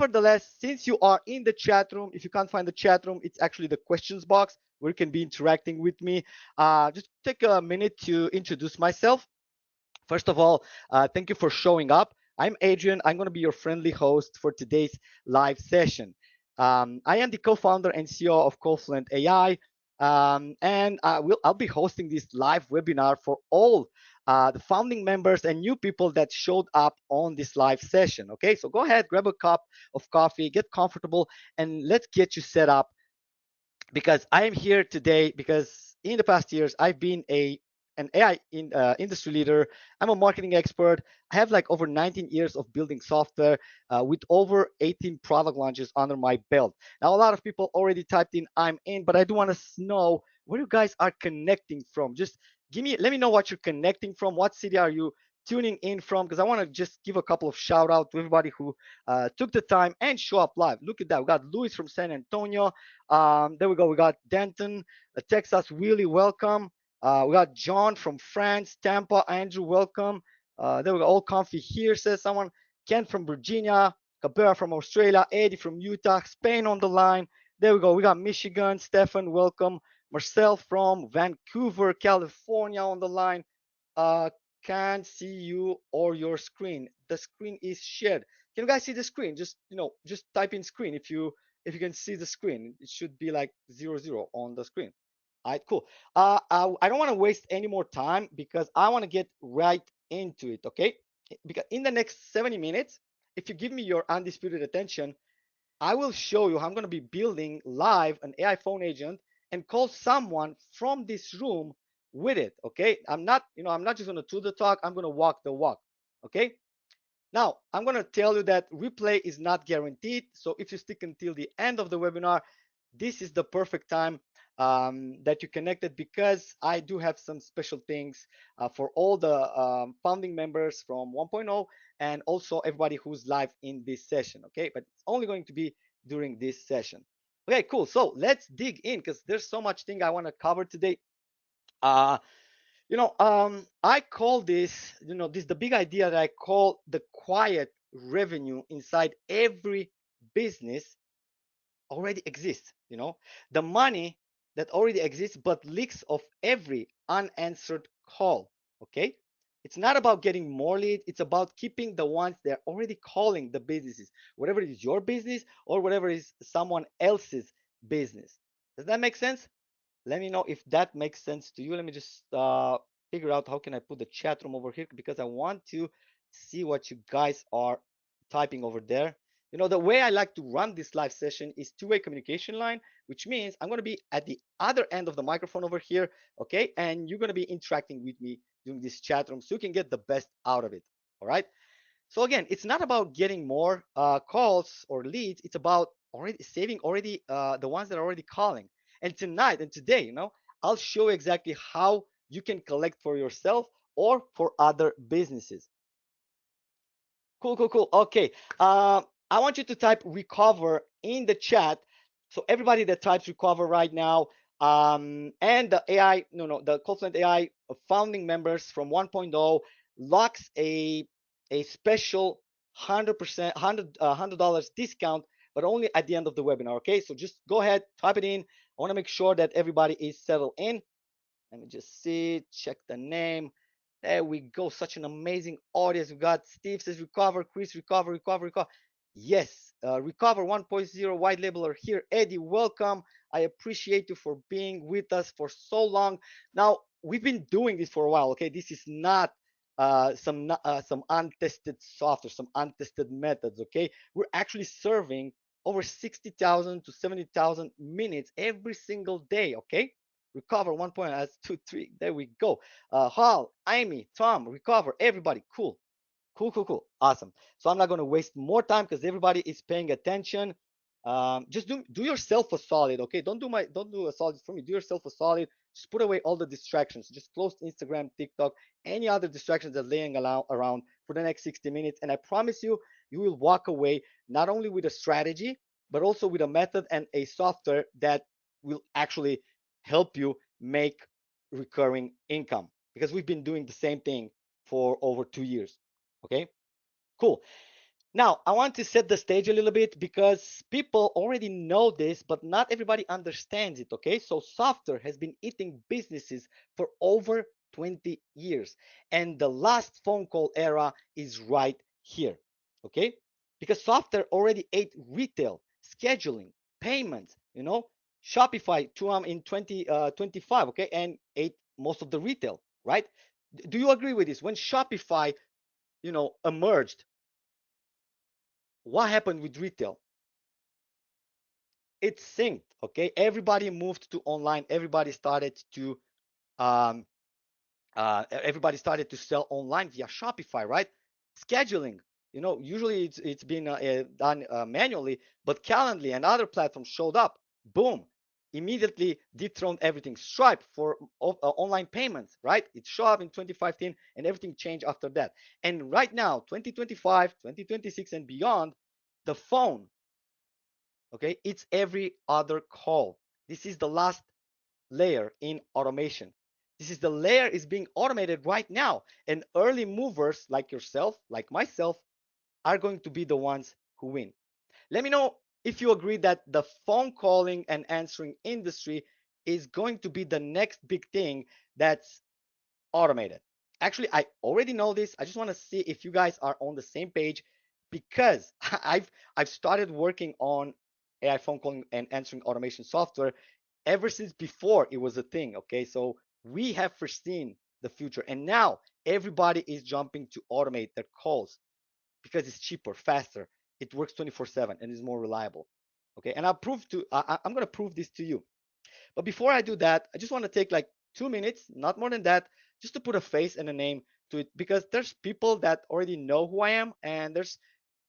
nevertheless, since you are in the chat room, if you can't find the chat room, it's actually the questions box where you can be interacting with me. Just take a minute to introduce myself. First of all, thank you for showing up. I'm Adrian. I'm going to be your friendly host for today's live session. I am the co-founder and CEO of CallFluent AI, and I'll be hosting this live webinar for all the founding members and new people that showed up on this live session. Okay, so go ahead, grab a cup of coffee, get comfortable, and let's get you set up because I am here today because in the past years I've been an industry leader. I'm a marketing expert. I have like over 19 years of building software with over 18 product launches under my belt. Now, a lot of people already typed in I'm in, but I do want to know where you guys are connecting from. Just let me know what you're connecting from. What city are you tuning in from? Because I want to just give a couple of shout out to everybody who took the time and show up live. Look at that. We got Luis from San Antonio. There we go. We got Denton, Texas. Really welcome. We got John from France, Tampa. Andrew, welcome. There we go. All comfy here, says someone. Ken from Virginia. Cabrera from Australia. Eddie from Utah. Spain on the line. There we go. We got Michigan. Stefan, welcome. Marcel from Vancouver, California on the line. Can't see you or your screen. The screen is shared. Can you guys see the screen? Just type in screen if you can see the screen. It should be like 00 on the screen. All right, cool. I don't want to waste any more time because I want to get right into it, okay? Because in the next 70 minutes, if you give me your undisputed attention, I will show you how I'm going to be building live an AI phone agent and call someone from this room with it, okay? I'm not just going to do the talk, I'm going to walk the walk, okay? Now, I'm going to tell you that replay is not guaranteed. So if you stick until the end of the webinar, this is the perfect time that you connected because I do have some special things for all the founding members from 1.0 and also everybody who's live in this session, okay? But it's only going to be during this session. Okay, cool. So let's dig in because there's so much thing I want to cover today. Uh, I call this, this the big idea that I call the quiet revenue inside every business already exists. The money that already exists, but leaks of every unanswered call. Okay. It's not about getting more leads. It's about keeping the ones they're already calling the businesses, whatever it is your business or whatever is someone else's business. Does that make sense? Let me know if that makes sense to you. Let me just figure out how can I put the chat room over here because I want to see what you guys are typing over there. The way I like to run this live session is two-way communication line, which means I'm going to be at the other end of the microphone over here, okay? And you're going to be interacting with me during this chat room so you can get the best out of it, all right? So again, it's not about getting more calls or leads. It's about already saving the ones that are already calling. And tonight and today, I'll show you exactly how you can collect for yourself or for other businesses. Cool, cool, cool. Okay. I want you to type recover in the chat. So everybody that types recover right now, and the AI, the CallFluent AI founding members from 1.0 locks a special 100%, $100 discount, but only at the end of the webinar. Okay. So just go ahead, type it in. I want to make sure that everybody is settled in. Let me just see, check the name. There we go. Such an amazing audience. We got Steve says recover, Chris recover, recover, recover. Yes, recover 1.0 white labeler here. Eddie, welcome. I appreciate you for being with us for so long. Now we've been doing this for a while. Okay, this is not some untested software, some untested methods. Okay, we're actually serving over 60,000 to 70,000 minutes every single day. Okay. Recover 1 point. That's 2, 3. There we go. Hal, Amy, Tom, recover. Everybody, cool, cool, cool, cool. Awesome. So I'm not going to waste more time because everybody is paying attention. Just do yourself a solid, okay? Don't do a solid for me. Do yourself a solid. Just put away all the distractions. Just close Instagram, TikTok, any other distractions that are laying around for the next 60 minutes. And I promise you, you will walk away not only with a strategy, but also with a method and a software that will actually help you make recurring income because we've been doing the same thing for over 2 years. Okay, cool. Now, I want to set the stage a little bit because people already know this, but not everybody understands it, okay? So, software has been eating businesses for over 20 years, and the last phone call era is right here, okay? Because software already ate retail, scheduling, payments, Shopify to in 2025, okay, and ate most of the retail, right? Do you agree with this? When Shopify, emerged, what happened with retail? It synced. Okay, everybody moved to online. Um, everybody started to sell online via Shopify, right? Scheduling, usually it's been done manually, but Calendly and other platforms showed up. Boom, immediately dethroned everything. Stripe for online payments, right? It showed up in 2015, and everything changed after that. And right now, 2025, 2026, and beyond, the phone, okay, it's every other call. This is the last layer in automation. This is the layer is being automated right now, and early movers like yourself, like myself, are going to be the ones who win. Let me know if you agree that the phone calling and answering industry is going to be the next big thing that's automated. Actually, I already know this. I just want to see if you guys are on the same page because I've started working on AI phone calling and answering automation software ever since before it was a thing. Okay, so we have foreseen the future, and now everybody is jumping to automate their calls because it's cheaper, faster, it works 24/7, and is more reliable. Okay, and I'm gonna prove this to you. But before I do that, I just want to take like 2 minutes, not more than that, just to put a face and a name to it because there's people that already know who I am, and there's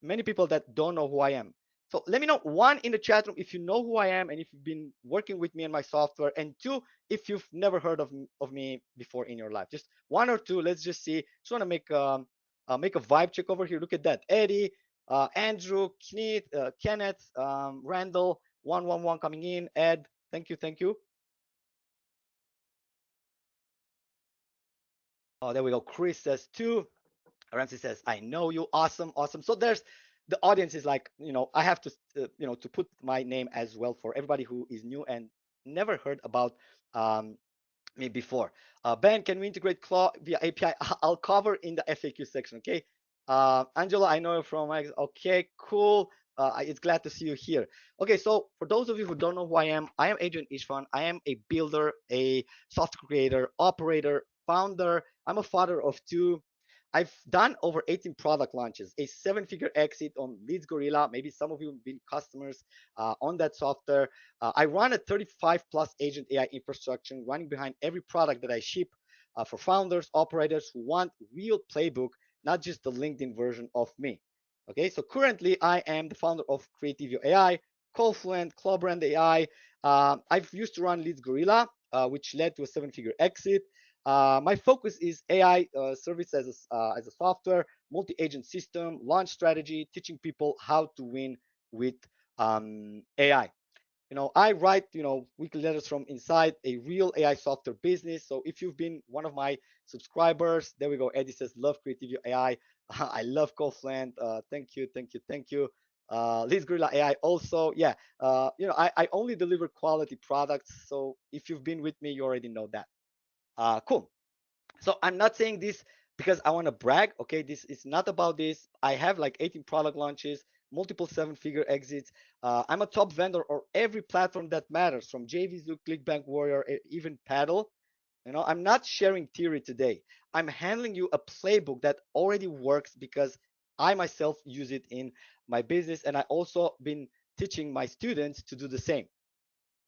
many people that don't know who I am. So let me know, one, in the chat room, if you know who I am and if you've been working with me and my software, and two, if you've never heard of me before in your life. Just one or two. Let's just see. Just want to make a vibe check over here. Look at that. Eddie, Andrew, Kenneth, Randall, 111 coming in. Ed, thank you, thank you. Oh, there we go. Chris says two. Ramsey says, I know you. Awesome, awesome. So there's the audience is like, I have to, to put my name as well for everybody who is new and never heard about um, me before. Ben, can we integrate Claw via API? I'll cover in the FAQ section, okay? Angela, I know you from, okay, cool. It's glad to see you here. Okay, so for those of you who don't know who I am Adrian Isfan. I am a builder, a software creator, operator, founder. I'm a father of two. I've done over 18 product launches, a seven-figure exit on Leads Gorilla. Maybe some of you have been customers on that software. I run a 35 plus agent AI infrastructure running behind every product that I ship for founders, operators who want real playbook, not just the LinkedIn version of me. Okay, so currently I am the founder of Creativio AI, CallFluent, Clubbrand AI. I've used to run Leads Gorilla, which led to a seven-figure exit. My focus is AI service as a software, multi-agent system, launch strategy, teaching people how to win with AI. I write, weekly letters from inside a real AI software business. So if you've been one of my subscribers, there we go. Eddie says, love Creativio AI. I love CallFluent. Thank you, thank you, thank you. Liz Gorilla AI also. Yeah, I only deliver quality products. So if you've been with me, you already know that. Cool. So I'm not saying this because I want to brag. Okay, this is not about this. I have like 18 product launches, multiple seven-figure exits. I'm a top vendor on every platform that matters, from JVZoo, ClickBank Warrior, even Paddle. I'm not sharing theory today. I'm handling you a playbook that already works because I myself use it in my business, and I also been teaching my students to do the same.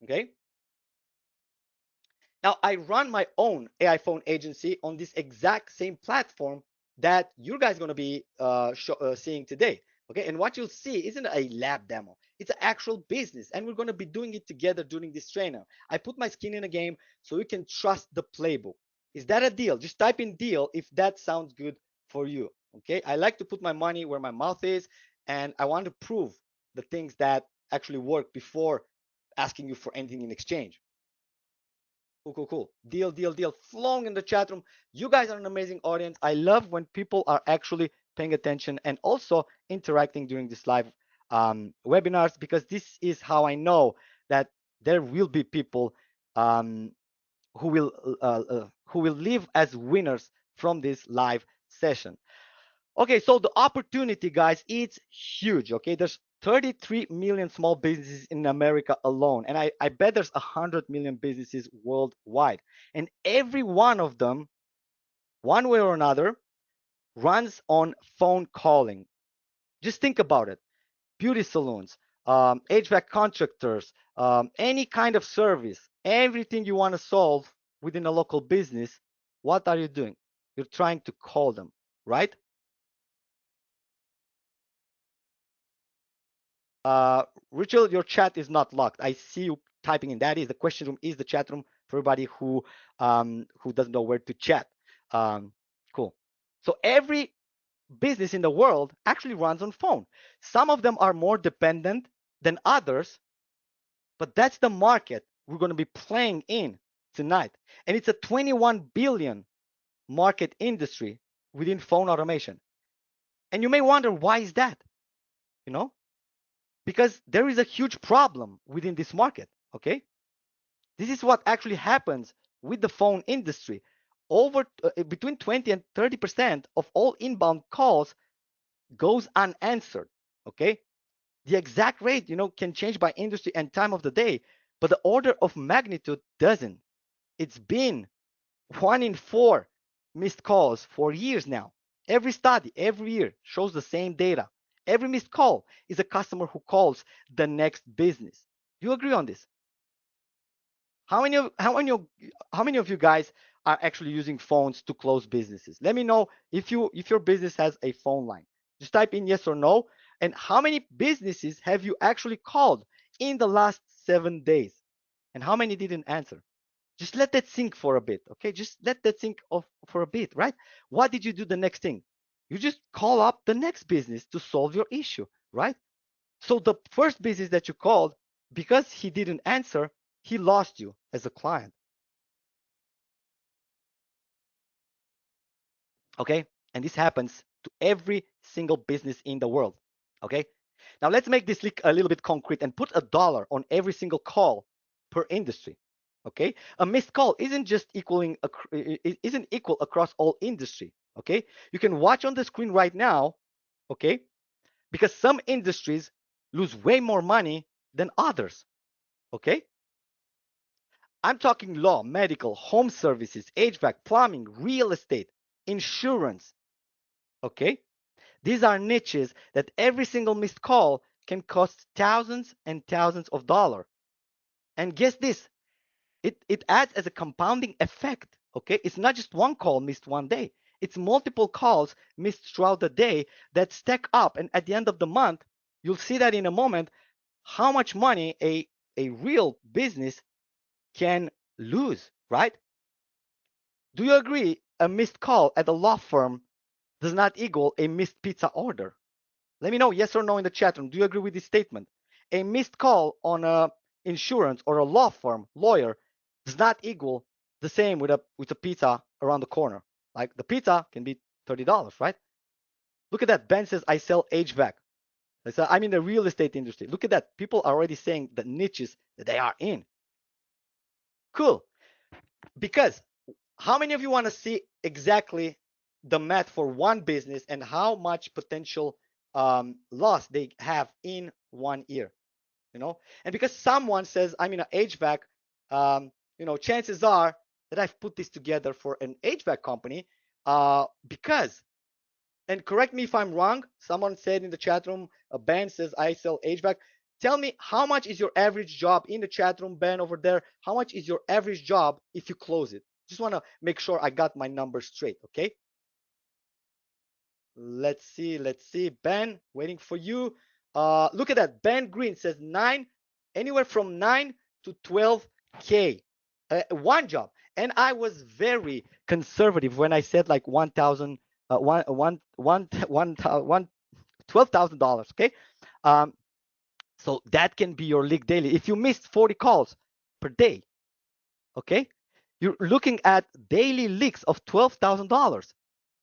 Okay. Now, I run my own AI phone agency on this exact same platform that you guys are going to be seeing today. Okay, and what you'll see isn't a lab demo, it's an actual business, and we're going to be doing it together during this training. I put my skin in a game so you can trust the playbook. Is that a deal? Just type in deal if that sounds good for you. Okay, I like to put my money where my mouth is, and I want to prove the things that actually work before asking you for anything in exchange. Cool, cool, cool. Deal, deal, deal. Flowing in the chat room. You guys are an amazing audience. I love when people are actually paying attention, and also interacting during this live webinars, because this is how I know that there will be people um, who will live as winners from this live session. Okay, so the opportunity, guys, it's huge. Okay, there's 33 million small businesses in America alone, and I bet there's 100 million businesses worldwide, and every one of them, one way or another, runs on phone calling. Just think about it. Beauty salons, HVAC contractors, any kind of service, everything you want to solve within a local business, what are you doing? You're trying to call them, right? Rachel, your chat is not locked. I see you typing in. That is the question room, is the chat room for everybody who doesn't know where to chat. Um, cool. So every business in the world actually runs on phone. Some of them are more dependent than others, but that's the market we're going to be playing in tonight. And it's a 21 billion market industry within phone automation. And you may wonder, why is that? You know, because there is a huge problem within this market. Okay, this is what actually happens with the phone industry. Over between 20 and 30% of all inbound calls goes unanswered. Okay, the exact rate, can change by industry and time of the day, but the order of magnitude doesn't. It's been 1 in 4 missed calls for years now. Every study, every year shows the same data. Every missed call is a customer who calls the next business. Do you agree on this? How many of you guys are actually using phones to close businesses? Let me know if your business has a phone line. Just type in yes or no. And how many businesses have you actually called in the last 7 days? And how many didn't answer? Just let that sink for a bit, okay? Just let that sink off for a bit, right? What did you do the next thing? You just call up the next business to solve your issue, right? So the first business that you called, because he didn't answer, he lost you as a client. Okay, and this happens to every single business in the world. Okay, now let's make this a little bit concrete and put a dollar on every single call per industry. Okay, a missed call isn't equal across all industry. Okay, you can watch on the screen right now. Okay, because some industries lose way more money than others. Okay, I'm talking law, medical, home services, HVAC, plumbing, real estate, insurance. Okay, these are niches that every single missed call can cost thousands and thousands of dollars. And guess this, it adds as a compounding effect. Okay, it's not just one call missed one day. It's multiple calls missed throughout the day that stack up. And at the end of the month, you'll see that in a moment, how much money a real business can lose, right? Do you agree a missed call at a law firm does not equal a missed pizza order? Let me know yes or no in the chat room. Do you agree with this statement? A missed call on a insurance or a law firm lawyer does not equal the same with a pizza around the corner. Like the pizza can be $30, right? Look at that. Ben says I sell HVAC. I'm in the real estate industry. Look at that. People are already saying the niches that they are in. Cool. Because how many of you want to see exactly the math for one business and how much potential loss they have in 1 year? And because someone says I'm in an HVAC, chances are that I've put this together for an HVAC company, because, and correct me if I'm wrong, someone said in the chat room, Ben says I sell HVAC. Tell me, how much is your average job in the chat room, Ben, over there? How much is your average job if you close it? Just want to make sure I got my numbers straight, okay? Let's see. Ben, waiting for you. Look at that. Ben Green says anywhere from 9 to 12K. One job. And I was very conservative when I said like 1,000, $12,000. Okay. Um, so that can be your league daily. If you missed 40 calls per day, okay, you're looking at daily leaks of $12,000.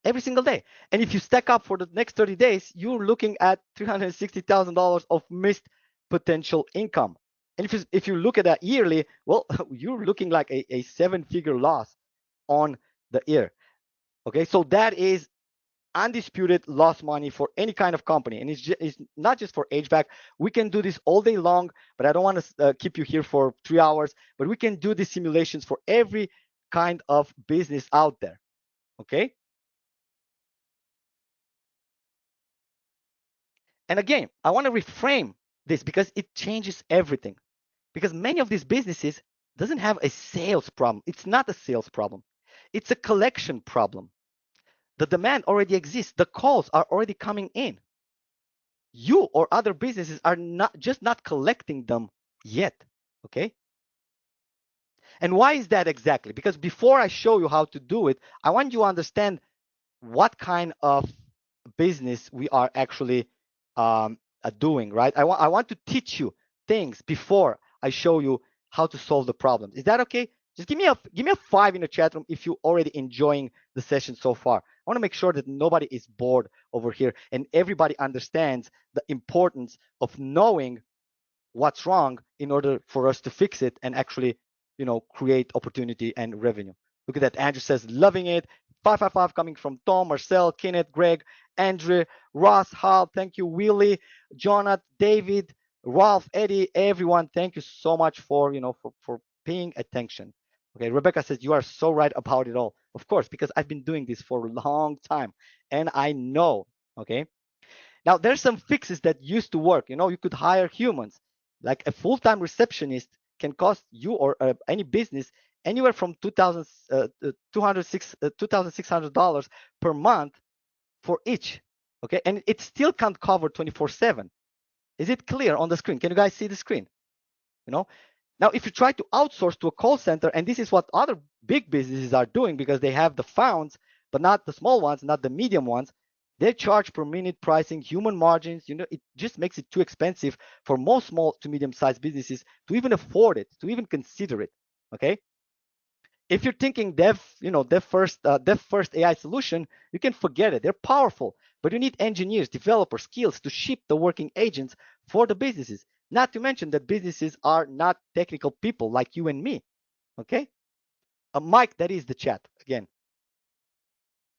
every single day. And if you stack up for the next 30 days, you're looking at $360,000 of missed potential income. And if you look at that yearly, well, you're looking like a seven-figure loss on the year. Okay, so that is undisputed lost money for any kind of company, and it's not just for HVAC. We can do this all day long, but I don't want to keep you here for 3 hours. But we can do these simulations for every kind of business out there. Okay. And again, I want to reframe this because it changes everything. Because many of these businesses doesn't have a sales problem. It's not a sales problem. It's a collection problem. The demand already exists. The calls are already coming in. You or other businesses are not collecting them yet. Okay. And why is that exactly? Because before I show you how to do it, I want you to understand what kind of business we are actually doing, right? I want to teach you things before I show you how to solve the problem. Is that okay? Just give me a 5 in the chat room if you're already enjoying the session so far. I want to make sure that nobody is bored over here and everybody understands the importance of knowing what's wrong in order for us to fix it and actually, create opportunity and revenue. Look at that. Andrew says, loving it. 555 coming from Tom, Marcel, Kenneth, Greg, Andrew, Ross, Hal. Thank you, Willie, Jonathan, David, Ralph, Eddie, everyone. Thank you so much for paying attention. Okay, Rebecca says, you are so right about it all. Of course, because I've been doing this for a long time and I know, okay? Now, there's some fixes that used to work. You could hire humans. Like a full-time receptionist can cost you or any business anywhere from $2,600 per month for each. Okay, and it still can't cover 24/7. Is it clear on the screen? Can you guys see the screen? You know, now if you try to outsource to a call center, and this is what other big businesses are doing because they have the founds, but not the small ones, not the medium ones. They charge per minute pricing, human margins. It just makes it too expensive for most small to medium sized businesses to even afford it, to even consider it. Okay. If you're thinking dev first AI solution, you can forget it. They're powerful, but you need engineers, developers, skills to ship the working agents for the businesses. Not to mention that businesses are not technical people like you and me. Okay. Mike, that is the chat again.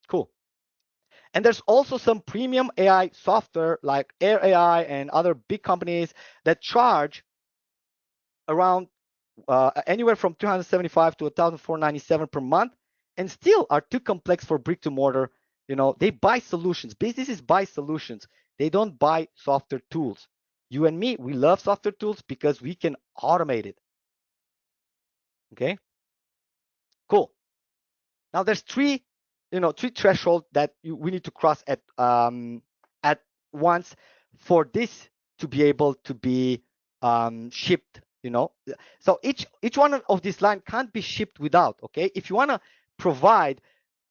Cool. And there's also some premium AI software like Air AI and other big companies that charge around anywhere from 275 to 1,497 per month, and still are too complex for brick to mortar. They buy solutions. Businesses buy solutions. They don't buy software tools. You and me, we love software tools because we can automate it. Okay, cool. Now there's three thresholds that we need to cross at once for this to be able to be shipped. So each one of these line can't be shipped without. Okay, if you want to provide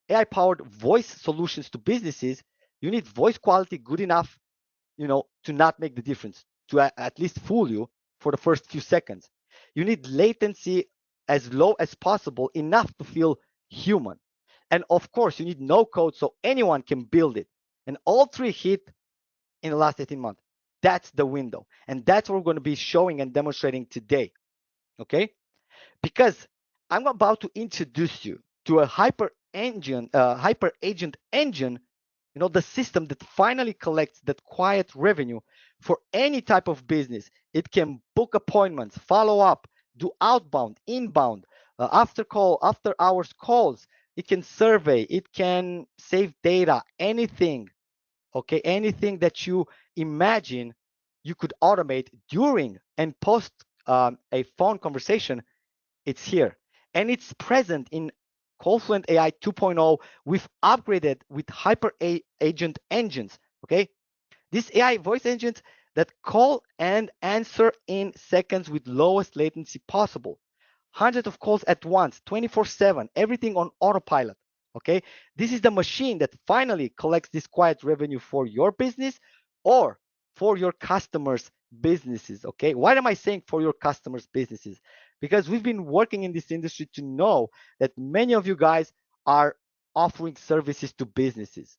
AI-powered voice solutions to businesses, you need voice quality good enough, to not make the difference, to at least fool you for the first few seconds. You need latency as low as possible, enough to feel human. And of course, you need no code so anyone can build it. And all three hit in the last 18 months. That's the window. And that's what we're going to be showing and demonstrating today. Okay? Because I'm about to introduce you to a hyper agent engine, the system that finally collects that quiet revenue for any type of business. It can book appointments, follow up, do outbound, inbound, after hours calls. It can survey, it can save data, anything. Okay, anything that you imagine you could automate during and post a phone conversation, it's here. And it's present in CallFluent AI 2.0 with upgraded with hyper agent engines. Okay, these AI voice engines that call and answer in seconds with lowest latency possible. Hundreds of calls at once, 24/7, everything on autopilot. Okay, this is the machine that finally collects this quiet revenue for your business or for your customers' businesses. Okay, why am I saying for your customers' businesses? Because we've been working in this industry to know that many of you guys are offering services to businesses.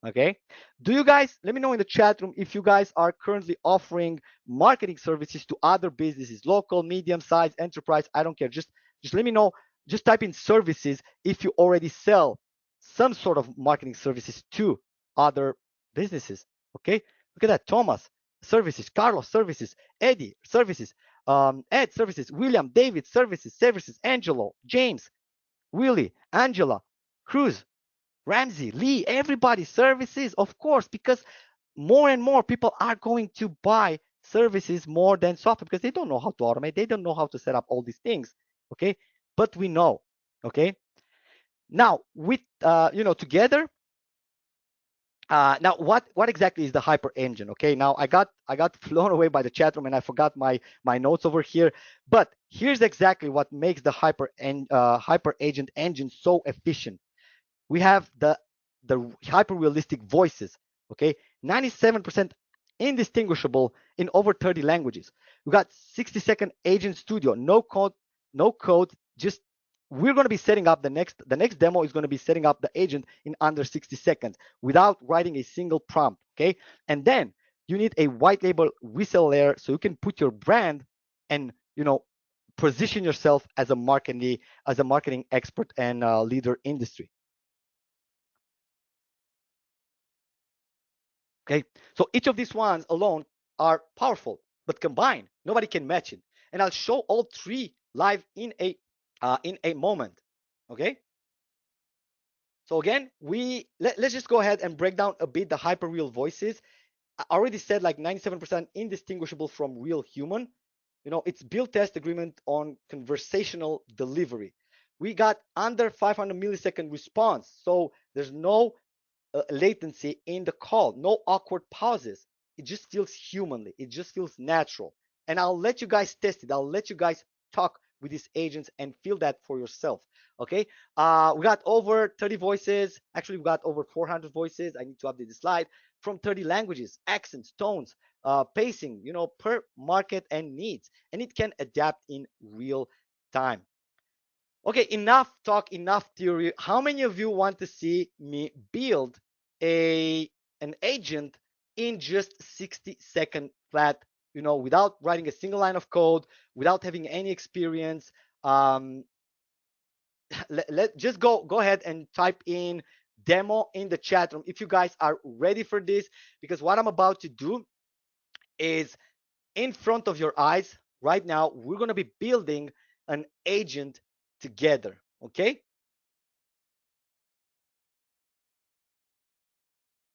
Okay. Do you guys, let me know in the chat room if you guys are currently offering marketing services to other businesses, local, medium sized, enterprise. I don't care. Just let me know. Just type in services if you already sell some sort of marketing services to other businesses. Okay. Look at that. Thomas, services. Carlos, services. Eddie, services. Ed, services. William, David, services. Services. Angelo, James, Willie, Angela, Cruz, Ramsey, Lee, everybody, services, of course, because more and more people are going to buy services more than software because they don't know how to automate, they don't know how to set up all these things. Okay, but we know. Okay, now with together. Now, what exactly is the hyper engine? Okay, now I got flown away by the chat room and I forgot my notes over here. But here's exactly what makes the hyper agent engine so efficient. We have the hyper realistic voices. Okay, 97% indistinguishable in over 30 languages. We got 60-second agent studio, no code, just we're going to be setting up the next demo is going to be setting up the agent in under 60 seconds without writing a single prompt. Okay, and then you need a white label resale layer so you can put your brand and position yourself as a marketing expert and leader industry. Okay, so each of these ones alone are powerful, but combined, nobody can match it. And I'll show all three live in a moment. Okay, so again, let's just go ahead and break down a bit the hyperreal voices. I already said like 97% indistinguishable from real human. It's build test agreement on conversational delivery. We got under 500 millisecond response, so there's no latency in the call, no awkward pauses. It just feels humanly, it just feels natural. And I'll let you guys test it. I'll let you guys talk with these agents and feel that for yourself. Okay, we got over 30 voices. Actually, we got over 400 voices. I need to update the slide from 30 languages, accents, tones, pacing, per market and needs, and it can adapt in real time. Okay, enough talk, enough theory. How many of you want to see me build a an agent in just 60-second flat, without writing a single line of code, without having any experience? Um, let just go ahead and type in demo in the chat room if you guys are ready for this, because what I'm about to do is in front of your eyes right now. We're going to be building an agent together. Okay.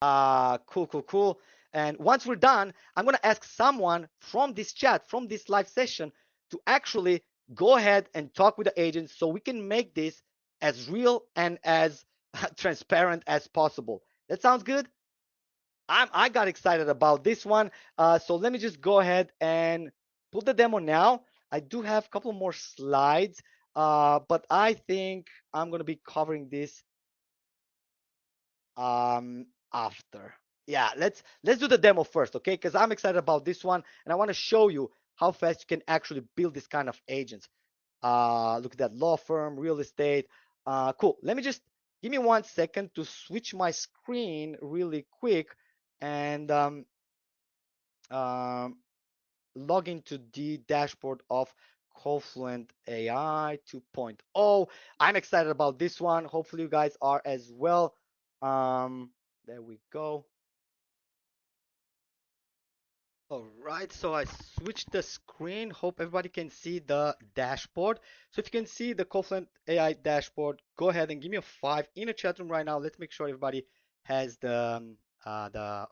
Cool, cool, cool. And once we're done, I'm going to ask someone from this chat, from this live session, to actually go ahead and talk with the agent so we can make this as real and as transparent as possible. That sounds good? I got excited about this one. So let me just go ahead and put the demo now. I do have a couple more slides, but I think I'm going to be covering this after. Yeah, let's do the demo first, okay? Because I'm excited about this one and I want to show you how fast you can actually build this kind of agents. Look at that, law firm, real estate. Cool. Let me just give me 1 second to switch my screen really quick and um, log into the dashboard of CallFluent AI 2.0. I'm excited about this one. Hopefully you guys are as well. There we go. All right, so I switched the screen. Hope everybody can see the dashboard. So if you can see the CallFluent AI dashboard, go ahead and give me a 5 in the chat room right now. Let's make sure everybody has the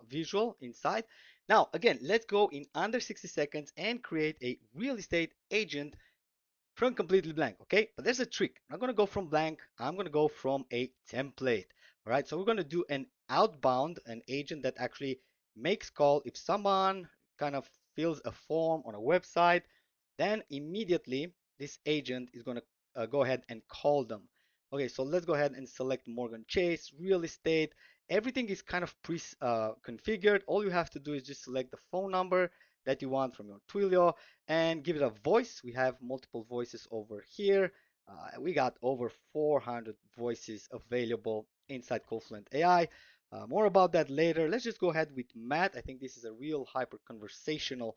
visual inside. Now, again, let's go in under 60 seconds and create a real estate agent from completely blank. Okay, but there's a trick. I'm not going to go from blank. I'm going to go from a template. All right, so we're going to do an outbound, an agent that actually makes call. If someone kind of fills a form on a website, then immediately this agent is going to go ahead and call them. Okay, so let's go ahead and select Morgan Chase, real estate. Everything is kind of pre-configured. All you have to do is just select the phone number that you want from your Twilio and give it a voice. We have multiple voices over here. We got over 400 voices available inside CallFluent AI. More about that later. Let's just go ahead with Matt. I think this is a real hyper conversational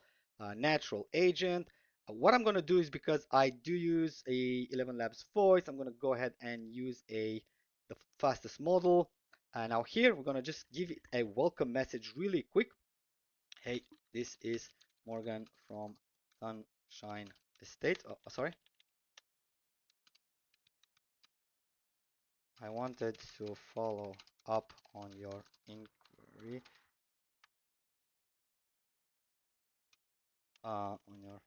natural agent. What I'm going to do is, because I do use a 11 Labs voice, I'm going to go ahead and use the fastest model. Now here, we're going to just give it a welcome message really quick. Hey, this is Morgan from Sunshine State. Oh, sorry. I wanted to follow up on your inquiry. On your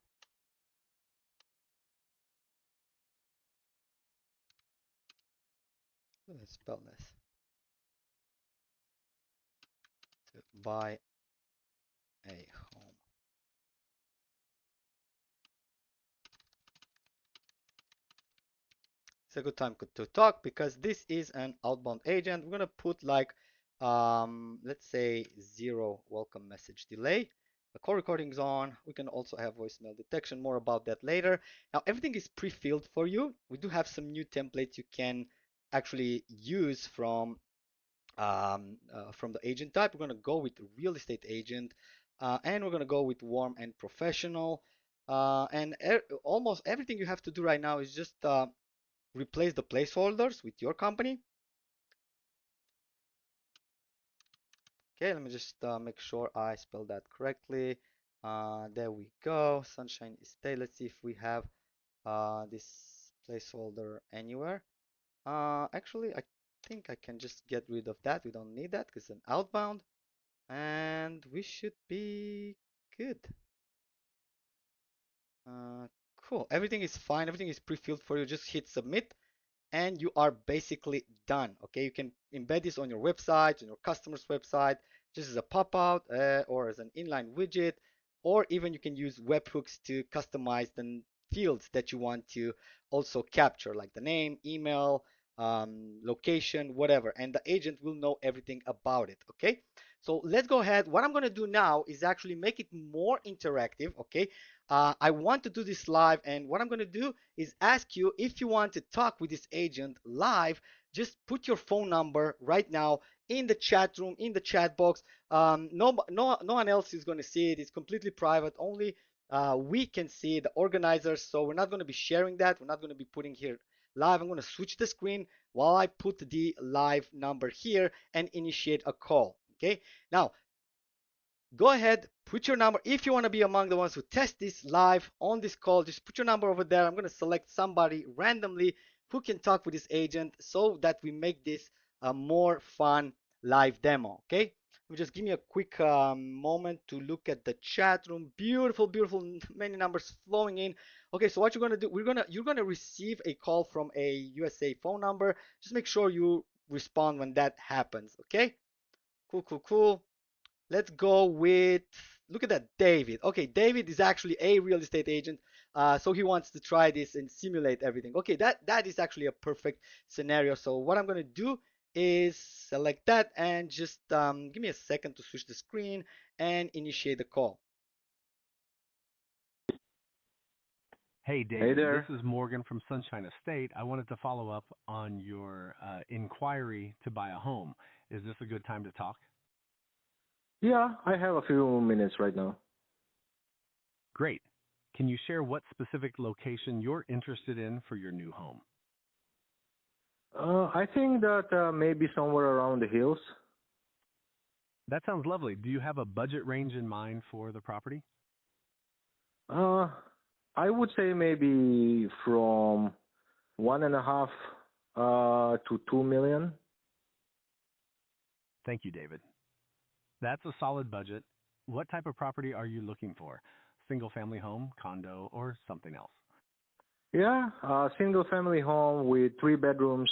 let's spell this, to buy a home. It's a good time to talk because this is an outbound agent. We're gonna put like let's say 0 welcome message delay. The call recording is on. We can also have voicemail detection. More about that later. Now everything is pre-filled for you. We do have some new templates you can actually use from the agent type. We're going to go with real estate agent, and we're going to go with warm and professional. And almost everything you have to do right now is just replace the placeholders with your company. Okay, let me just make sure I spell that correctly. There we go. Sunshine State. Let's see if we have this placeholder anywhere. Actually, I think I can just get rid of that. We don't need that because it's an outbound. And we should be good. Cool. Everything is fine. Everything is pre-filled for you. Just hit submit and you are basically done. Okay, you can embed this on your website, on your customer's website, just as a pop-out or as an inline widget, or even you can use webhooks to customize the fields that you want to also capture, like the name, email, location, whatever, and the agent will know everything about it. Okay, so let's go ahead. What I'm going to do now is actually make it more interactive. Okay, I want to do this live, and what I'm going to do is ask you if you want to talk with this agent live. Just put your phone number right now in the chat room, in the chat box. No one else is going to see it. It's completely private. Only we can see the organizers. So we're not going to be sharing that. We're not going to be putting here live. I'm going to switch the screen while I put the live number here and initiate a call. Okay. Now, go ahead, put your number. If you want to be among the ones who test this live on this call, just put your number over there. I'm going to select somebody randomly who can talk with this agent so that we make this a more fun live demo. Okay, just give me a quick moment to look at the chat room. Beautiful, beautiful, many numbers flowing in. Okay, so what you're going to do, you're going to receive a call from a USA phone number. Just make sure you respond when that happens. Okay, cool, cool, cool. Let's go with, look at that, David. Okay, David is actually a real estate agent, so he wants to try this and simulate everything. Okay, that is actually a perfect scenario. So what I'm going to do is select that and just give me a second to switch the screen and initiate the call. Hey, David. Hey there. This is Morgan from Sunshine Estate. I wanted to follow up on your inquiry to buy a home. Is this a good time to talk? Yeah, I have a few minutes right now. Great. Can you share what specific location you're interested in for your new home? I think that maybe somewhere around the hills. That sounds lovely. Do you have a budget range in mind for the property? I would say maybe from 1.5 to 2 million. Thank you, David. That's a solid budget. What type of property are you looking for? Single family home, condo, or something else? Yeah, a single family home with 3 bedrooms.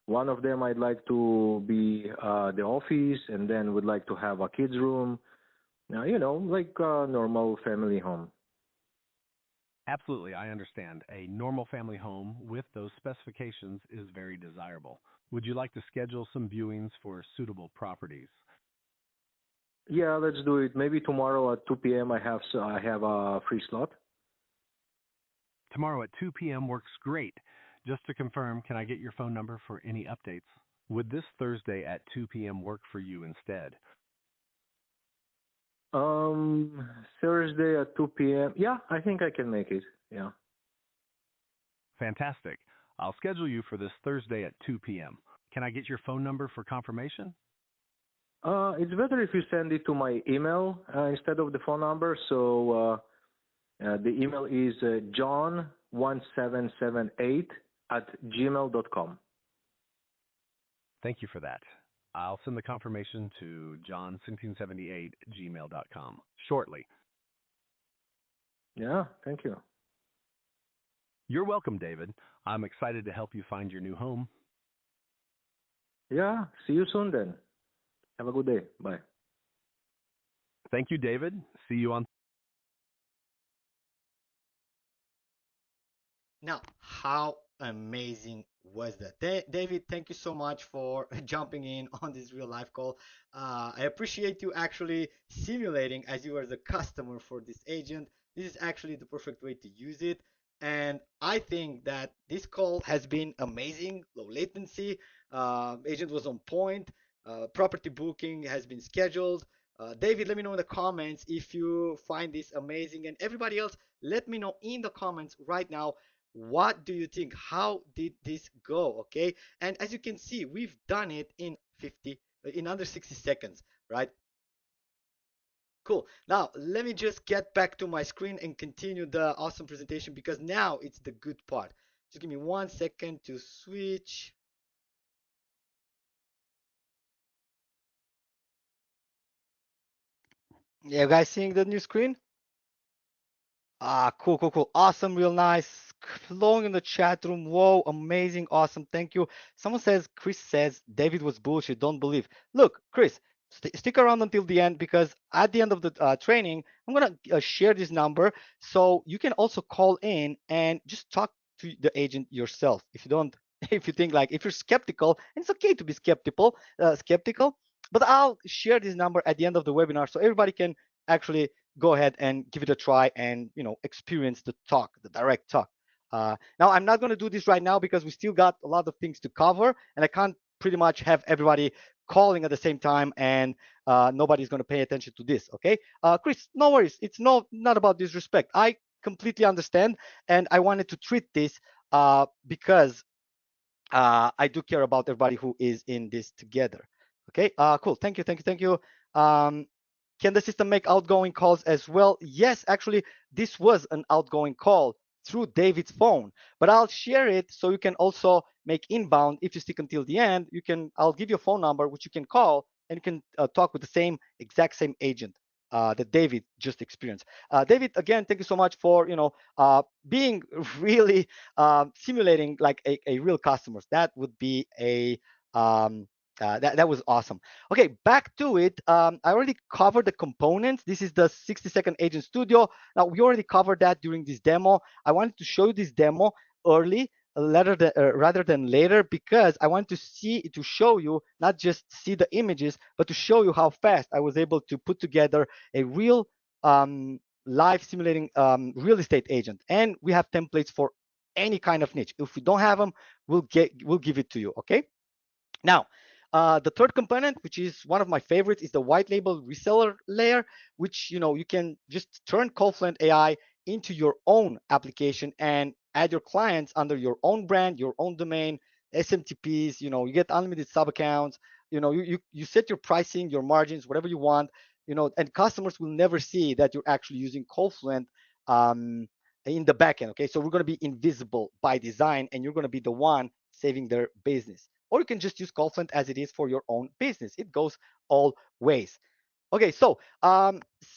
One of them I'd like to be the office, and then would like to have a kids room. Like a normal family home. Absolutely, I understand. A normal family home with those specifications is very desirable. Would you like to schedule some viewings for suitable properties? Yeah, let's do it. Maybe tomorrow at 2 p.m. I have a free slot. Tomorrow at 2 p.m. works great. Just to confirm, can I get your phone number for any updates? Would this Thursday at 2 p.m. work for you instead? Thursday at 2 p.m. Yeah, I think I can make it. Yeah. Fantastic. I'll schedule you for this Thursday at 2 p.m. Can I get your phone number for confirmation? It's better if you send it to my email instead of the phone number. So the email is john1778 at gmail.com. Thank you for that. I'll send the confirmation to john1778@gmail.com shortly. Yeah, thank you. You're welcome, David. I'm excited to help you find your new home. Yeah, see you soon then. Have a good day. Bye. Thank you, David. See you on. Now, how amazing was that? David, thank you so much for jumping in on this real life call. I appreciate you actually simulating as you are the customer for this agent. This is actually the perfect way to use it. And I think that this call has been amazing, low latency. Agent was on point. Property booking has been scheduled. David, let me know in the comments if you find this amazing. And everybody else, let me know in the comments right now, what do you think? How did this go? Okay. And as you can see, we've done it in under 60 seconds, right? Cool. Now, let me just get back to my screen and continue the awesome presentation because now it's the good part. Just give me 1 second to switch. Yeah, you guys seeing the new screen? Ah, cool, cool, cool. Awesome, real nice. Flowing in the chat room. Whoa, amazing, awesome. Thank you. Someone says, Chris says David was bullshit. Don't believe. Look, Chris, stick around until the end because at the end of the training, I'm gonna share this number so you can also call in and just talk to the agent yourself. If you don't, if you think like if you're skeptical, and it's okay to be skeptical, but I'll share this number at the end of the webinar so everybody can actually go ahead and give it a try and experience the talk, the direct talk. Now I'm not going to do this right now because we still got a lot of things to cover and I can't pretty much have everybody calling at the same time and nobody's going to pay attention to this. Okay, Chris, no worries, it's not about disrespect. I completely understand and I wanted to treat this because I do care about everybody who is in this together. Okay, cool. Thank you, thank you, thank you. Can the system make outgoing calls as well? Yes, actually, this was an outgoing call through David's phone, but I'll share it so you can also make inbound. If you stick until the end, I'll give you a phone number which you can call and you can talk with the exact same agent that David just experienced. David, again, thank you so much for being really simulating like a real customer. That would be that was awesome. Okay, back to it. I already covered the components. This is the 60-second agent studio. Now we already covered that during this demo. I wanted to show you this demo early rather than later because I want to show you not just see the images but to show you how fast I was able to put together a real live simulating real estate agent. And we have templates for any kind of niche. If we don't have them, we'll give it to you. Okay. Now, the third component, which is one of my favorites, is the white label reseller layer, which you can just turn CallFluent AI into your own application and add your clients under your own brand, your own domain, SMTPs. You get unlimited sub accounts. You set your pricing, your margins, whatever you want. And customers will never see that you're actually using CallFluent in the backend. Okay, so we're going to be invisible by design, and you're going to be the one saving their business. Or you can just use CallFluent as it is for your own business. It goes all ways. Okay, so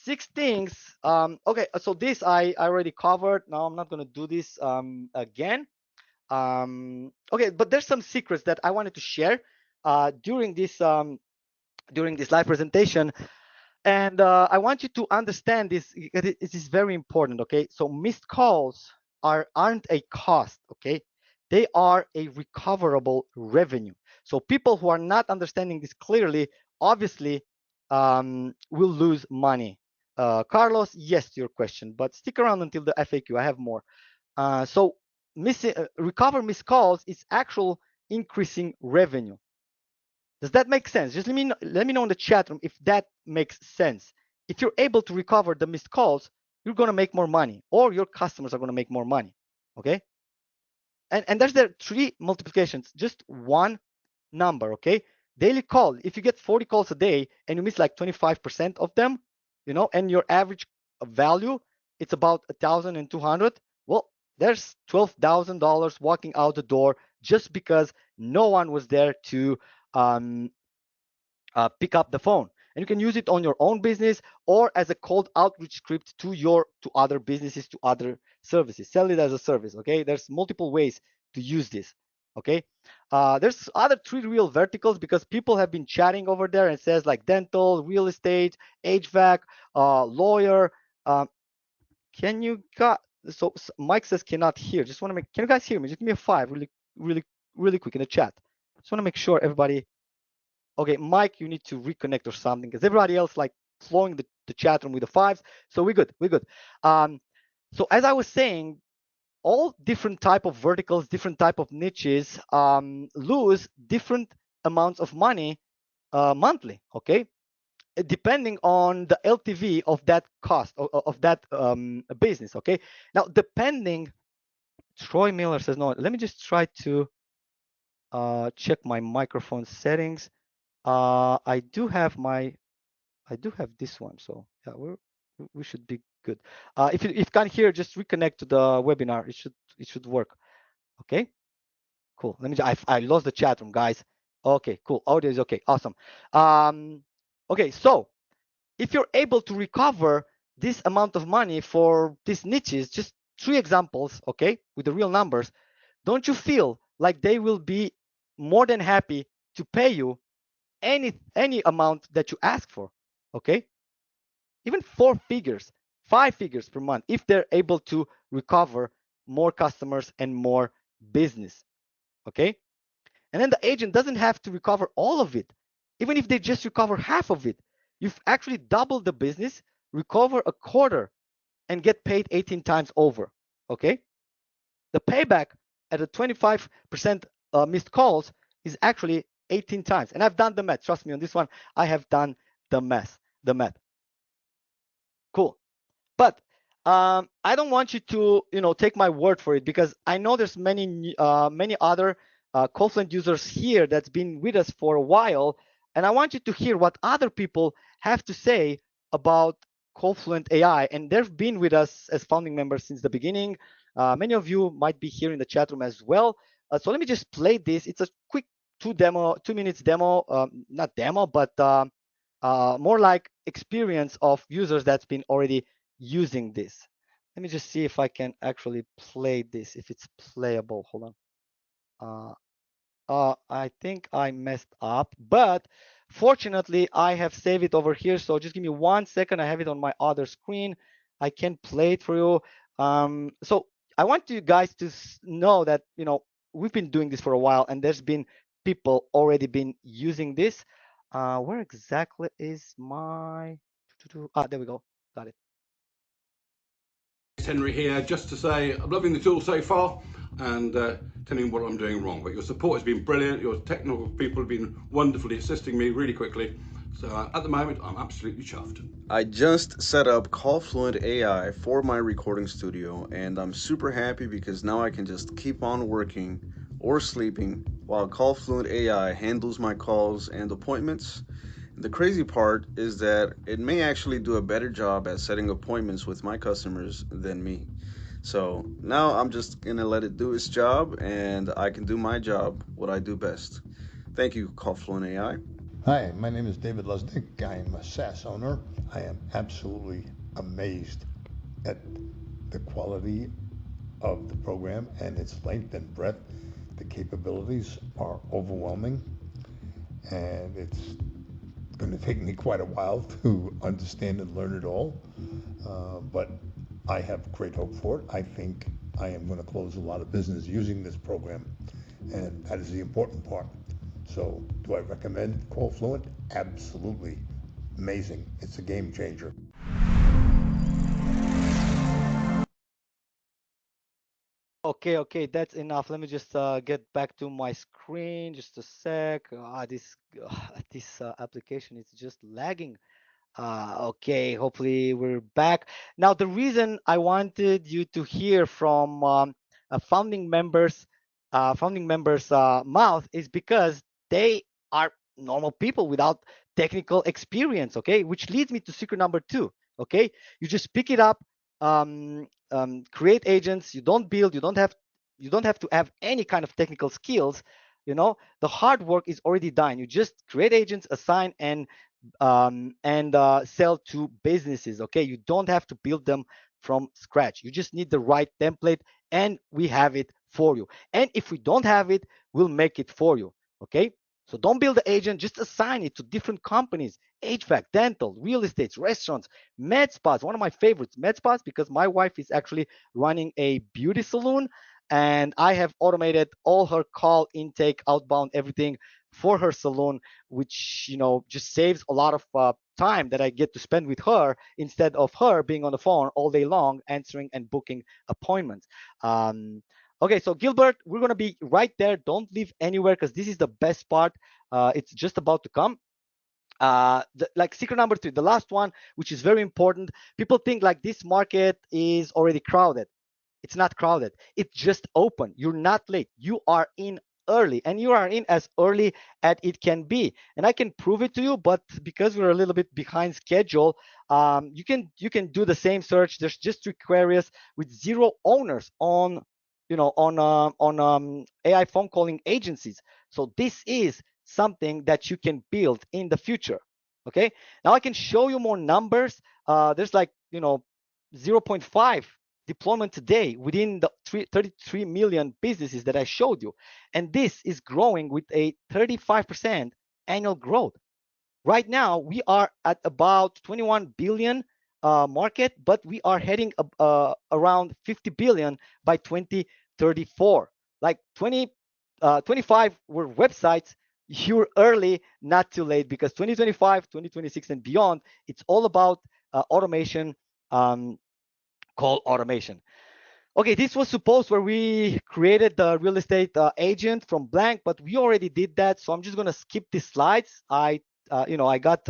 6 things. Okay, so this I already covered. Now I'm not going to do this again. Okay, but there's some secrets that I wanted to share during this live presentation. And I want you to understand this. It is very important. Okay, so missed calls aren't a cost. Okay, they are a recoverable revenue. So people who are not understanding this clearly, obviously, will lose money. Carlos, yes to your question, but stick around until the FAQ. I have more. So recover missed calls is actual increasing revenue. Does that make sense? Just let me know in the chat room if that makes sense. If you're able to recover the missed calls, you're going to make more money, or your customers are going to make more money. Okay. And there's the three multiplications, just one number. Okay. Daily call. If you get 40 calls a day and you miss like 25% of them, and your average value, it's about 1,200. Well, there's $12,000 walking out the door just because no one was there to um, pick up the phone. And you can use it on your own business or as a cold outreach script to other businesses, to other services. Sell it as a service. Okay, there's multiple ways to use this. Okay, there's other three real verticals because people have been chatting over there and it says like dental, real estate, HVAC, lawyer. Can you got so Mike says cannot hear. Just want to make, can you guys hear me? Just give me a 5 really, really, really quick in the chat. Just want to make sure everybody. Okay, Mike, you need to reconnect or something because everybody else like flowing the chat room with the 5s. So we're good. We're good. So as I was saying, all different type of verticals, different type of niches lose different amounts of money monthly. Okay, depending on the LTV of that cost of that business. Okay, now depending. Troy Miller says no. Let me just try to check my microphone settings. I do have this one, so yeah, we should be good. If you can't hear, just reconnect to the webinar. It should work. Okay, cool. Let me. I lost the chat room, guys. Okay, cool. Audio is okay. Awesome. Okay, so if you're able to recover this amount of money for these niches, just 3 examples, okay, with the real numbers, don't you feel like they will be more than happy to pay you any amount that you ask for? Okay, even 4 figures, 5 figures per month if they're able to recover more customers and more business. Okay, and then the agent doesn't have to recover all of it. Even if they just recover half of it, you've actually doubled the business, recover a quarter, and get paid 18 times over. Okay, the payback at a 25% missed calls is actually 18 times. And I've done the math. Trust me on this one. I have done the math. Cool. But I don't want you to, take my word for it because I know there's many other CallFluent users here that's been with us for a while, and I want you to hear what other people have to say about CallFluent AI. And they've been with us as founding members since the beginning. Many of you might be here in the chat room as well. So let me just play this. It's a quick 2 minutes demo, not demo, but more like experience of users that's been already using this. Let me just see if I can actually play this, if it's playable. Hold on. I think I messed up, but fortunately I have saved it over here. So just give me 1 second. I have it on my other screen. I can play it for you. So I want you guys to know that, we've been doing this for a while and there's been people already been using this. Where exactly is my, there we go. Got it. Henry here, just to say I'm loving the tool so far and telling you what I'm doing wrong. But your support has been brilliant. Your technical people have been wonderfully assisting me really quickly. So at the moment, I'm absolutely chuffed. I just set up CallFluent AI for my recording studio, and I'm super happy because now I can just keep on working or sleeping while CallFluent AI handles my calls and appointments. The crazy part is that it may actually do a better job at setting appointments with my customers than me. So now I'm just gonna let it do its job and I can do my job, what I do best. Thank you, CallFluent AI. Hi, my name is David Lusnick. I am a SaaS owner. I am absolutely amazed at the quality of the program and its length and breadth. The capabilities are overwhelming, and it's going to take me quite a while to understand and learn it all. But I have great hope for it. I think I am going to close a lot of business using this program, and that is the important part. So, do I recommend CallFluent? Absolutely. Amazing. It's a game changer. Okay, that's enough. Let me just get back to my screen. Just a sec. This application is just lagging. Okay, hopefully we're back. Now, the reason I wanted you to hear from a founding members' mouth is because they are normal people without technical experience. Okay, which leads me to secret number two. Okay, you just pick it up, create agents. You don't build. You don't have to have any kind of technical skills. The hard work is already done. You just create agents, assign, and sell to businesses. Okay, you don't have to build them from scratch. You just need the right template, and we have it for you. And if we don't have it, we'll make it for you. Okay, so don't build the agent, just assign it to different companies: HVAC, dental, real estate, restaurants, med spas. One of my favorites, med spas, because my wife is actually running a beauty salon, and I have automated all her call intake, outbound, everything for her salon, which just saves a lot of time that I get to spend with her instead of her being on the phone all day long answering and booking appointments. Okay, so Gilbert, we're gonna be right there. Don't leave anywhere because this is the best part. It's just about to come. Like secret number two, the last one, which is very important. People think like this market is already crowded. It's not crowded. It's just open. You're not late. You are in early, and you are in as early as it can be. And I can prove it to you, but because we're a little bit behind schedule, you can do the same search. There's just three queries with zero owners on AI phone calling agencies. So this is something that you can build in the future. Okay. Now I can show you more numbers. There's like zero point 0.5 deployment today within the 33 million businesses that I showed you. And this is growing with a 35% annual growth. Right now, we are at about 21 billion market, but we are heading around 50 billion by 2034. Like 25 were websites. You're early, not too late, because 2025, 2026, and beyond, it's all about automation, call automation. Okay, this was supposed where we created the real estate agent from blank, but we already did that. So I'm just gonna skip these slides. I got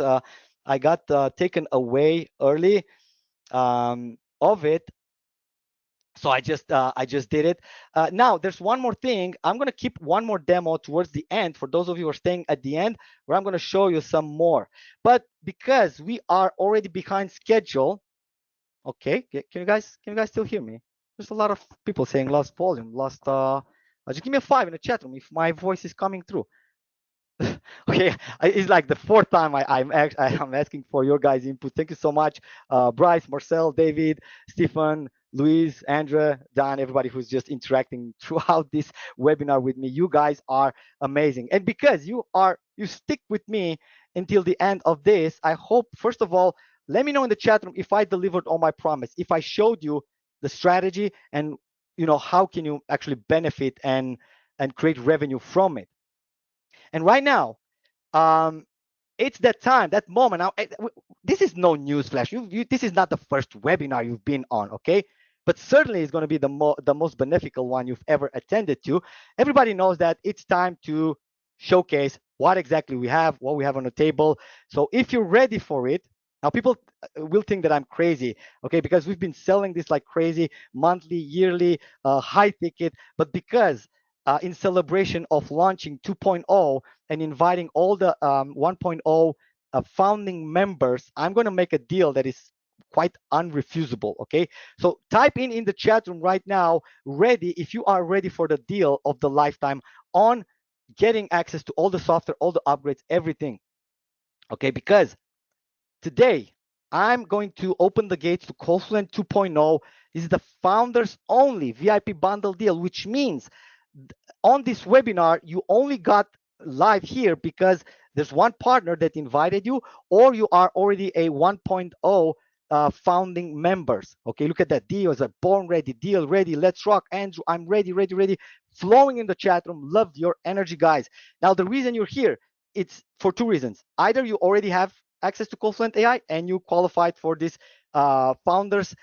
taken away early of it, so I just did it. Now there's one more thing. I'm gonna keep one more demo towards the end for those of you who are staying at the end, where I'm gonna show you some more. But because we are already behind schedule, okay, can you guys still hear me? There's a lot of people saying lost volume, lost. Just give me a 5 in the chat room if my voice is coming through. Okay, it's like the fourth time I'm asking for your guys' input. Thank you so much, Bryce, Marcel, David, Stephen, Luis, Andrea, Don, everybody who's just interacting throughout this webinar with me. You guys are amazing, and because you stick with me until the end of this, I hope first of all, let me know in the chat room if I delivered on my promise, if I showed you the strategy, and how can you actually benefit and create revenue from it. And right now, um, it's that time, that moment. Now, this is no news flash. This is not the first webinar you've been on, okay? But certainly it's going to be the most beneficial one you've ever attended to. Everybody knows that it's time to showcase what exactly we have, what we have on the table. So if you're ready for it, now people will think that I'm crazy, okay? Because we've been selling this like crazy, monthly, yearly, high ticket. But because in celebration of launching 2.0 and inviting all the 1.0 founding members, I'm going to make a deal that is quite unrefusable. Okay, so type in the chat room right now, ready, if you are ready for the deal of the lifetime on getting access to all the software, all the upgrades, everything. Okay, because today I'm going to open the gates to CallFluent 2.0. This is the founders only VIP bundle deal, which means on this webinar, you only got live here because there's one partner that invited you, or you are already a 1.0 founding members. Okay, look at that deal. It's a born ready, deal ready. Let's rock. Andrew, I'm ready, ready, ready. Flowing in the chat room. Love your energy, guys. Now, the reason you're here, it's for two reasons. Either you already have access to CallFluent AI and you qualified for this founders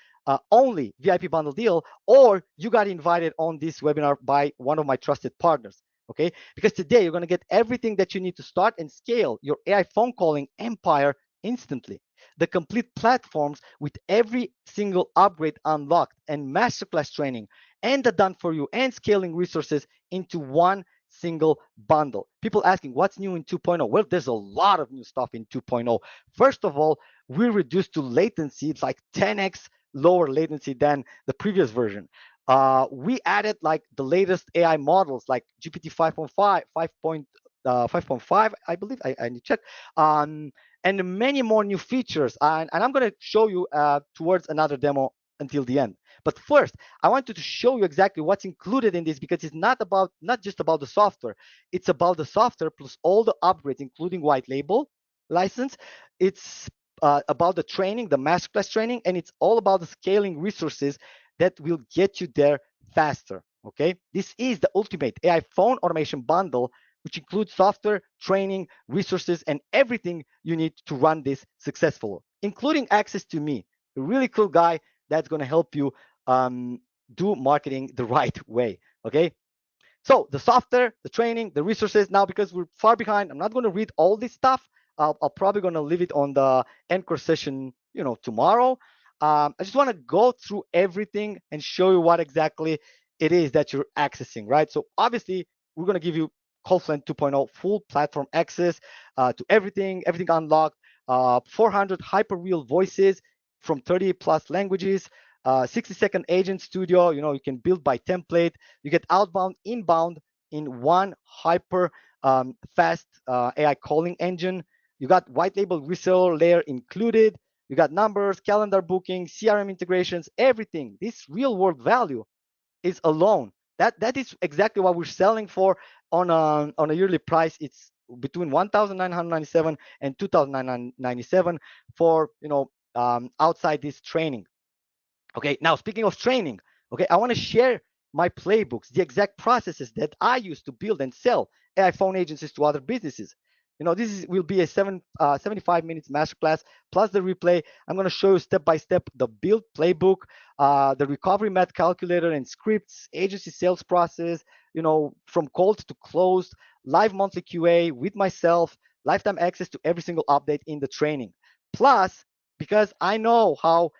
only VIP bundle deal, or you got invited on this webinar by one of my trusted partners. Okay, because today you're going to get everything that you need to start and scale your AI phone calling empire instantly. The complete platforms with every single upgrade unlocked and masterclass training and the done for you and scaling resources into one single bundle. People asking what's new in 2.0. Well, there's a lot of new stuff in 2.0. First of all, we reduced to latency. It's like 10x lower latency than the previous version. We added like the latest AI models like GPT 5.5, 5.5, I believe. I need to check. And many more new features. And I'm going to show you towards another demo until the end. But first, I wanted to show you exactly what's included in this, because it's not just about the software. It's about the software plus all the upgrades, including white label license. It's about the training, the masterclass training, and it's all about the scaling resources that will get you there faster. Okay, this is the ultimate AI phone automation bundle, which includes software, training, resources, and everything you need to run this successful, including access to me, a really cool guy that's going to help you do marketing the right way. Okay, so the software, the training, the resources. Now, because we're far behind, I'm not going to read all this stuff. I'll probably going to leave it on the encore session, tomorrow. I just want to go through everything and show you what exactly it is that you're accessing, right? So obviously, we're going to give you CallFluent 2.0 full platform access to everything unlocked, 400 hyper real voices from 30 plus languages, 60-second agent studio. You can build by template. You get outbound, inbound in one hyper fast AI calling engine. You got white label reseller layer included. You got numbers, calendar booking, CRM integrations, everything. This real world value is alone. That is exactly what we're selling for on a yearly price. It's between 1,997 and 2,997 for outside this training. Okay, now speaking of training, okay, I want to share my playbooks, the exact processes that I use to build and sell AI phone agencies to other businesses. Will be a 75 minutes masterclass plus the replay. I'm going to show you step by step the build playbook, the recovery math calculator and scripts, agency sales process, from cold to closed, live monthly QA with myself, lifetime access to every single update in the training. Plus, because I know how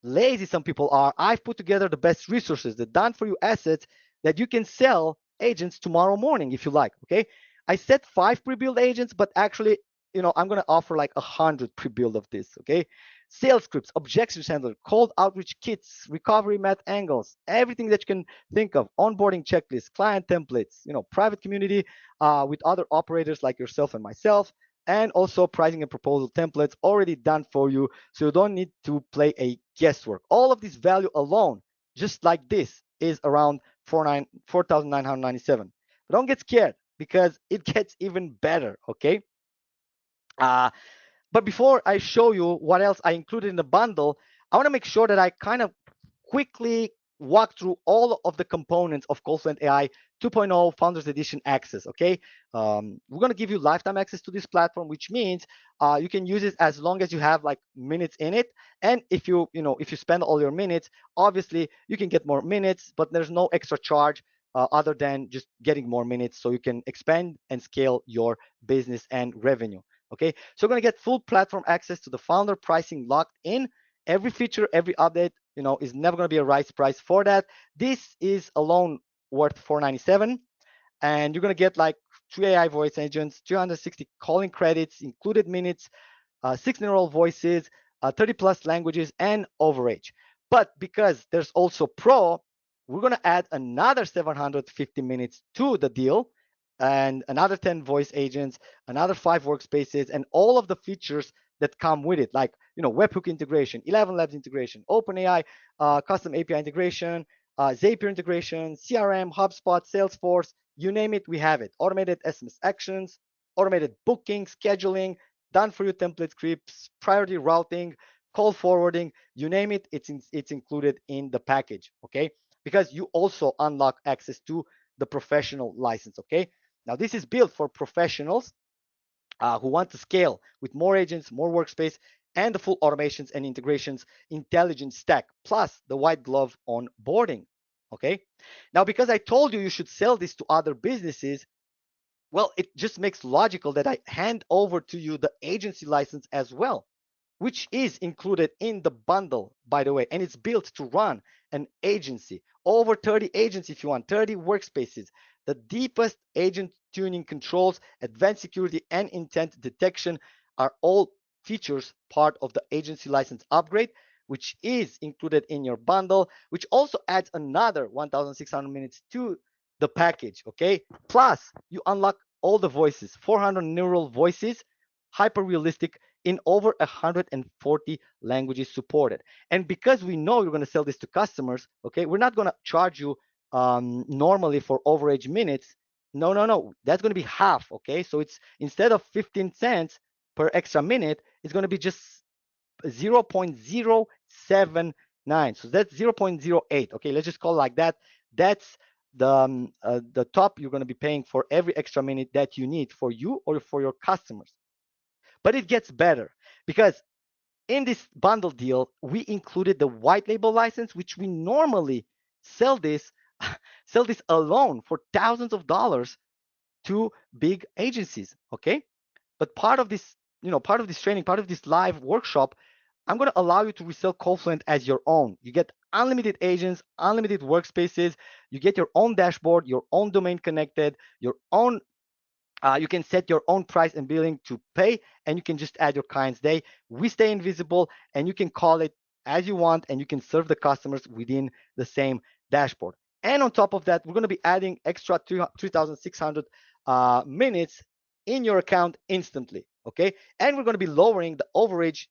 lazy some people are, I've put together the best resources, the done for you assets that you can sell agents tomorrow morning if you like. Okay, I set 5 pre-built agents, but actually, I'm going to offer like 100 pre-built of this. Okay, sales scripts, objections handler, cold outreach kits, recovery math angles, everything that you can think of, onboarding checklists, client templates, private community with other operators like yourself and myself, and also pricing and proposal templates already done for you, so you don't need to play a guesswork. All of this value alone, just like this, is around 4,997. But don't get scared, because it gets even better. Okay. uh, but before I show you what else I included in the bundle, I want to make sure that I kind of quickly walk through all of the components of CallFluent AI 2.0 Founders Edition access. Okay, we're going to give you lifetime access to this platform, which means you can use it as long as you have like minutes in it. And if you spend all your minutes, obviously you can get more minutes, but there's no extra charge other than just getting more minutes, so you can expand and scale your business and revenue. Okay, so we're going to get full platform access to the founder pricing locked in. Every feature, every update, is never going to be a rise price for that. This is alone worth 497, and you're going to get like 3 AI voice agents, 260 calling credits, included minutes, 6 neural voices, 30 plus languages, and overage. But because there's also Pro, we're going to add another 750 minutes to the deal, and another 10 voice agents, another 5 workspaces, and all of the features that come with it, like webhook integration, 11 Labs integration, OpenAI custom API integration, Zapier integration, CRM, HubSpot, Salesforce, you name it, we have it. Automated SMS actions, automated booking, scheduling, done for you template scripts, priority routing, call forwarding, you name it, it's included in the package. Okay, because you also unlock access to the professional license. Okay, now this is built for professionals who want to scale with more agents, more workspace, and the full automations and integrations intelligence stack, plus the white glove onboarding. Okay. Now, because I told you you should sell this to other businesses, well, it just makes logical that I hand over to you the agency license as well, which is included in the bundle, by the way, and it's built to run an agency. Over 30 agents if you want, 30 workspaces, the deepest agent tuning controls, advanced security, and intent detection are all features part of the agency license upgrade, which is included in your bundle, which also adds another 1,600 minutes to the package. Okay. Plus, you unlock all the voices, 400 neural voices, hyper realistic in over 140 languages supported. And because we know you're going to sell this to customers, okay, we're not going to charge you normally for overage minutes. No, no, no. That's going to be half. Okay. So it's instead of 15 cents per extra minute, it's going to be just 0.079. So that's 0.08. Okay. Let's just call it like that. That's the top you're going to be paying for every extra minute that you need for you or for your customers. But it gets better because in this bundle deal, we included the white label license, which we normally sell this sell this alone for thousands of dollars to big agencies. Okay. But part of this, part of this training, part of this live workshop, I'm going to allow you to resell CallFluent as your own. You get unlimited agents, unlimited workspaces. You get your own dashboard, your own domain connected, your own you can set your own price and billing to pay, and you can just add your client's day. We stay invisible, and you can call it as you want, and you can serve the customers within the same dashboard. And on top of that, we're going to be adding extra 3,600 minutes in your account instantly. Okay, and we're going to be lowering the overage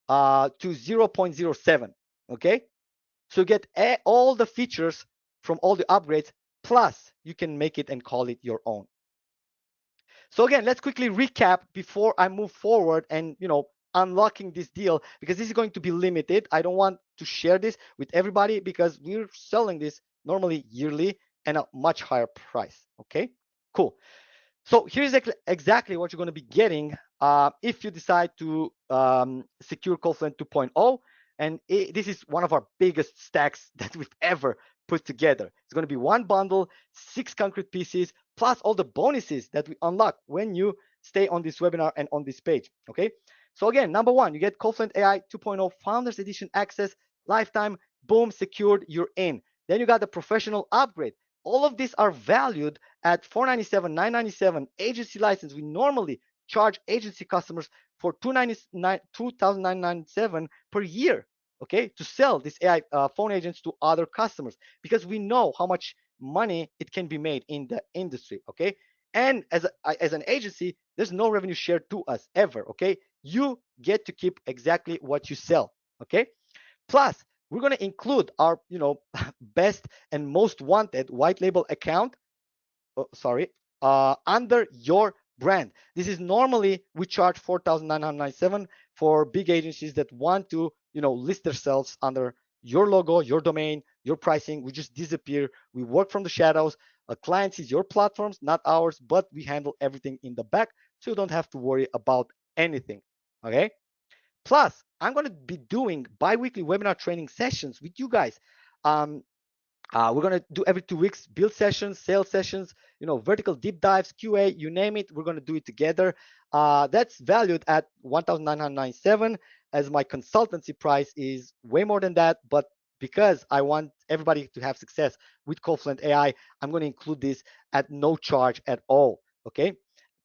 to 0.07. Okay, so you get all the features from all the upgrades, plus you can make it and call it your own. So again, let's quickly recap before I move forward and unlocking this deal, because this is going to be limited. I don't want to share this with everybody because we're selling this normally yearly and a much higher price. Okay, cool. So here's exactly what you're going to be getting if you decide to secure CallFluent 2.0. And this is one of our biggest stacks that we've ever put together. It's going to be one bundle, 6 concrete pieces, plus all the bonuses that we unlock when you stay on this webinar and on this page. Okay. So again, number one, you get CallFluent AI 2.0 Founders Edition access, lifetime, boom, secured, you're in. Then you got the professional upgrade. All of these are valued at $497, $997 agency license. We normally charge agency customers for $2,997 per year, okay, to sell this AI phone agents to other customers, because we know how much money it can be made in the industry, okay? And as an agency, there's no revenue share to us ever, okay? You get to keep exactly what you sell, okay? Plus, we're going to include our, best and most wanted white label account, under your brand. This is normally we charge 4,997 for big agencies that want to, list themselves under your logo, your domain, your pricing. We just disappear. We work from the shadows. A client sees your platforms, not ours, but we handle everything in the back, so you don't have to worry about anything. Okay. Plus, I'm going to be doing bi-weekly webinar training sessions with you guys. We're going to do every 2 weeks, build sessions, sales sessions, vertical deep dives, QA, you name it. We're going to do it together. That's valued at 1,997, as my consultancy price is way more than that. But because I want everybody to have success with CallFluent AI, I'm going to include this at no charge at all. Okay.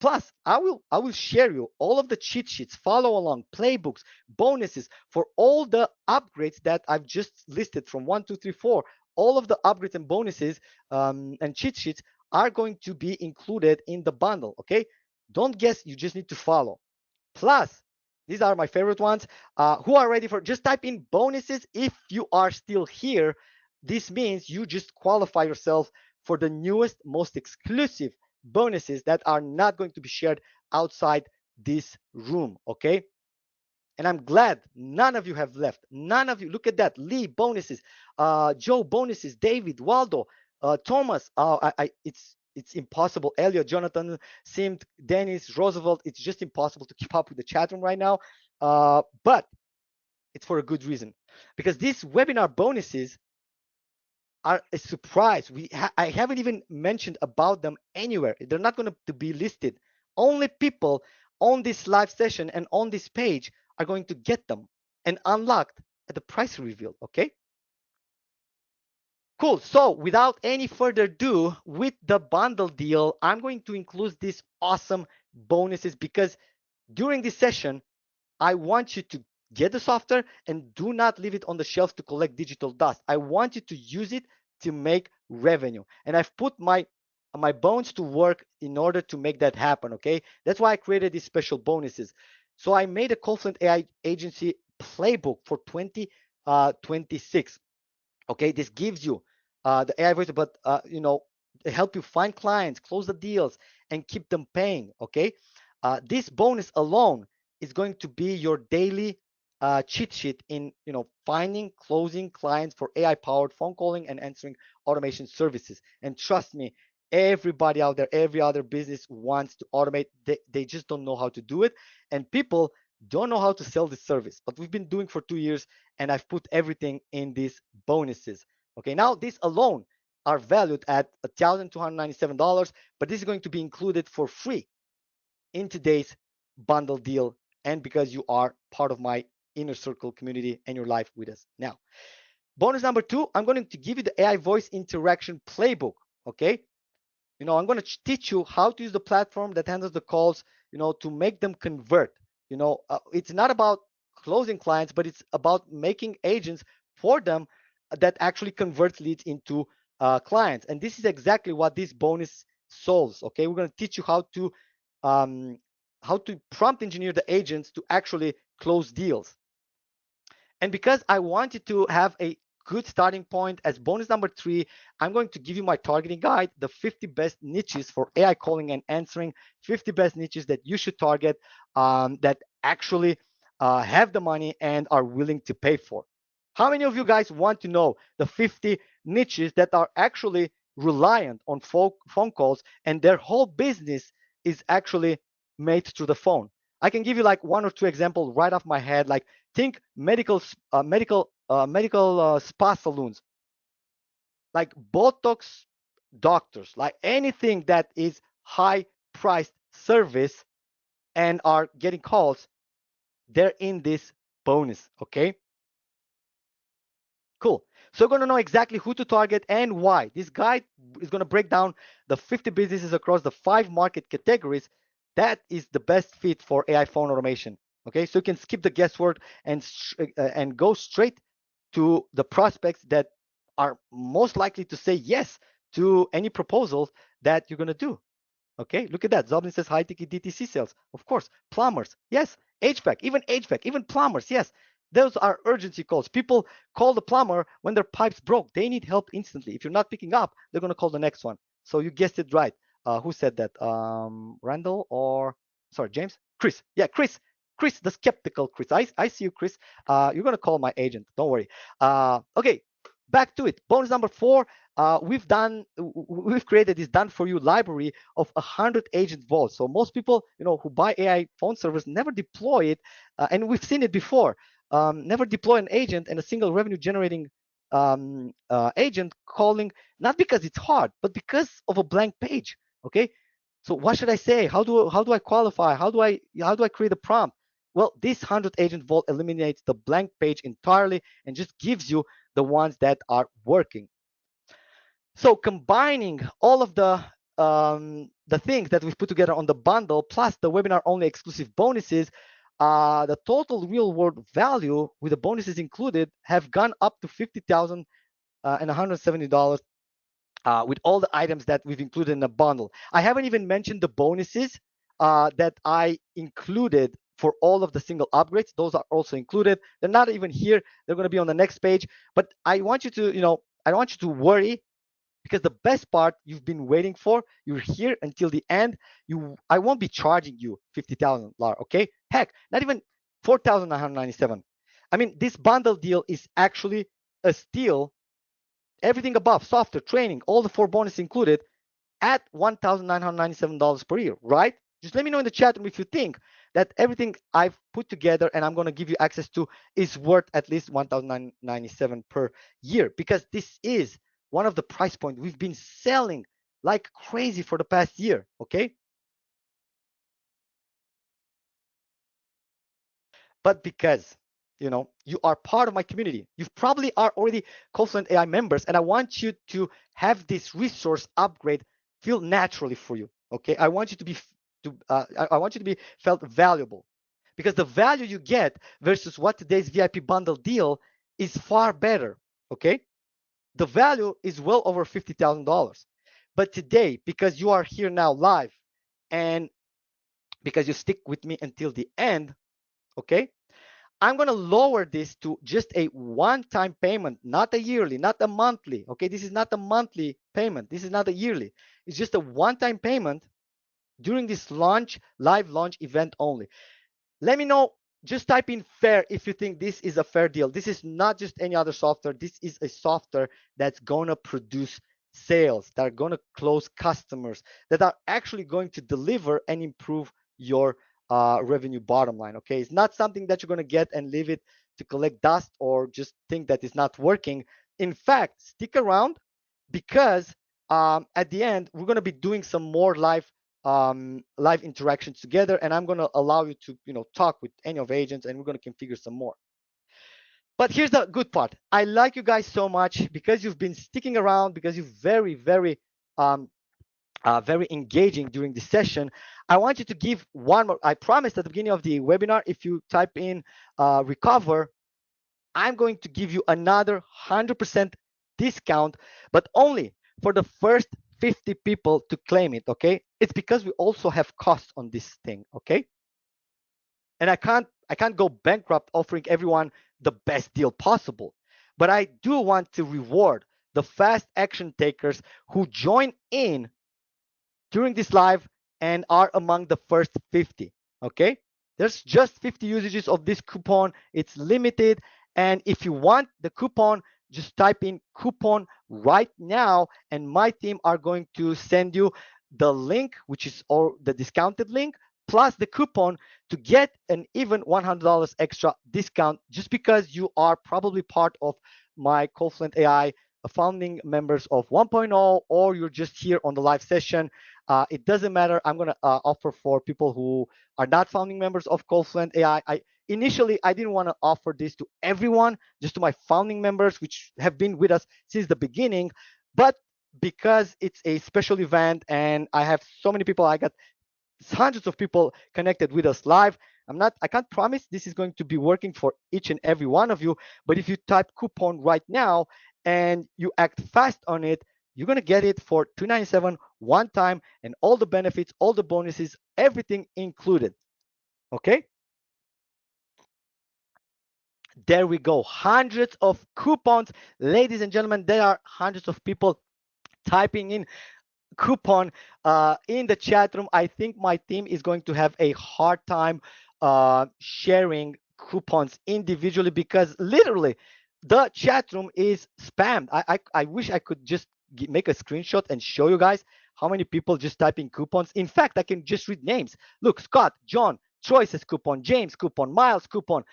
Plus, I will share you all of the cheat sheets, follow along, playbooks, bonuses for all the upgrades that I've just listed from 1, 2, 3, 4. All of the upgrades and bonuses and cheat sheets are going to be included in the bundle. Okay, don't guess, you just need to follow. Plus, these are my favorite ones. Who are ready for? Just type in bonuses if you are still here. This means you just qualify yourself for the newest, most exclusive bonuses that are not going to be shared outside this room. Okay. And I'm glad none of you have left. None of you. Look at that. Lee, bonuses. Joe, bonuses. David, Waldo, Thomas. It's impossible. Elliot, Jonathan, Simt, Dennis, Roosevelt. It's just impossible to keep up with the chat room right now. But it's for a good reason, because these webinar bonuses are a surprise. I haven't even mentioned about them anywhere. They're not going to be listed. Only people on this live session and on this page are going to get them and unlocked at the price reveal. Okay. Cool. So without any further ado, with the bundle deal, I'm going to include these awesome bonuses because during this session, I want you to get the software and do not leave it on the shelf to collect digital dust. I want you to use it to make revenue. And I've put my bones to work in order to make that happen. Okay. That's why I created these special bonuses. So I made a CallFluent AI agency playbook for 2026. Okay, this gives you the AI voice, but help you find clients, close the deals, and keep them paying. Okay, this bonus alone is going to be your daily cheat sheet in finding, closing clients for AI powered phone calling and answering automation services. And trust me, everybody out there, every other business wants to automate. They just don't know how to do it, and people don't know how to sell this service. But we've been doing for 2 years, and I've put everything in these bonuses. Okay, now these alone are valued at $1,297, but this is going to be included for free in today's bundle deal, and because you are part of my inner circle community and your life with us. Now, bonus number 2, I'm going to give you the AI voice interaction playbook. Okay, I'm going to teach you how to use the platform that handles the calls, to make them convert. It's not about closing clients, but it's about making agents for them that actually convert leads into clients. And this is exactly what this bonus solves. Okay, we're going to teach you um, how to prompt engineer the agents to actually close deals. And because I wanted to have a good starting point, as bonus number 3, I'm going to give you my targeting guide, the 50 best niches for AI calling and answering, 50 best niches that you should target, that actually have the money and are willing to pay for. How many of you guys want to know the 50 niches that are actually reliant on phone calls and their whole business is actually made through the phone? I can give you like 1 or 2 examples right off my head. Like, think medical spa salons, like Botox doctors, like anything that is high priced service and are getting calls, they're in this bonus. Okay, cool. So you're going to know exactly who to target and why. This guide is going to break down the 50 businesses across the 5 market categories that is the best fit for AI phone automation. Okay, so you can skip the guesswork and go straight to the prospects that are most likely to say yes to any proposals that you're going to do. Okay, look at that. Zoblin says high ticket DTC sales. Of course, plumbers, yes. HVAC, even plumbers, yes. Those are urgency calls. People call the plumber when their pipes broke. They need help instantly. If you're not picking up, they're going to call the next one. So you guessed it right. Who said that? Randall or, sorry, James? Chris. Yeah, Chris. Chris, the skeptical Chris. I see you, Chris. You're going to call my agent. Don't worry. Okay, back to it. Bonus number 4. We've created this done for you library of 100 agent vaults. So most people, who buy AI phone servers never deploy it, and we've seen it before. Never deploy an agent and a single revenue generating agent calling, not because it's hard, but because of a blank page. Okay, so what should I say? How do I qualify? How do I create a prompt? Well, this 100 agent vault eliminates the blank page entirely and just gives you the ones that are working. So combining all of the things that we've put together on the bundle plus the webinar only exclusive bonuses, the total real world value with the bonuses included have gone up to $50,000 and $170 with all the items that we've included in the bundle. I haven't even mentioned the bonuses that I included for all of the single upgrades. Those are also included. They're not even here. They're going to be on the next page. But I want you to, I don't want you to worry, because the best part you've been waiting for, you're here until the end. I won't be charging you $50,000. Okay, heck, not even $4,997. I mean, this bundle deal is actually a steal. Everything above, software, training, all the 4 bonuses included, at $1,997 per year, right? Just let me know in the chat room if you think that everything I've put together and I'm going to give you access to is worth at least 1,997 per year, because this is one of the price points we've been selling like crazy for the past year. Okay. But because you are part of my community, you probably are already CallFluent AI members, and I want you to have this resource upgrade feel naturally for you. Okay, I want you to be I want you to be felt valuable, because the value you get versus what today's VIP bundle deal is far better. Okay, the value is well over $50,000, but today, because you are here now live, and because you stick with me until the end, okay, I'm going to lower this to just a one-time payment, not a yearly, not a monthly. Okay, this is not a monthly payment. This is not a yearly. It's just a one-time payment during this live launch event only. Let me know. Just type in fair if you think this is a fair deal. This is not just any other software. This is a software that's going to produce sales, that are going to close customers, that are actually going to deliver and improve your revenue bottom line. Okay, it's not something that you're going to get and leave it to collect dust or just think that it's not working. In fact, stick around, because at the end we're going to be doing some more live interactions together, and I'm going to allow you to talk with any of agents, and we're going to configure some more. But here's the good part. I like you guys so much because you've been sticking around, because you're um, very engaging during this session. I want you to give one more. I promised at the beginning of the webinar, if you type in recover, I'm going to give you another 100% discount, but only for the first 50 people to claim it. Okay, it's because we also have costs on this thing. Okay, and I can't go bankrupt offering everyone the best deal possible, but I do want to reward the fast action takers who join in during this live and are among the first 50. Okay, there's just 50 usages of this coupon. It's limited, and if you want the coupon, just type in coupon right now, and my team are going to send you the link, which is or the discounted link, plus the coupon, to get an even $100 extra discount, just because you are probably part of my CallFluent AI founding members of 1.0, or you're just here on the live session. It doesn't matter. I'm going to offer for people who are not founding members of CallFluent AI. Initially, I didn't want to offer this to everyone, just to my founding members, which have been with us since the beginning. But because it's a special event and I have so many people, I got hundreds of people connected with us live. I can't promise this is going to be working for each and every one of you, but if you type coupon right now and you act fast on it, you're going to get it for $297 one time, and all the benefits, all the bonuses, everything included. Okay, there we go. Hundreds of coupons, ladies and gentlemen. There are hundreds of people typing in coupon in the chat room. I think my team is going to have a hard time sharing coupons individually, because literally the chat room is spammed. I wish I could just make a screenshot and show you guys how many people just typing coupons. In fact, I can just read names. Look, Scott, John, Troy says coupon, James coupon, Miles coupon,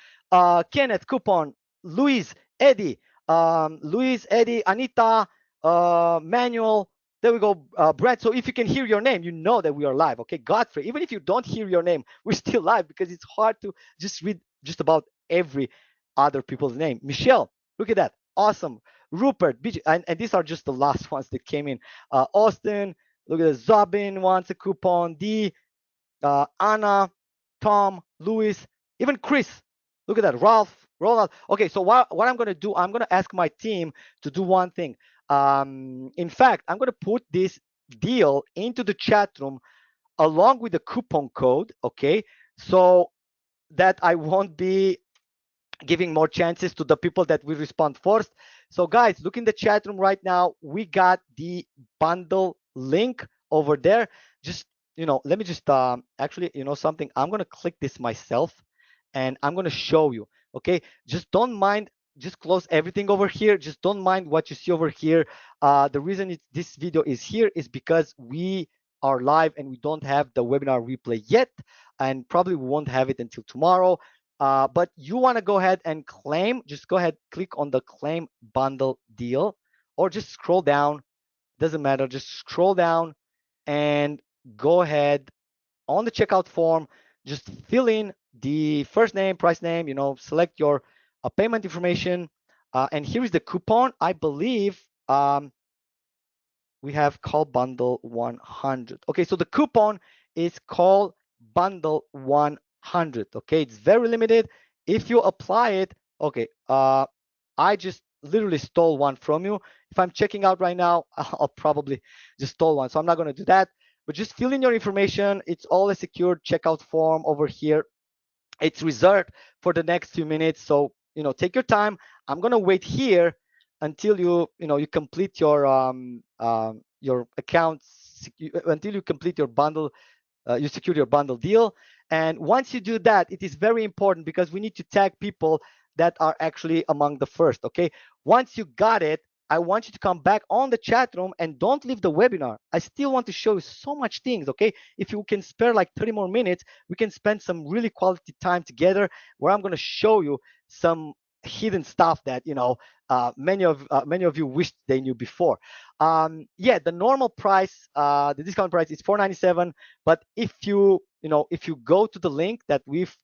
Kenneth coupon, Luis, Eddie, Anita, Manuel. There we go, Brett. So if you can hear your name, you know that we are live. Okay, Godfrey. Even if you don't hear your name, we're still live, because it's hard to just read just about every other people's name. Michelle, look at that. Awesome. Rupert, and these are just the last ones that came in. Austin, look at the Zobin wants a coupon. D, Anna, Tom, Louis, even Chris. Look at that, Ralph, Ronald. Okay, so what I'm going to do, I'm going to ask my team to do one thing. In fact, I'm going to put this deal into the chat room along with the coupon code, okay? So that I won't be giving more chances to the people that will respond first. So guys, look in the chat room right now. We got the bundle link over there. Just, let me just actually, something, I'm going to click this myself and I'm going to show you. Okay, just don't mind, just close everything over here. Just don't mind what you see over here. The reason this video is here is because we are live and we don't have the webinar replay yet, and probably we won't have it until tomorrow. But you want to go ahead and claim, just go ahead, click on the claim bundle deal, or just scroll down, doesn't matter, just scroll down and go ahead on the checkout form, just fill in the first name, price name, select your payment information. And here is the coupon. I believe we have call bundle 100. Okay, so the coupon is call bundle 100. Okay, it's very limited. If you apply it, okay, I just literally stole one from you. If I'm checking out right now, I'll probably just stole one. So I'm not going to do that, but just fill in your information. It's all a secure checkout form over here. It's reserved for the next few minutes. So, take your time. I'm going to wait here until you complete your account, until you complete your bundle, you secure your bundle deal. And once you do that, it is very important because we need to tag people that are actually among the first. Okay. Once you got it, I want you to come back on the chat room and don't leave the webinar. I still want to show you so much things. Okay. If you can spare like 30 more minutes, we can spend some really quality time together where I'm going to show you some hidden stuff that many of you wished they knew before. Yeah, the normal price, the discount price is $497. But if you go to the link that we've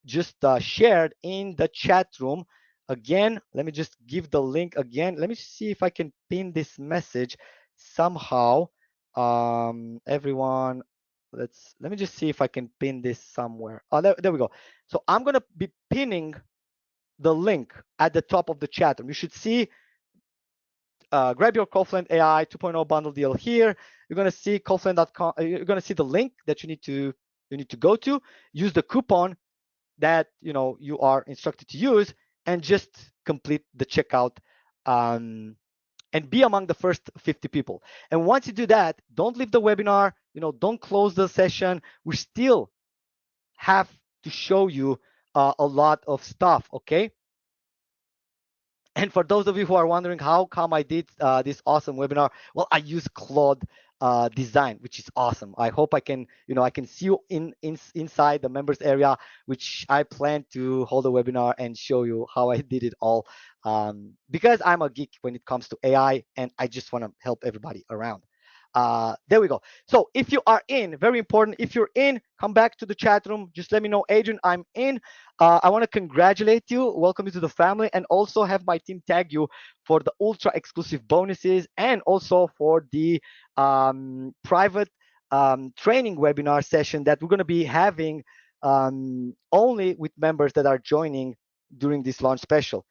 just shared in the chat room, again, let me just give the link again. Let me see if I can pin this message somehow. Everyone, let me just see if I can pin this somewhere. Oh, there we go. So I'm gonna be pinning the link at the top of the chat room. You should see grab your CallFluent AI 2.0 bundle deal here. You're going to see CallFluent.com. You're going to see the link that you need to go to. Use the coupon that you are instructed to use, and just complete the checkout, and be among the first 50 people. And once you do that, don't leave the webinar. Don't close the session. We still have to show you a lot of stuff. Okay. And for those of you who are wondering how come I did this awesome webinar, well, I use Claude Design, which is awesome. I hope I can see you inside the members area, which I plan to hold a webinar and show you how I did it all, because I'm a geek when it comes to AI, and I just want to help everybody around. There we go. So if you are in, very important, if you're in, come back to the chat room. Just let me know, Adrian, I'm in. I want to congratulate you, welcome you to the family, and also have my team tag you for the ultra exclusive bonuses, and also for the private training webinar session that we're going to be having only with members that are joining during this launch special.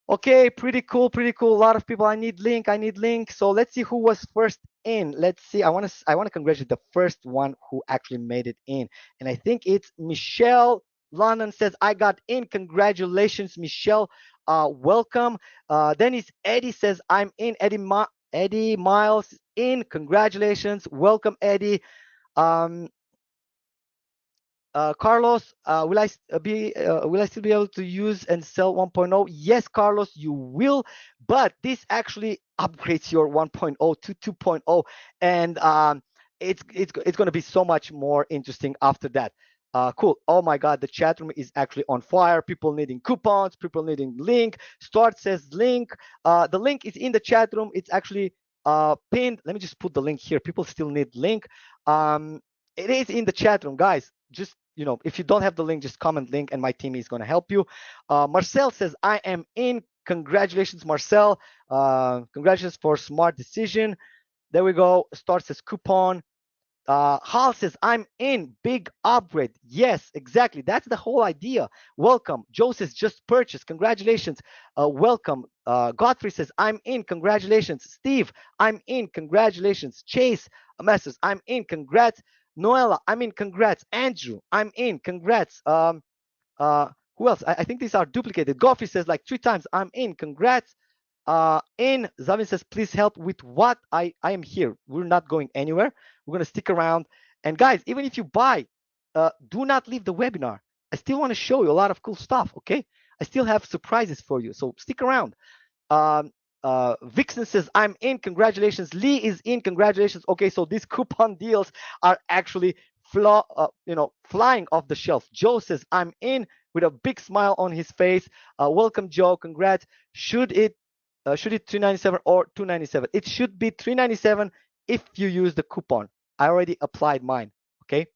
Okay, pretty cool, pretty cool. A lot of people. I need link. So let's see who was first in. Let's see. I want to congratulate the first one who actually made it in, and I think it's Michelle London. Says I got in. Congratulations, Michelle. Welcome. Then it's Eddie. Says I'm in. Eddie Miles in. Congratulations. Welcome, Eddie. Um, Carlos, will I still be able to use and sell 1.0? Yes, Carlos, you will, but this actually upgrades your 1.0 to 2.0, and it's going to be so much more interesting after that. Cool. Oh my God, the chat room is actually on fire. People needing coupons, people needing link. Start says link. The link is in the chat room. It's actually pinned. Let me just put the link here. People still need link. It is in the chat room, guys. Just if you don't have the link, just comment link, and my team is going to help you. Marcel says I am in. Congratulations, Marcel. Congratulations for smart decision. There we go. Start says coupon. Hal says I'm in. Big upgrade. Yes, exactly. That's the whole idea. Welcome. Joe says just purchased. Congratulations. Welcome. Godfrey says I'm in. Congratulations. Steve, I'm in. Congratulations. Chase message, I'm in. Congrats. Noella, I'm in. Congrats. Andrew, I'm in. Congrats. Who else? I think these are duplicated. Godfrey says like 3 times I'm in. Congrats. In Zavin says, please help with what? I am here. We're not going anywhere. We're going to stick around. And guys, even if you buy, do not leave the webinar. I still want to show you a lot of cool stuff. Okay. I still have surprises for you. So stick around. Vixen says, I'm in. Congratulations. Lee is in. Congratulations. Okay, so these coupon deals are actually flying off the shelf. Joe says, I'm in with a big smile on his face. Welcome, Joe. Congrats. Should it 397 or 297? It should be 397 if you use the coupon. I already applied mine. Okay.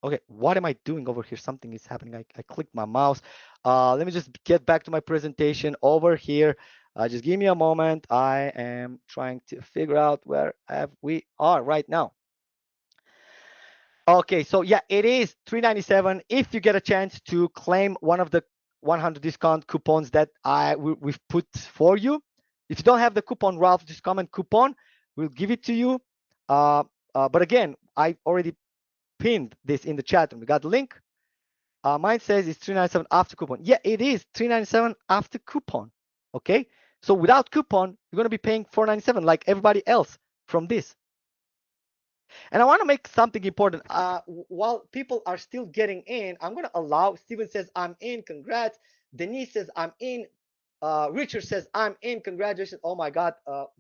Okay, what am I doing over here? Something is happening. I clicked my mouse. Let me just get back to my presentation over here. Just give me a moment. I am trying to figure out where we are right now. Okay, so yeah, it is 397 if you get a chance to claim one of the 100 discount coupons that we've put for you. If you don't have the coupon, Ralph, just comment coupon. We'll give it to you. But again, I already pinned this in the chat room. We got the link. Mine says it's 397 after coupon. Yeah, it is 397 after coupon. Okay, so without coupon, you're going to be paying 497 like everybody else from this. And I want to make something important. While people are still getting in, I'm going to allow. Steven says, I'm in. Congrats. Denise says, I'm in. Richard says, I'm in. Congratulations. Oh my God.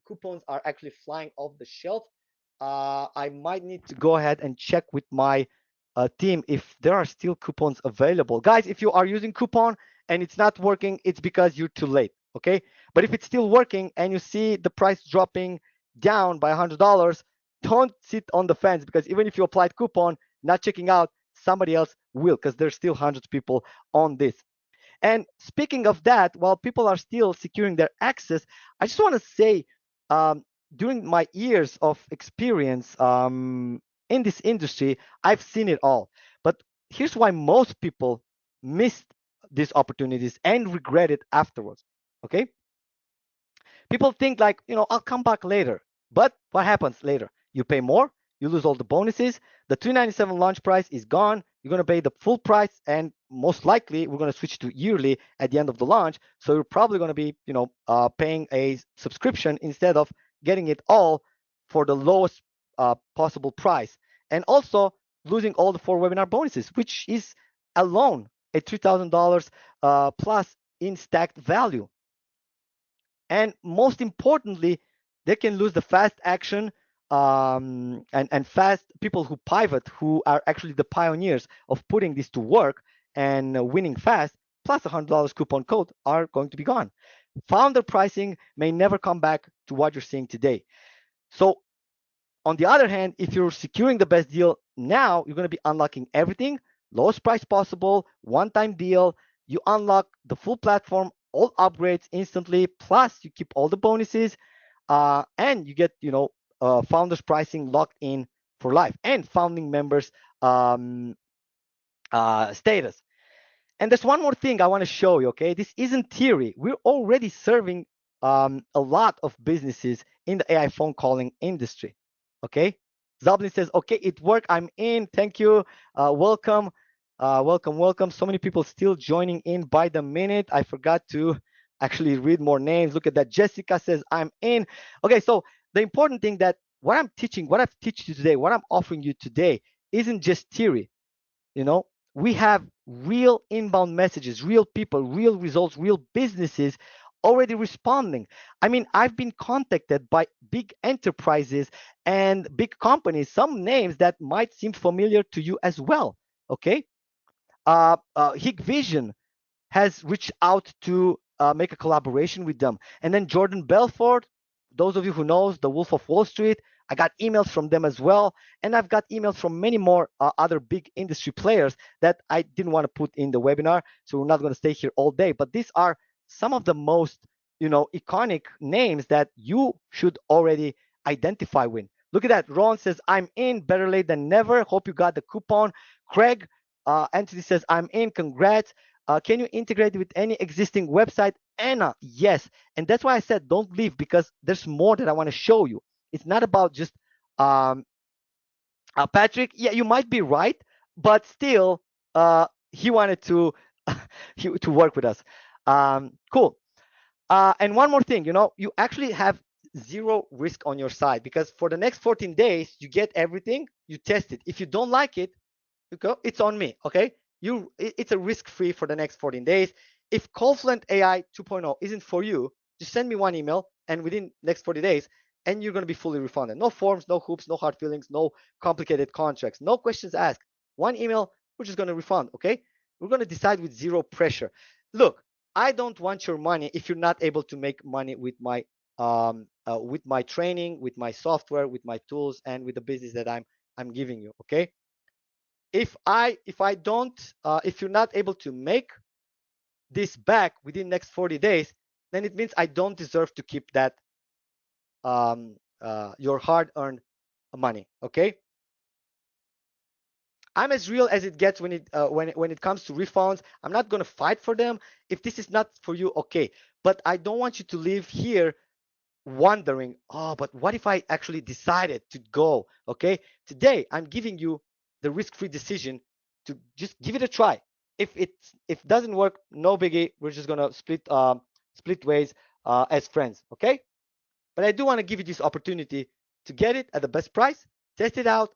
Coupons are actually flying off the shelf. I might need to go ahead and check with my team if there are still coupons available. Guys, if you are using coupon and it's not working, it's because you're too late. Okay. But if it's still working and you see the price dropping down by $100, don't sit on the fence, because even if you applied coupon, not checking out, somebody else will, because there's still hundreds of people on this. And speaking of that, while people are still securing their access, I just want to say, during my years of experience in this industry, I've seen it all. But here's why most people missed these opportunities and regret it afterwards. Okay. People think like, I'll come back later. But what happens later? You pay more, you lose all the bonuses. The 397 launch price is gone. You're going to pay the full price, and most likely we're going to switch to yearly at the end of the launch. So you're probably going to be, paying a subscription instead of getting it all for the lowest possible price. And also losing all the 4 webinar bonuses, which is alone a $3,000 plus in stacked value. And most importantly, they can lose the fast action and fast people who pivot, who are actually the pioneers of putting this to work and winning fast, plus $100 coupon code are going to be gone. Founder pricing may never come back to what you're seeing today. So on the other hand, if you're securing the best deal now, you're going to be unlocking everything, lowest price possible, one-time deal. You unlock the full platform, all upgrades instantly, plus you keep all the bonuses, and you get founders pricing locked in for life, and founding members status. And there's one more thing I want to show you. Okay, this isn't theory. We're already serving a lot of businesses in the AI phone calling industry. Okay, Zablin says, okay, it worked. I'm in. Thank you. Welcome. Welcome. So many people still joining in by the minute. I forgot to actually read more names. Look at that. Jessica says, I'm in. Okay, so the important thing that what I'm teaching, what I've taught you today, what I'm offering you today isn't just theory. We have real inbound messages, real people, real results, real businesses already responding. I mean, I've been contacted by big enterprises and big companies, some names that might seem familiar to you as well. Okay. Hikvision has reached out to make a collaboration with them. And then Jordan Belfort, those of you who knows the Wolf of Wall Street, I got emails from them as well. And I've got emails from many more other big industry players that I didn't want to put in the webinar. So we're not going to stay here all day. But these are some of the most, iconic names that you should already identify with. Look at that. Ron says, I'm in, better late than never. Hope you got the coupon. Craig, Anthony says, I'm in, congrats. Can you integrate with any existing website? Anna, yes. And that's why I said don't leave, because there's more that I want to show you. It's not about just Patrick. Yeah, you might be right, but still, he wanted to to work with us. Cool. And one more thing, you actually have zero risk on your side, because for the next 14 days, you get everything, you test it. If you don't like it, you go, it's on me. Okay. It's a risk-free for the next 14 days. If CallFluent AI 2.0 isn't for you, just send me one email, and within next 40 days, and you're going to be fully refunded. No forms, no hoops, no hard feelings, no complicated contracts, no questions asked. One email, we're just going to refund, okay? We're going to decide with zero pressure. Look, I don't want your money if you're not able to make money with my training, with my software, with my tools, and with the business that I'm giving you, okay? If you're not able to make this back within next 40 days, then it means I don't deserve to keep that your hard-earned money. Okay, I'm as real as it gets when it comes to refunds. I'm not gonna fight for them. If this is not for you, okay, but I don't want you to live here wondering, oh, but what if I actually decided to go? Okay, today I'm giving you the risk-free decision to just give it a try. If it doesn't work, no biggie. We're just gonna split ways as friends. Okay, but I do want to give you this opportunity to get it at the best price, test it out,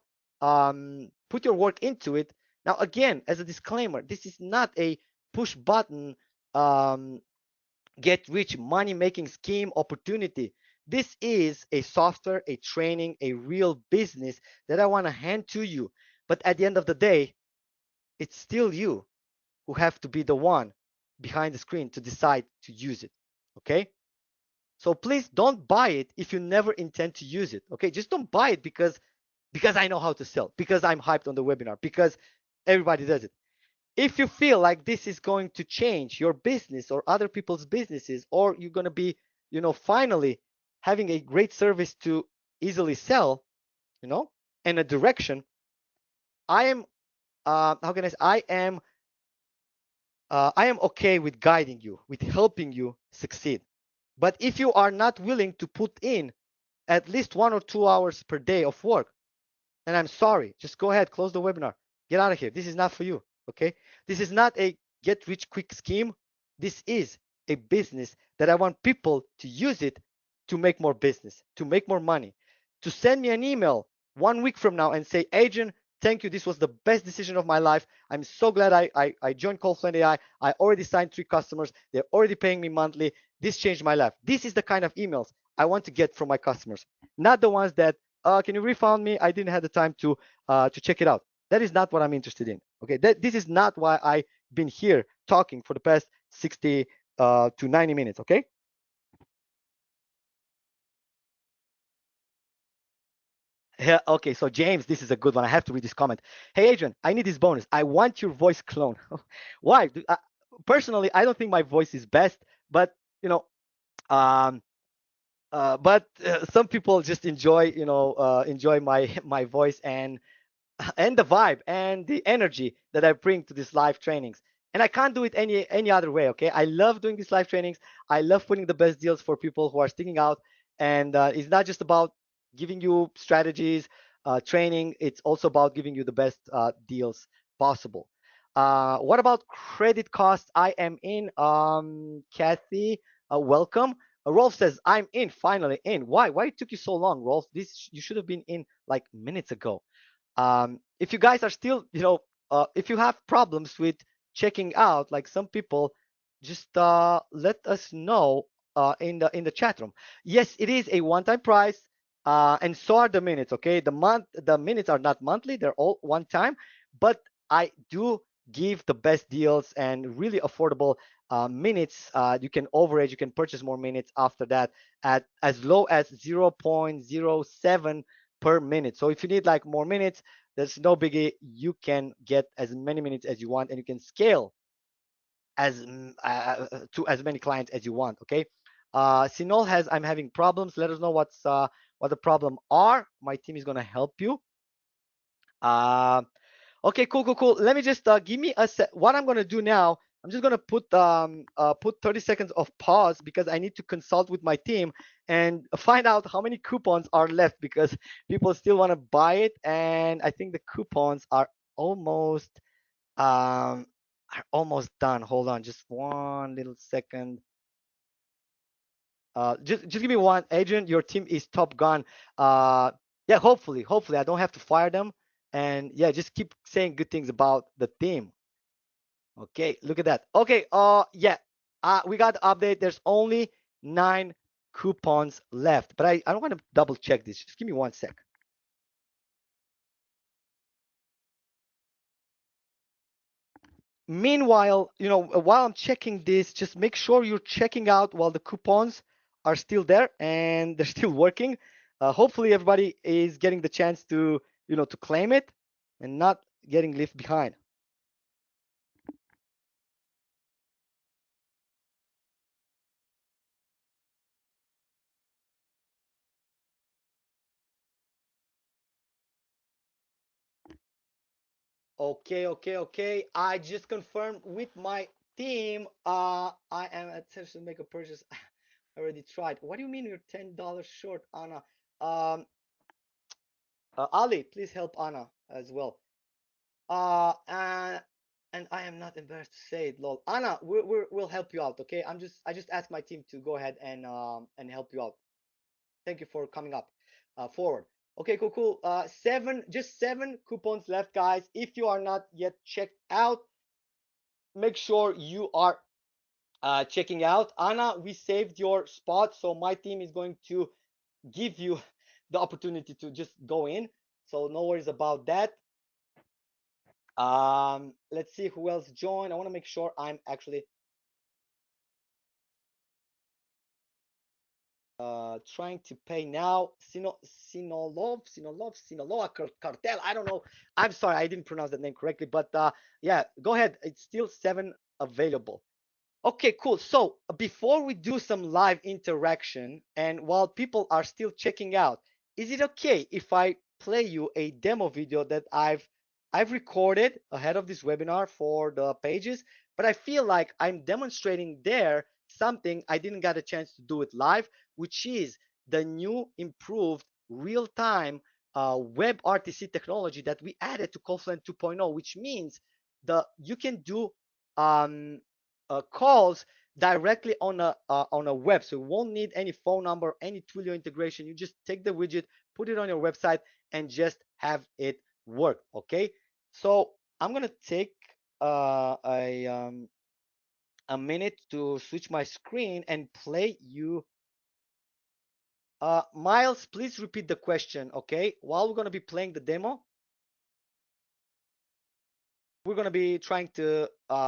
put your work into it. Now, again, as a disclaimer, this is not a push button um, get rich money making scheme opportunity. This is a software, a training, a real business that I want to hand to you. But at the end of the day, it's still you who have to be the one behind the screen to decide to use it. Okay? So please don't buy it if you never intend to use it. Okay? Just don't buy it because I know how to sell, because I'm hyped on the webinar, because everybody does it. If you feel like this is going to change your business or other people's businesses, or you're going to be, finally having a great service to easily sell, in a direction, I am, how can I say, I am okay with guiding you, with helping you succeed. But if you are not willing to put in at least 1 or 2 hours per day of work, and I'm sorry, just go ahead, close the webinar, get out of here. This is not for you. Okay, this is not a get rich quick scheme. This is a business that I want people to use it to make more business, to make more money, to send me an email 1 week from now and say, Adrian, thank you, this was the best decision of my life. I'm so glad I joined CallFluent AI. I already signed 3 customers, they're already paying me monthly. This changed my life. This is the kind of emails I want to get from my customers, not the ones that, can you refund me? I didn't have the time to check it out. That is not what I'm interested in. Okay, this is not why I've been here talking for the past 60 to 90 minutes. Okay. Yeah, okay, so James, this is a good one. I have to read this comment. Hey, Adrian, I need this bonus. I want your voice clone. Why? Personally, I don't think my voice is best, but um, some people just enjoy my voice and the vibe and the energy that I bring to these live trainings. And I can't do it any other way. Okay, I love doing these live trainings. I love putting the best deals for people who are sticking out. And it's not just about giving you strategies, training. It's also about giving you the best deals possible. What about credit costs? I am in. Kathy, welcome. Rolf says, I'm in, finally in. Why it took you so long, Rolf? You should have been in like minutes ago. If you guys are still, if you have problems with checking out, like some people, just let us know in the chat room. Yes, it is a one-time price, and so are the minutes. Okay, the minutes are not monthly; they're all one time. But I do give the best deals and really affordable minutes. You can overage, you can purchase more minutes after that at as low as 0.07 per minute. So if you need like more minutes, there's no biggie. You can get as many minutes as you want, and you can scale as to as many clients as you want. Okay. Sinol has, I'm having problems. Let us know what the problem are. My team is gonna help you. Okay, cool. Let me just give me a set. What I'm gonna do now, I'm just gonna put 30 seconds of pause because I need to consult with my team and find out how many coupons are left, because people still want to buy it, and I think the coupons um are almost done. Hold on, just one little second. Just give me one. Adrian, your team is top gun. Yeah, hopefully I don't have to fire them. And yeah, just keep saying good things about the team. Okay, look at that. Okay, yeah, We got the update. There's only 9 coupons left, but I don't want to double check this. Just give me 1 sec. Meanwhile, while I'm checking this, just make sure you're checking out while the coupons are still there and they're still working. Hopefully, everybody is getting the chance to claim it and not getting left behind. Okay. I just confirmed with my team. I am attempting to make a purchase. I already tried. What do you mean you're $10 short, Anna? Um, Ali, please help Anna as well. And I am not embarrassed to say it, lol. Anna, we'll help you out, okay? I just asked my team to go ahead and help you out. Thank you for coming up forward. Okay, cool. Just 7 coupons left, guys. If you are not yet checked out, make sure you are checking out. Anna, we saved your spot, so my team is going to give you the opportunity to just go in. So no worries about that. Let's see who else joined. I want to make sure I'm actually trying to pay now. Sinaloa Cartel. I don't know. I'm sorry, I didn't pronounce that name correctly, but yeah, go ahead. It's still 7 available. Okay, cool. So before we do some live interaction and while people are still checking out, is it okay if I play you a demo video that I've recorded ahead of this webinar for the pages, but I feel like I'm demonstrating there something I didn't get a chance to do it live, which is the new improved real-time web RTC technology that we added to CallFluent 2.0, which means you can do um, calls directly on a web. So you won't need any phone number, any Twilio integration. You just take the widget, put it on your website, and just have it work. Okay. So I'm gonna take a minute to switch my screen and play you. Miles, please repeat the question. Okay. While we're gonna be playing the demo, we're going to be trying to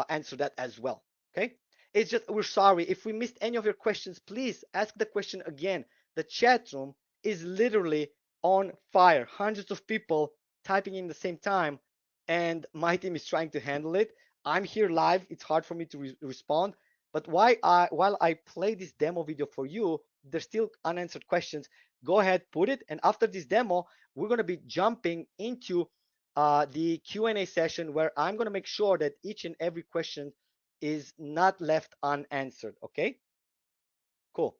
answer that as well. Okay. It's just, we're sorry. If we missed any of your questions, please ask the question again. The chat room is literally on fire. Hundreds of people typing in the same time, and my team is trying to handle it. I'm here live. It's hard for me to respond. But while I play this demo video for you, there's still unanswered questions. Go ahead, put it. And after this demo, we're going to be jumping into the Q&A session where I'm going to make sure that each and every question is not left unanswered. Okay, cool.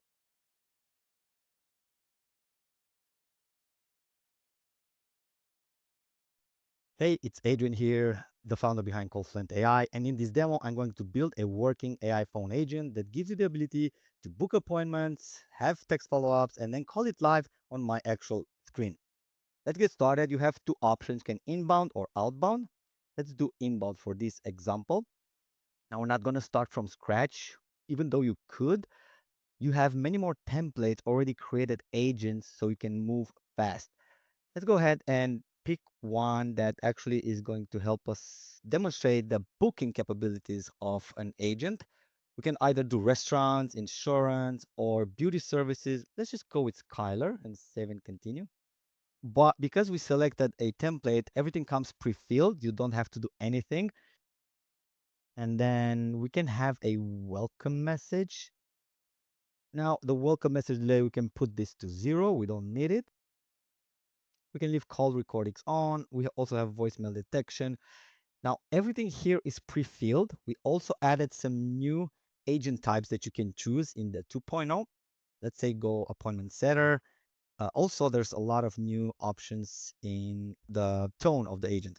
Hey, it's Adrian here, the founder behind CallFluent AI. And in this demo, I'm going to build a working AI phone agent that gives you the ability to book appointments, have text follow-ups, and then call it live on my actual screen. Let's get started. You have 2 options, you can inbound or outbound. Let's do inbound for this example. Now, we're not going to start from scratch, even though you could. You have many more templates already created agents so you can move fast. Let's go ahead and pick one that actually is going to help us demonstrate the booking capabilities of an agent. We can either do restaurants, insurance, or beauty services. Let's just go with Skylar and save and continue. But because we selected a template, everything comes pre-filled. You don't have to do anything. And then we can have a welcome message. Now, the welcome message delay, we can put this to 0. We don't need it. We can leave call recordings on. We also have voicemail detection. Now, everything here is pre-filled. We also added some new agent types that you can choose in the 2.0. Let's say go appointment setter. Also, there's a lot of new options in the tone of the agent.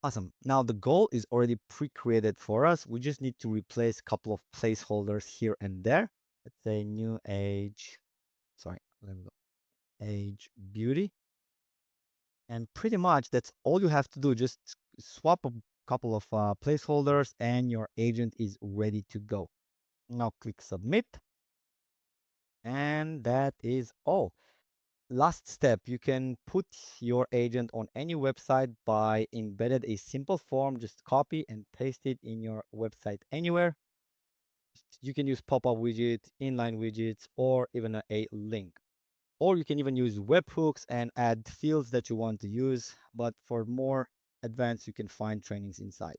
Awesome. Now, the goal is already pre-created for us. We just need to replace a couple of placeholders here and there. Let's say new age, sorry, let me go, age beauty. And pretty much that's all you have to do. Just swap a couple of placeholders and your agent is ready to go. Now click submit, and that is all. Last step, you can put your agent on any website by embedded a simple form, just copy and paste it in your website anywhere. You can use pop-up widgets, inline widgets, or even a link. Or you can even use webhooks and add fields that you want to use. But for more advanced, you can find trainings inside.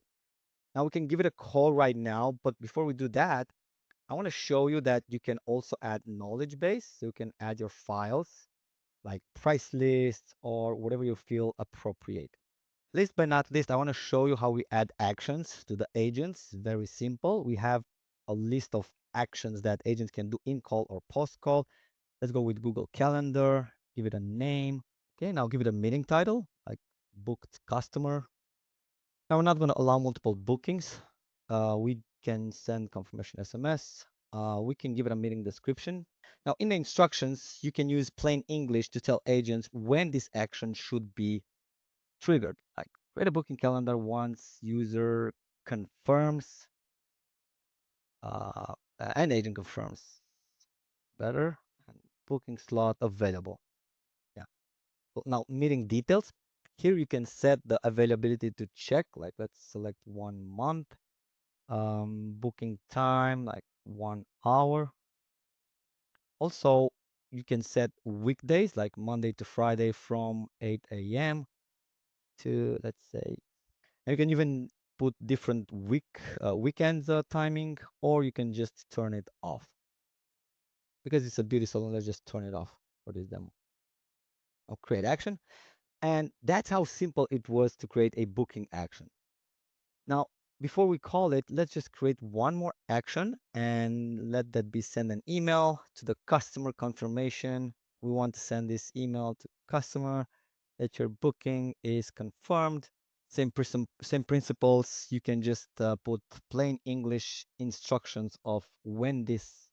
Now we can give it a call right now. But before we do that, I want to show you that you can also add knowledge base. So you can add your files like price lists or whatever you feel appropriate. Least but not least, I want to show you how we add actions to the agents. Very simple. We have a list of actions that agents can do in call or post call. Let's go with Google Calendar, give it a name. Okay, now give it a meeting title like booked customer. Now we're not going to allow multiple bookings. We can send confirmation SMS. We can give it a meeting description. Now in the instructions, you can use plain English to tell agents when this action should be triggered. Like create a booking calendar once user confirms, uh, an agent confirms. Better. And booking slot available. Yeah. Well, now meeting details. Here you can set the availability to check. Like let's select 1 month. Booking time like 1 hour. Also, you can set weekdays like Monday to Friday from 8 a.m. to let's say, and you can even put different weekends timing, or you can just turn it off because it's a beauty salon. Let's just turn it off for this demo. I'll create action, and that's how simple it was to create a booking action. Now, before we call it, let's just create one more action and let that be send an email to the customer confirmation. We want to send this email to customer that your booking is confirmed. Same principles. You can just put plain English instructions of when this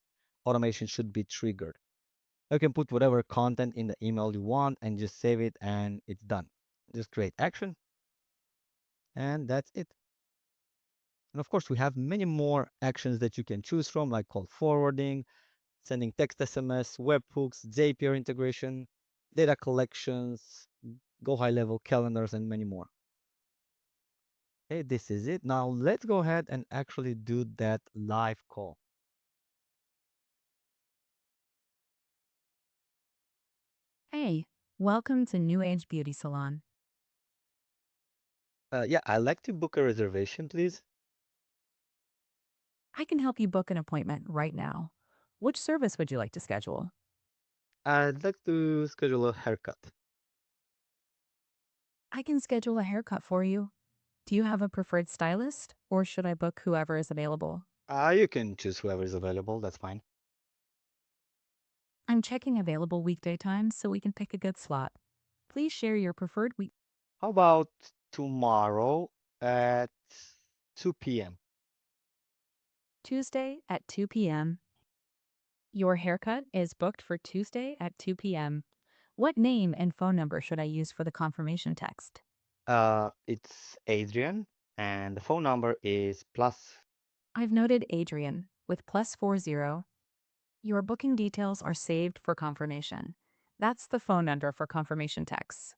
automation should be triggered. You can put whatever content in the email you want and just save it and it's done. Just create action and that's it. And of course, we have many more actions that you can choose from, like call forwarding, sending text SMS, webhooks, Zapier integration, data collections, go high level calendars, and many more. Okay, this is it. Now let's go ahead and actually do that live call. Hey, welcome to New Age Beauty Salon. Yeah, I'd like to book a reservation, please. I can help you book an appointment right now. Which service would you like to schedule? I'd like to schedule a haircut. I can schedule a haircut for you. Do you have a preferred stylist, or should I book whoever is available? You can choose whoever is available. That's fine. I'm checking available weekday times so we can pick a good slot. Please share your preferred week. How about tomorrow at 2 p.m.? Tuesday at 2 p.m. Your haircut is booked for Tuesday at 2 p.m. What name and phone number should I use for the confirmation text? It's Adrian, and the phone number is plus. I've noted Adrian with +40. Your booking details are saved for confirmation. That's the phone number for confirmation texts.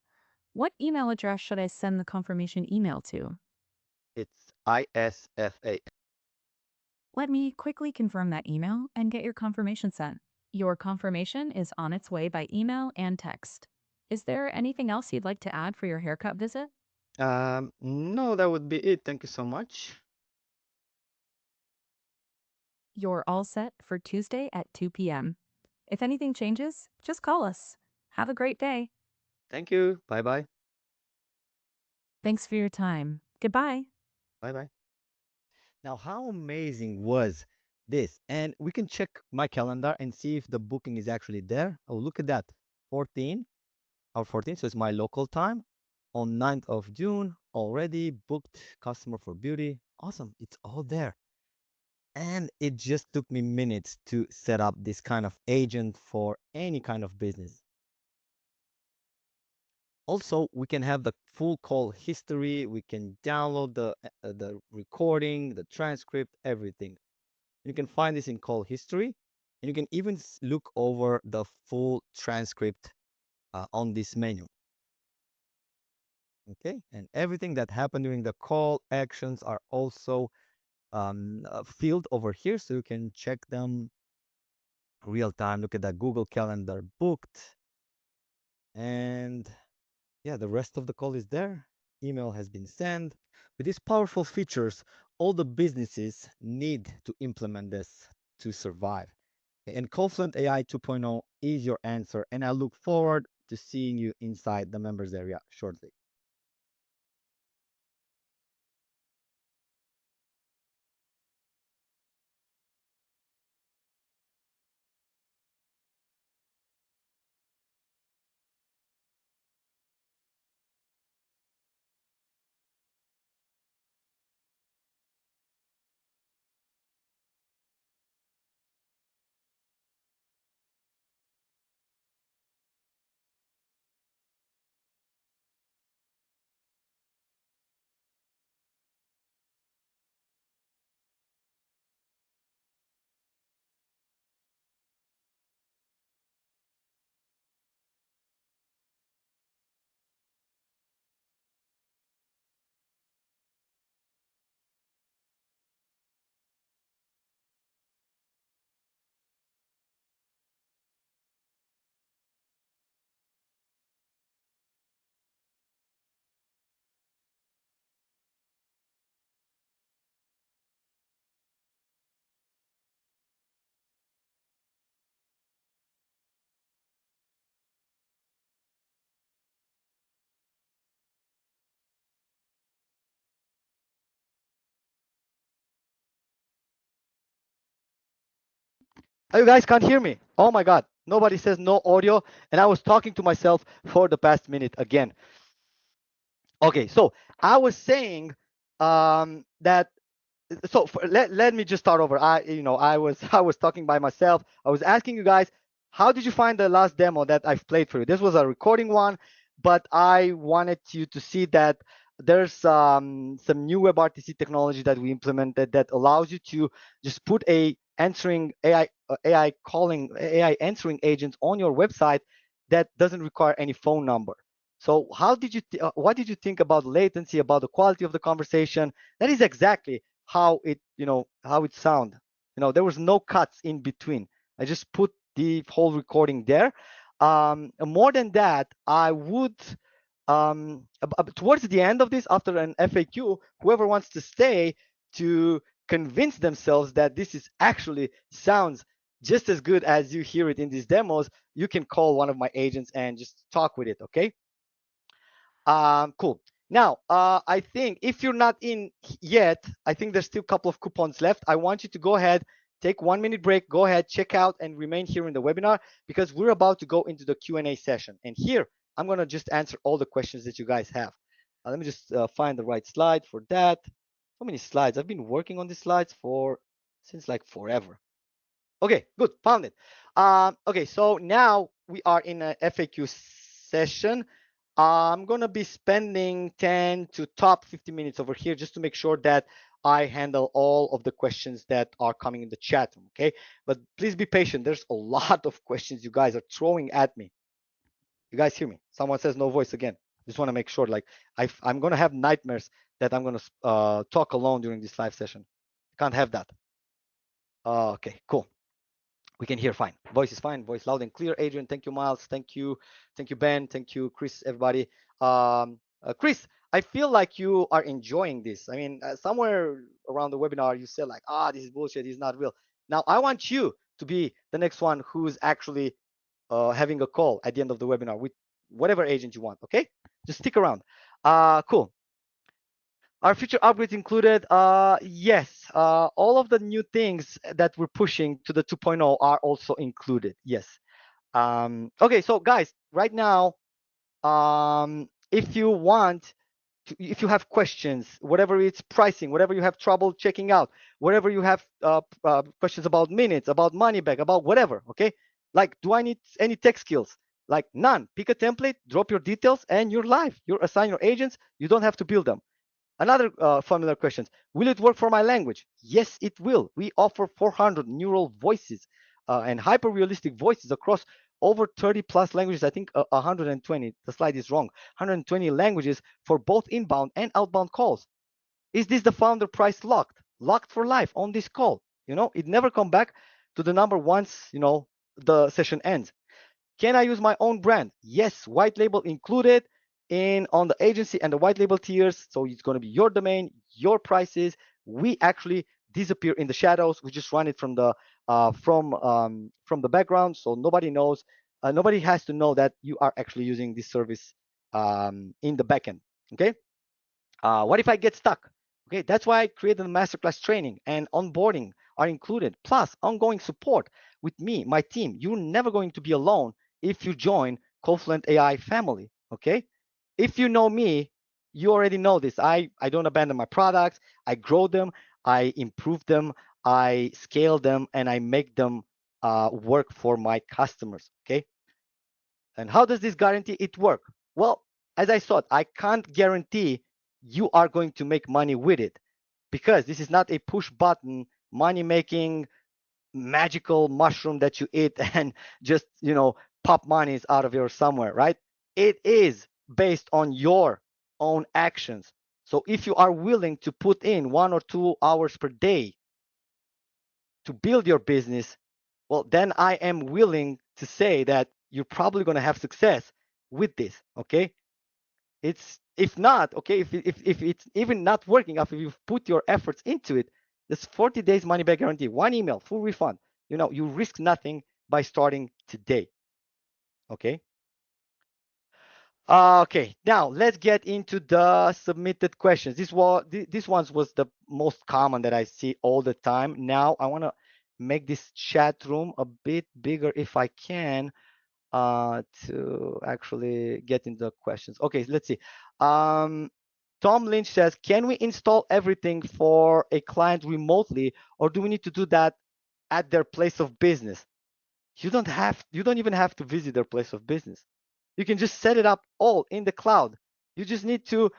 What email address should I send the confirmation email to? It's ISFA. Let me quickly confirm that email and get your confirmation sent. Your confirmation is on its way by email and text. Is there anything else you'd like to add for your haircut visit? No, that would be it. Thank you so much. You're all set for Tuesday at 2 p.m. If anything changes, just call us. Have a great day. Thank you. Bye bye. Thanks for your time. Goodbye. Bye bye. Now, how amazing was this? And we can check my calendar and see if the booking is actually there. Oh, look at that. 14 or 14, so it's my local time. On 9th of June, already booked customer for beauty. Awesome. It's all there. And it just took me minutes to set up this kind of agent for any kind of business. Also, we can have the full call history. We can download the recording, the transcript, everything. You can find this in call history, and you can even look over the full transcript on this menu. Okay, and everything that happened during the call actions are also filled over here, so you can check them real time. Look at that Google Calendar booked, and yeah, the rest of the call is there. Email has been sent. With these powerful features, all the businesses need to implement this to survive. And CallFluent AI 2.0 is your answer, and I look forward to seeing you inside the members area shortly. Oh, you guys can't hear me. Oh my God. Nobody says no audio. And I was talking to myself for the past minute again. Okay, so I was saying that let me just start over. I was talking by myself. I was asking you guys, how did you find the last demo that I've played for you? This was a recording one, but I wanted you to see that there's some new WebRTC technology that we implemented that allows you to just put a answering AI calling AI answering agent on your website that doesn't require any phone number. So how did you what did you think about latency, about the quality of the conversation? That is exactly how it how it sound. There was no cuts in between. I just put the whole recording there. More than that, I would towards the end of this, after an FAQ, whoever wants to stay to convince themselves that this is actually sounds just as good as you hear it in these demos, you can call one of my agents and just talk with it. Okay. Cool. Now, I think if you're not in yet, I think there's still a couple of coupons left. I want you to go ahead, take 1 minute break, go ahead, check out, and remain here in the webinar because we're about to go into the Q&A session. And here, I'm gonna just answer all the questions that you guys have. Let me just find the right slide for that. So many slides. I've been working on these slides since like forever. Okay, good, found it. Okay, so now we are in a FAQ session. I'm gonna be spending 10 to top 50 minutes over here just to make sure that I handle all of the questions that are coming in the chat room, okay? But please be patient. There's a lot of questions you guys are throwing at me. You guys hear me? Someone says no voice again. Just want to make sure, like, I'm gonna have nightmares that I'm gonna talk alone during this live session. Can't have that. Okay, cool. We can hear fine. Voice is fine. Voice loud and clear. Adrian, thank you. Miles, thank you. Thank you, Ben. Thank you, Chris. Everybody. Chris, I feel like you are enjoying this. I mean, somewhere around the webinar, you said like, this is bullshit. It's not real. Now, I want you to be the next one who's actually having a call at the end of the webinar with whatever agent you want. Okay, just stick around. Cool. Are future upgrades included? Yes. All of the new things that we're pushing to the 2.0 are also included. Yes. Okay, so guys, right now, if you want, if you have questions, whatever it's pricing, whatever you have trouble checking out, whatever you have questions about minutes, about money back, about whatever, okay? Like, do I need any tech skills? Like, none. Pick a template, drop your details, and you're live. You're assign your agents. You don't have to build them. Another familiar question: will it work for my language? Yes, it will. We offer 400 neural voices and hyper realistic voices across over 30 plus languages. I think 120. The slide is wrong. 120 languages for both inbound and outbound calls. Is this the founder price locked? Locked for life on this call? It never come back to the number once the session ends. Can I use my own brand? Yes, white label included in on the agency and the white label tiers. So it's going to be your domain, your prices. We actually disappear in the shadows. We just run it from the background, so nobody knows. Nobody has to know that you are actually using this service in the backend. Okay. What if I get stuck? Okay, that's why I created the masterclass training and onboarding are included, plus ongoing support with me, my team. You're never going to be alone if you join CallFluent AI family. Okay, if you know me, you already know this. I don't abandon my products. I grow them, I improve them, I scale them, and I make them work for my customers. Okay, and how does this guarantee it work? Well, as I thought, I can't guarantee you are going to make money with it because this is not a push button money making magical mushroom that you eat and just, pop monies out of your somewhere, right? It is based on your own actions. So if you are willing to put in 1 or 2 hours per day to build your business, well, then I am willing to say that you're probably going to have success with this. Okay. It's if not, okay, if it's even not working after you've put your efforts into it, this 40 days money back guarantee, one email, full refund. You risk nothing by starting today. Okay. Okay, now let's get into the submitted questions. This ones was the most common that I see all the time. Now I want to make this chat room a bit bigger if I can to actually get into the questions. Okay, let's see. Tom Lynch says, can we install everything for a client remotely, or do we need to do that at their place of business? You don't even have to visit their place of business. You can just set it up all in the cloud. You just need to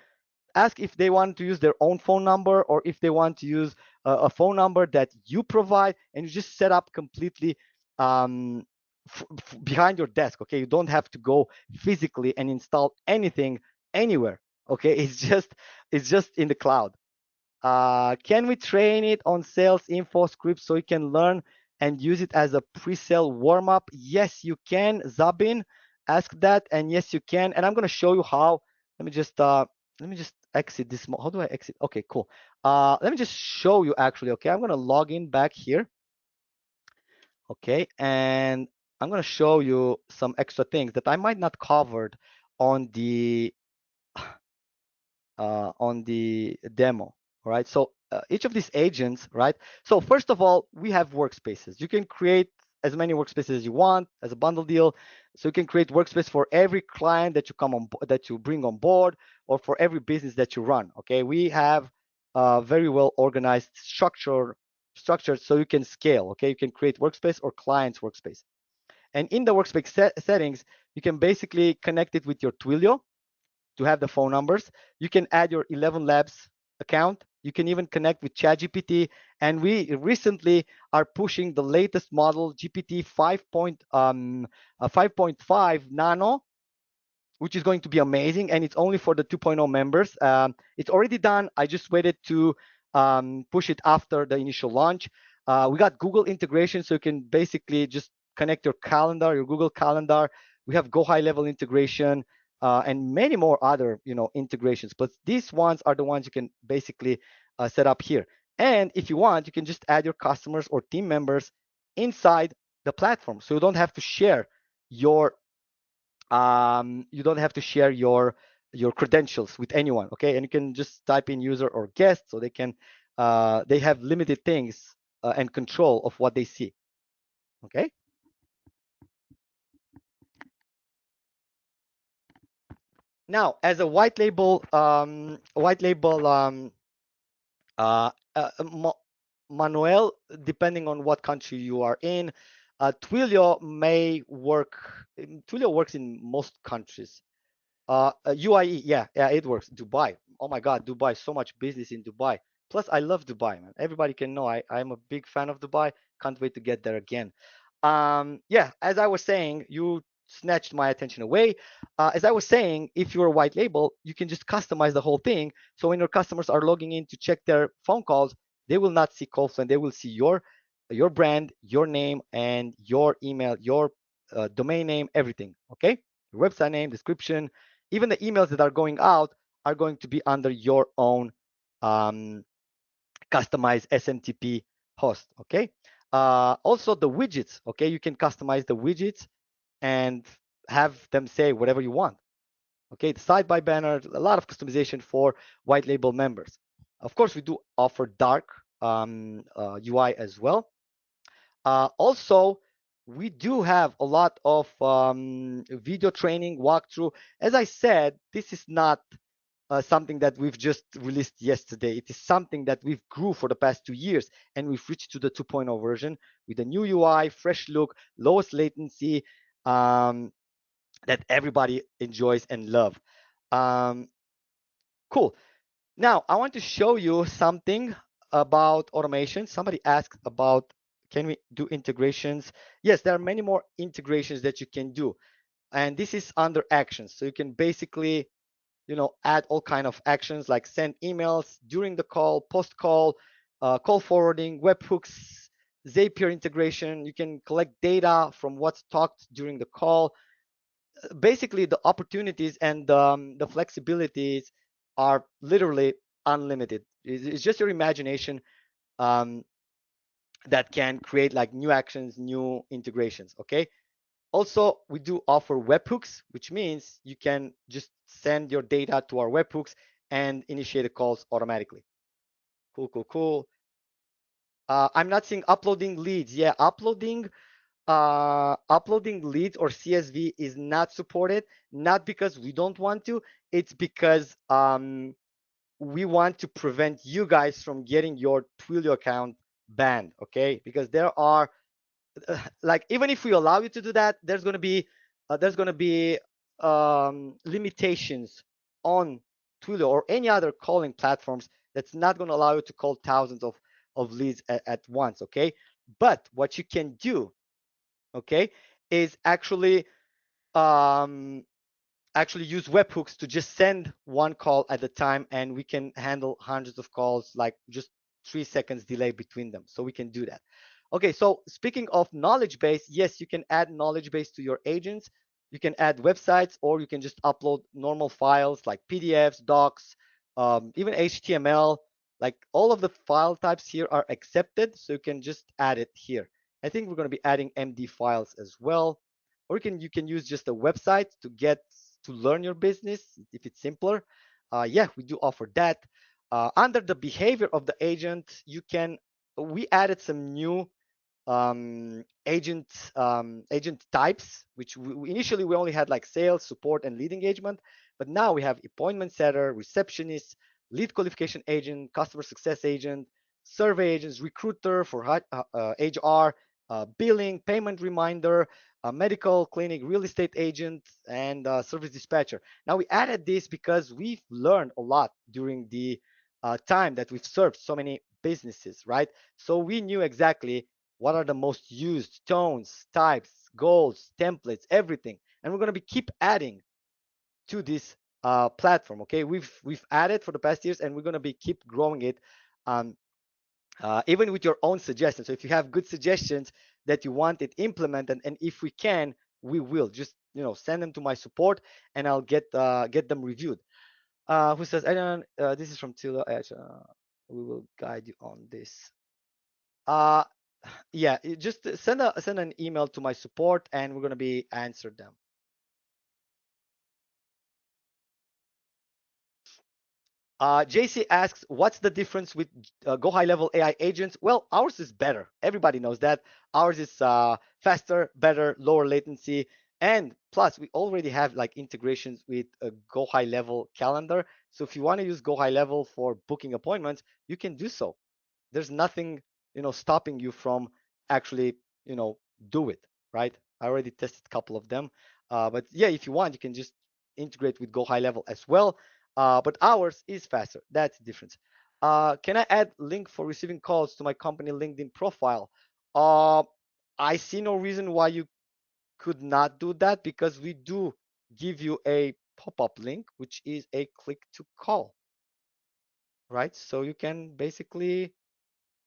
ask if they want to use their own phone number or if they want to use a phone number that you provide, and you just set up completely um, behind your desk. Okay, you don't have to go physically and install anything anywhere. Okay, it's just in the cloud. Can we train it on sales info scripts so you can learn and use it as a pre-sale warm-up? Yes, you can. Zabin ask that, and yes, you can. And I'm going to show you how. Let me just exit this. How do I exit? Okay, cool. Let me just show you actually. Okay, I'm going to log in back here. Okay, and I'm going to show you some extra things that I might not covered on the demo. All right, so each of these agents, right? So first of all, we have workspaces. You can create as many workspaces as you want as a bundle deal. So you can create workspace for every client that you bring on board, or for every business that you run. Okay, we have very well organized structured so you can scale. Okay, you can create workspace or clients workspace, and in the workspace settings, you can basically connect it with your Twilio to have the phone numbers. You can add your 11 Labs account. You can even connect with ChatGPT. And we recently are pushing the latest model, GPT 5.5 Nano, which is going to be amazing. And it's only for the 2.0 members. It's already done. I just waited to push it after the initial launch. We got Google integration, so you can basically just connect your calendar, your Google Calendar. We have Go High Level integration and many more other integrations. But these ones are the ones you can basically set up here. And if you want, you can just add your customers or team members inside the platform, so you don't have to share your your credentials with anyone. Okay, and you can just type in user or guest, so they have limited things and control of what they see. Okay. Now, as a uh, uh, Manuel, depending on what country you are in, Twilio may work. Twilio works in most countries. UAE, yeah, it works. Dubai. Oh my God, Dubai. So much business in Dubai. Plus, I love Dubai, man. Everybody can know I'm a big fan of Dubai. Can't wait to get there again. Yeah, as I was saying, you snatched my attention away. As I was saying, if you're a white label, you can just customize the whole thing. So when your customers are logging in to check their phone calls, they will not see CallFluent. They will see your brand, your name, and your email, your domain name, everything. Okay, your website name, description, even the emails that are going out are going to be under your own um, customized SMTP host. Okay. Also the widgets. Okay, you can customize the widgets and have them say whatever you want. Okay, the side by banner, a lot of customization for white label members. Of course, we do offer dark UI as well. Also, we do have a lot of video training walkthrough. As I said, this is not something that we've just released yesterday. It is something that we've grew for the past 2 years, and we've reached to the 2.0 version with a new UI, fresh look, lowest latency, um, that everybody enjoys and love. Um, cool. Now, I want to show you something about automation. Somebody asked about, can we do integrations? Yes, there are many more integrations that you can do. And this is under actions. So you can basically, add all kind of actions like send emails during the call, post call, call forwarding, webhooks, Zapier integration. You can collect data from what's talked during the call. Basically, the opportunities and the flexibilities are literally unlimited. It's just your imagination um, that can create like new actions, new integrations. Okay. Also, we do offer webhooks, which means you can just send your data to our webhooks and initiate the calls automatically. Cool, cool, cool. I'm not seeing uploading leads. Yeah, uploading leads or CSV is not supported, not because we don't want to, it's because we want to prevent you guys from getting your Twilio account banned, okay? Because there are like, even if we allow you to do that, there's going to be limitations on Twilio or any other calling platforms that's not going to allow you to call thousands of leads at once, okay? But what you can do, okay, is um, actually use webhooks to just send one call at a time, and we can handle hundreds of calls like just 3 seconds delay between them. So we can do that. Okay, so speaking of knowledge base, yes, you can add knowledge base to your agents. You can add websites, or you can just upload normal files like PDFs, docs, even HTML. Like, all of the file types here are accepted, so you can just add it here. I think we're going to be adding MD files as well, or you can use just a website to learn your business if it's simpler. Yeah, we do offer that. Under the behavior of the agent, we added some new agent types, which initially we only had like sales, support, and lead engagement, but now we have appointment setter, receptionist, lead qualification agent, customer success agent, survey agents, recruiter for HR, billing, payment reminder, medical clinic, real estate agent, and service dispatcher. Now we added this because we've learned a lot during the time that we've served so many businesses, right? So we knew exactly what are the most used tones, types, goals, templates, everything, and we're going to be keep adding to this platform. Okay, we've added for the past years, and we're going to be keep growing it, um, even with your own suggestions. So if you have good suggestions that you want it implemented, and if we can, we will just send them to my support, and I'll get them reviewed. Who says, Adrian, this is from Tilo Edge. We will guide you on this. Uh, yeah, just send an email to my support, and we're gonna be answered them. JC asks, what's the difference with Go High Level AI agents? Well, ours is better. Everybody knows that. Ours is faster, better, lower latency, and plus we already have like integrations with a Go High Level calendar. So if you want to use Go High Level for booking appointments, you can do so. There's nothing stopping you from actually you know do it, right? I already tested a couple of them, but yeah, if you want, you can just integrate with Go High Level as well. But ours is faster. That's the difference. Can I add link for receiving calls to my company LinkedIn profile? Uh, I see no reason why you could not do that because we do give you a pop-up link, which is a click to call, right? So you can basically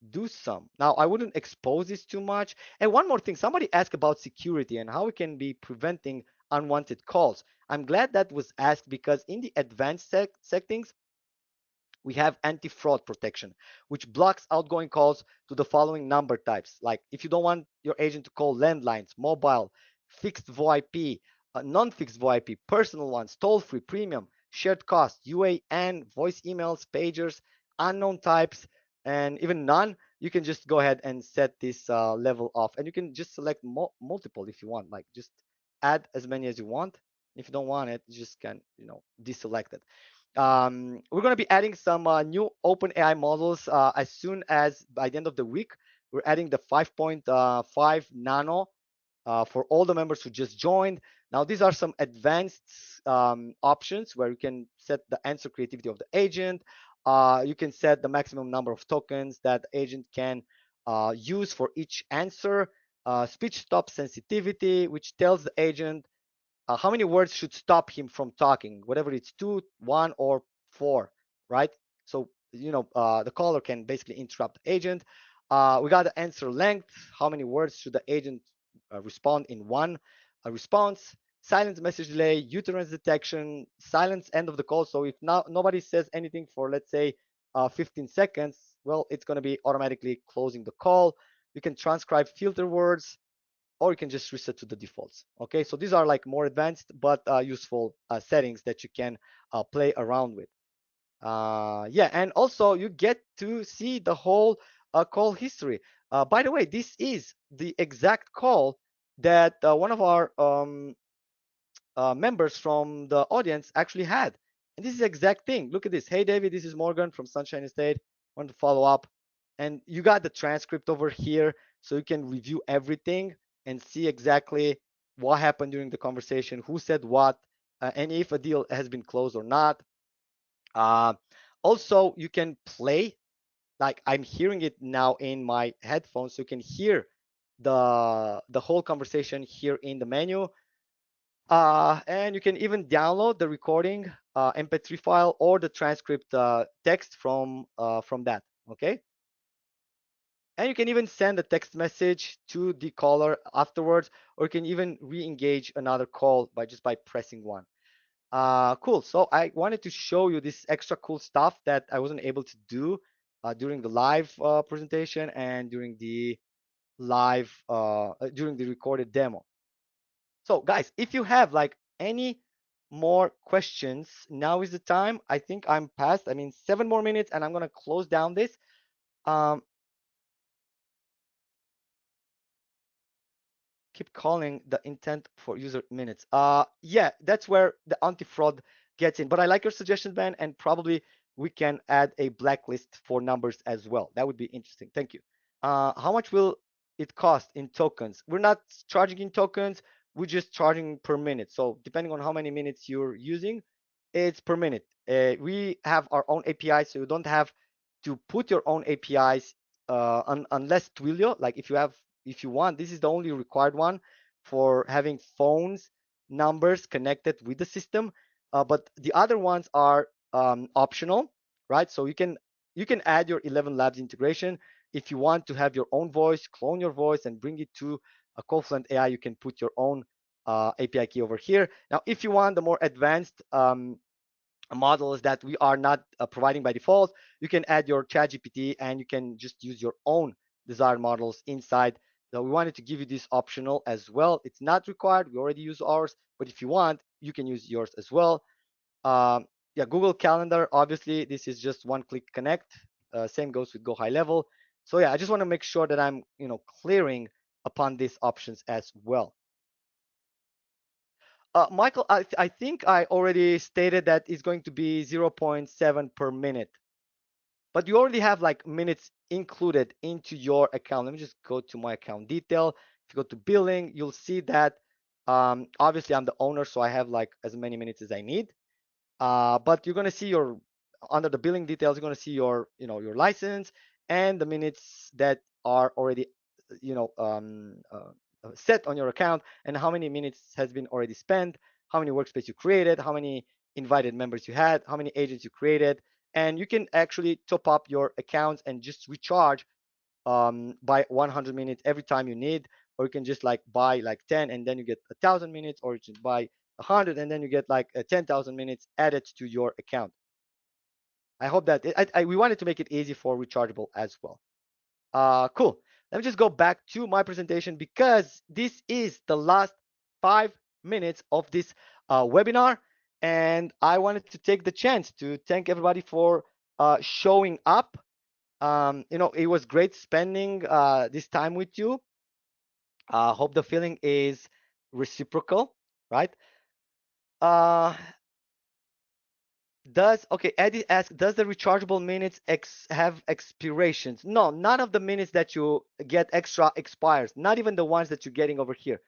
do some. Now, I wouldn't expose this too much. And one more thing, somebody asked about security and how we can be preventing unwanted calls. I'm glad that was asked because in the advanced settings, we have anti-fraud protection, which blocks outgoing calls to the following number types. Like if you don't want your agent to call landlines, mobile, fixed VoIP, non-fixed VoIP, personal ones, toll-free, premium, shared cost, UAN, voice emails, pagers, unknown types, and even none, you can just go ahead and set this level off. And you can just select multiple if you want, like just add as many as you want. If you don't want it, you just can, deselect it. We're going to be adding some new OpenAI models as soon as by the end of the week. We're adding the 5.5 nano for all the members who just joined. Now, these are some advanced options where you can set the answer creativity of the agent. You can set the maximum number of tokens that the agent can use for each answer. Speech stop sensitivity, which tells the agent how many words should stop him from talking, whatever it's two, one, or four, right? So, the caller can basically interrupt the agent. We got the answer length. How many words should the agent respond in one response? Silence message delay, utterance detection, silence end of the call. So if nobody says anything for, let's say, 15 seconds, well, it's going to be automatically closing the call. You can transcribe filter words, or you can just reset to the defaults. Okay, so these are like more advanced but useful settings that you can play around with. Yeah, and also you get to see the whole call history. By the way, this is the exact call that one of our members from the audience actually had. And this is the exact thing. Look at this. Hey, David, this is Morgan from Sunshine State. Want to follow up. And you got the transcript over here so you can review everything and see exactly what happened during the conversation, who said what, and if a deal has been closed or not. Uh, Also, you can play, like I'm hearing it now in my headphones, so you can hear the whole conversation here in the menu. And you can even download the recording MP3 file or the transcript text from that. Okay. And you can even send a text message to the caller afterwards, or you can even re-engage another call by pressing one. Cool. So I wanted to show you this extra cool stuff that I wasn't able to do during the live presentation and during the recorded demo. So guys, if you have like any more questions, now is the time. I think I'm past. I mean, 7 more minutes, and I'm gonna close down this. Um, Keep calling the intent for user minutes. Yeah, that's where the anti-fraud gets in. But I like your suggestion, Ben, and probably we can add a blacklist for numbers as well. That would be interesting. Thank you. How much will it cost in tokens? We're not charging in tokens. We're just charging per minute. So depending on how many minutes you're using, it's per minute. We have our own API, so you don't have to put your own APIs unless Twilio, like if you want, this is the only required one for having phones numbers connected with the system. But the other ones are optional, right? So you can add your 11 Labs integration. If you want to have your own voice, clone your voice, and bring it to a CallFluent AI, you can put your own API key over here. Now, if you want the more advanced models that we are not providing by default, you can add your ChatGPT and you can just use your own desired models inside. So we wanted to give you this optional as well. It's not required. We already use ours, but if you want, you can use yours as well. Yeah, Google Calendar, obviously, this is just one-click connect. Same goes with Go High Level. So yeah, I just want to make sure that I'm, clearing upon these options as well. Michael, I think I already stated that it's going to be zero point 0.7 per minute, but you already have like minutes included into your account. Let me just go to my account detail. If you go to billing, you'll see that Obviously, I'm the owner, so I have like as many minutes as I need. But you're gonna see your under the billing details, you're gonna see your your license and the minutes that are already you know um, uh, set on your account, and how many minutes has been already spent, how many workspace you created, how many invited members you had, how many agents you created, and you can actually top up your accounts and just recharge by 100 minutes every time you need, or you can just like buy like 10 and then you get 1,000 minutes, or you just buy 100 and then you get like 10,000 minutes added to your account. I hope that we wanted to make it easy for rechargeable as well. Cool. Let me just go back to my presentation because this is the last 5 minutes of this webinar, and I wanted to take the chance to thank everybody for showing up. It was great spending this time with you. Hope the feeling is reciprocal, right? Uh, Eddie asks, does the rechargeable minutes have expirations? No, none of the minutes that you get extra expires, not even the ones that you're getting over here.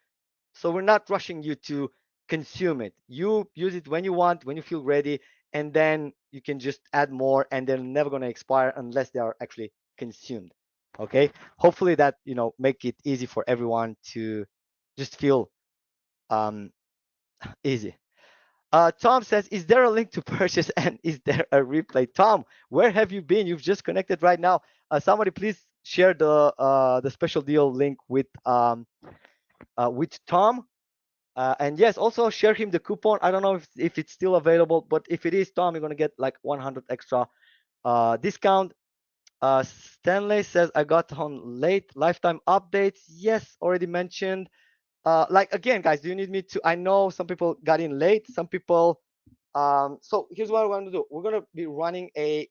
So we're not rushing you to consume it. You use it when you want, when you feel ready, and then you can just add more, and they're never going to expire unless they are actually consumed. Okay. Hopefully that make it easy for everyone to just feel um, easy. Tom says, is there a link to purchase and is there a replay? Tom, where have you been? You've just connected right now. Somebody please share the special deal link with Tom. And yes, also share him the coupon. I don't know if it's still available, but if it is, Tom, you're gonna get like 100 extra discount. Stanley says, I got on late. Lifetime updates. Yes, already mentioned. Like again, guys, do you need me to? I know some people got in late. Some people. So here's what we're gonna do. We're gonna be running a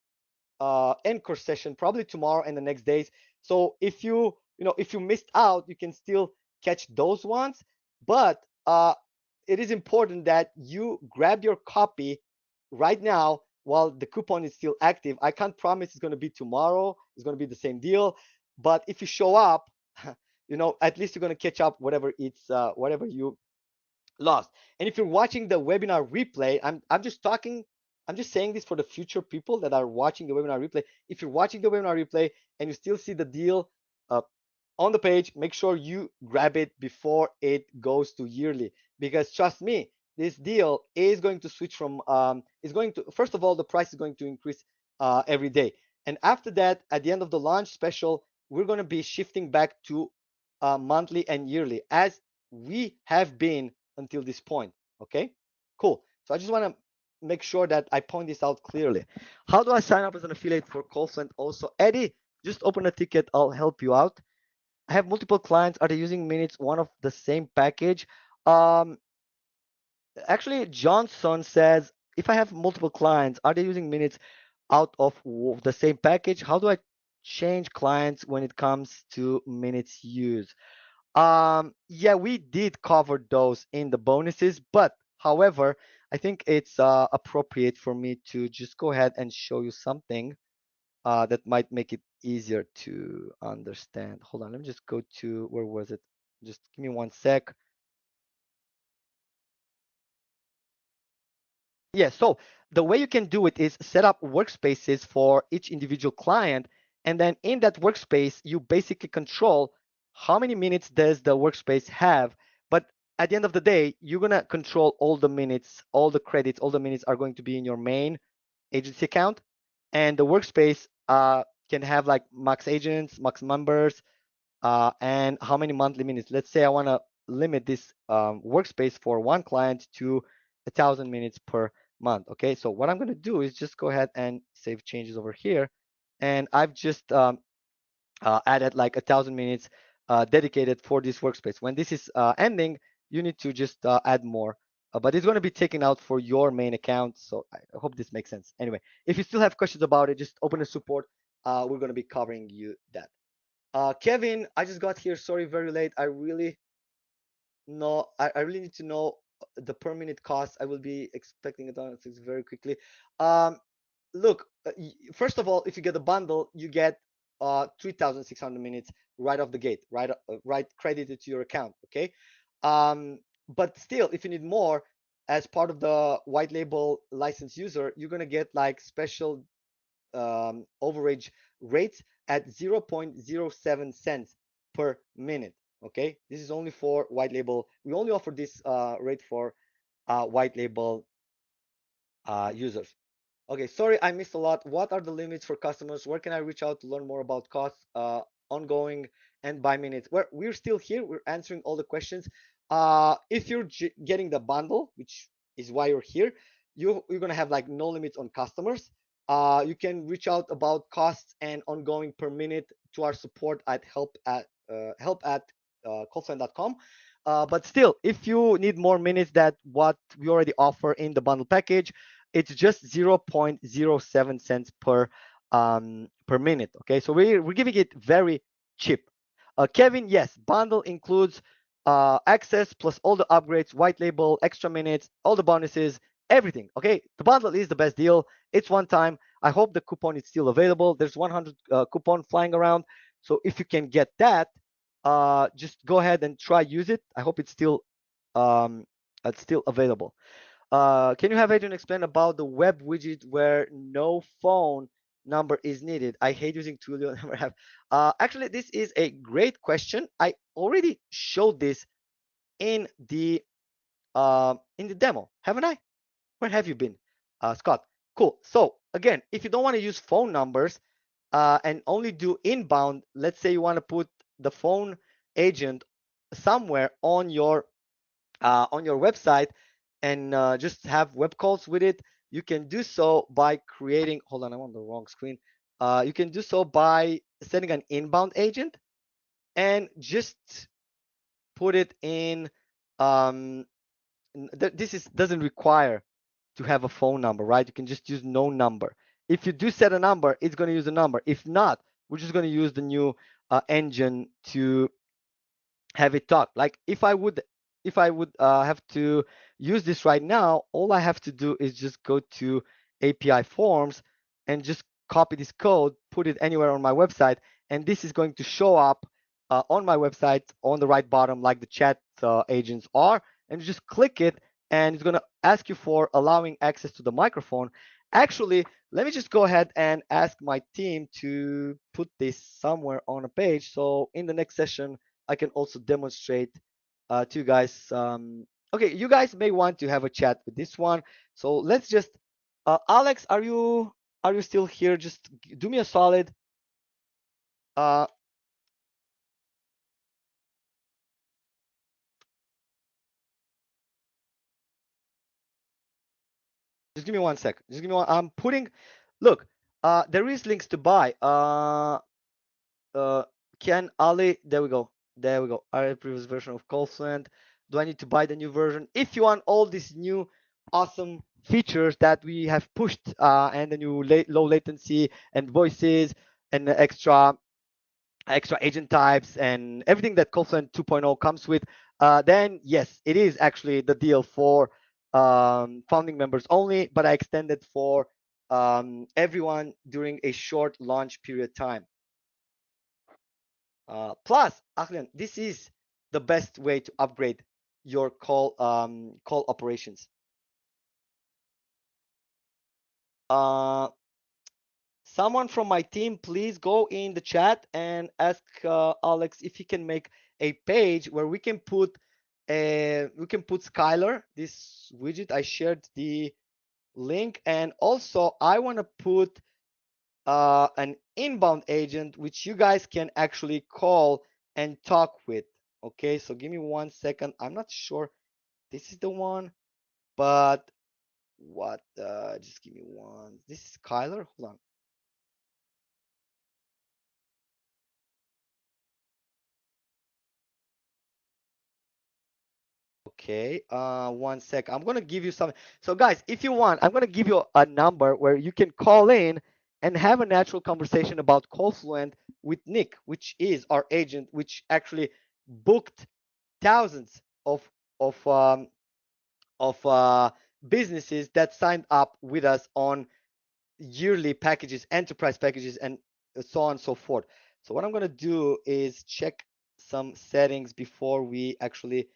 encore session probably tomorrow and the next days. So if you missed out, you can still catch those ones. But it is important that you grab your copy right now while the coupon is still active. I can't promise it's going to be tomorrow. It's going to be the same deal. But if you show up, at least you're going to catch up whatever you lost. And if you're watching the webinar replay, I'm just saying this for the future people that are watching the webinar replay. If you're watching the webinar replay and you still see the deal uh, on the page, make sure you grab it before it goes to yearly, because trust me, this deal is going to switch from is going to first of all, the price is going to increase every day, and after that, at the end of the launch special, we're going to be shifting back to monthly and yearly as we have been until this point. Okay, cool. So I just want to make sure that I point this out clearly. How do I sign up as an affiliate for CallFluent? Also, Eddie, just open a ticket. I'll help you out. I have multiple clients. Are they using minutes one of the same package? Um, Actually, Johnson says, if I have multiple clients, are they using minutes out of the same package? How do I change clients when it comes to minutes used? Yeah, we did cover those in the bonuses, but however, I think it's appropriate for me to just go ahead and show you something that might make it easier to understand. Hold on, let me just go to, where was it? Just give me one sec. Yeah, so the way you can do it is set up workspaces for each individual client. And then in that workspace, you basically control how many minutes does the workspace have. But at the end of the day, you're going to control all the minutes, all the credits, all the minutes are going to be in your main agency account. And the workspace can have like max agents, max members, and how many monthly minutes. Let's say I want to limit this workspace for one client to 1,000 minutes per month. Okay, so what I'm going to do is just go ahead and save changes over here, and I've just added like 1,000 minutes dedicated for this workspace. When this is ending, you need to just add more. But it's going to be taken out for your main account. So I hope this makes sense. Anyway, if you still have questions about it, just open the support. We're going to be covering you that. Kevin, I just got here. Sorry, very late. I really need to know the per minute cost. I will be expecting it on very quickly. Um, Look, first of all, if you get a bundle, you get 3,600 minutes right off the gate, right credited to your account. Okay. Um, but still, if you need more, as part of the white label license user, you're gonna get like special overage rates at 0.07 cents per minute. Okay, this is only for white label. We only offer this rate for white label users. Okay, sorry, I missed a lot. What are the limits for customers? Where can I reach out to learn more about costs, ongoing, and by minutes? We're still here. We're answering all the questions. If you're getting the bundle, which is why you're here, you're gonna have like no limits on customers. You can reach out about costs and ongoing per minute to our support at help at callfluent.com. But still, if you need more minutes than what we already offer in the bundle package, it's just 0.07 cents per minute. Okay, so we're giving it very cheap. Kevin, yes, bundle includes access plus all the upgrades, white label, extra minutes, all the bonuses, everything. Okay, the bundle is the best deal. It's one time. I hope the coupon is still available. There's 100 coupon flying around, so if you can get that, just go ahead and try use it. I hope um, it's still available. Can you have Adrian explain about the web widget where no phone number is needed? I hate using Twilio. Never have. Actually, this is a great question. I already showed this in the demo, haven't I? Where have you been, Scott? Cool. So again, if you don't want to use phone numbers and only do inbound, let's say you want to put the phone agent somewhere on your website and just have web calls with it, you can do so by creating, hold on, I'm on the wrong screen. You can do so by setting an inbound agent and just put it in, um, this is doesn't require to have a phone number, right? You can just use no number. If you do set a number, it's going to use a number. If not, we're just going to use the new engine to have it talk. Like if I would have to use this right now, all I have to do is just go to API forms and just copy this code, put it anywhere on my website, and this is going to show up on my website on the right bottom like the chat agents are, and you just click it and it's going to ask you for allowing access to the microphone. Actually, let me just go ahead and ask my team to put this somewhere on a page, so in the next session I can also demonstrate to you guys. Okay, you guys may want to have a chat with this one. So let's just, Alex, are you still here? Just do me a solid. Uh, just give me 1 second. Just give me one. I'm putting. Look, there is links to buy. Uh, Ken Ali. There we go. There we go. I have previous version of CallFluent. Do I need to buy the new version? If you want all these new awesome features that we have pushed and the new low latency and voices and the extra agent types and everything that CallFluent 2.0 comes with, then yes, it is actually the deal for founding members only, but I extended for everyone during a short launch period time. Plus, Ahlan, this is the best way to upgrade your call operations. Someone from my team, please go in the chat and ask Alex if he can make a page where we can put Skylar, this widget. I shared the link, and also I want to put an inbound agent which you guys can actually call and talk with. Okay, so give me 1 second. I'm not sure this is the one, but what? Just give me one. This is Skylar. Hold on. Okay, 1 sec. I'm gonna give you something. So guys, if you want, I'm gonna give you a number where you can call in and have a natural conversation about CallFluent with Nick, which is our agent, which actually booked thousands of um, of businesses that signed up with us on yearly packages, enterprise packages, and so on and so forth. So what I'm gonna do is check some settings before we actually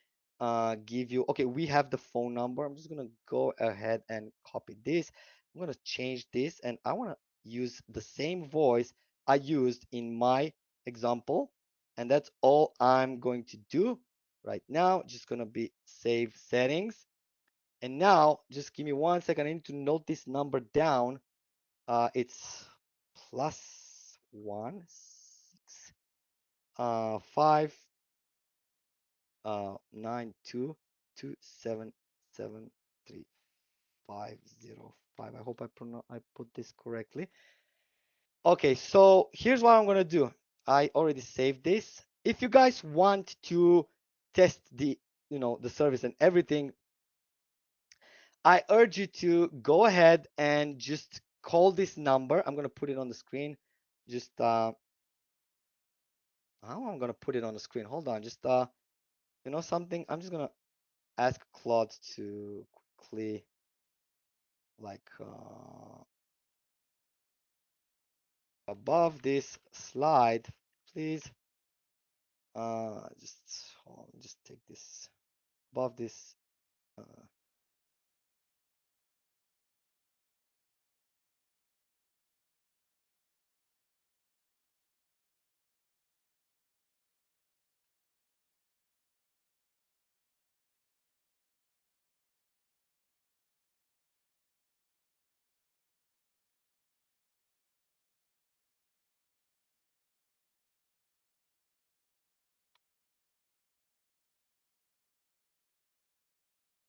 give you, okay, we have the phone number. I'm just gonna go ahead and copy this. I'm gonna change this, and I want to use the same voice I used in my example, and that's all I'm going to do right now. Just gonna be save settings, and now just give me 1 second. I need to note this number down. It's +1 6 5 9222773 505. I hope I put this correctly. Okay, so here's what I'm gonna do. I already saved this. If you guys want to test the service and everything, I urge you to go ahead and just call this number. I'm gonna put it on the screen. Just how I'm gonna put it on the screen. Hold on, just something. I'm just gonna ask Claude to quickly like above this slide, please. Just hold on, just take this above this.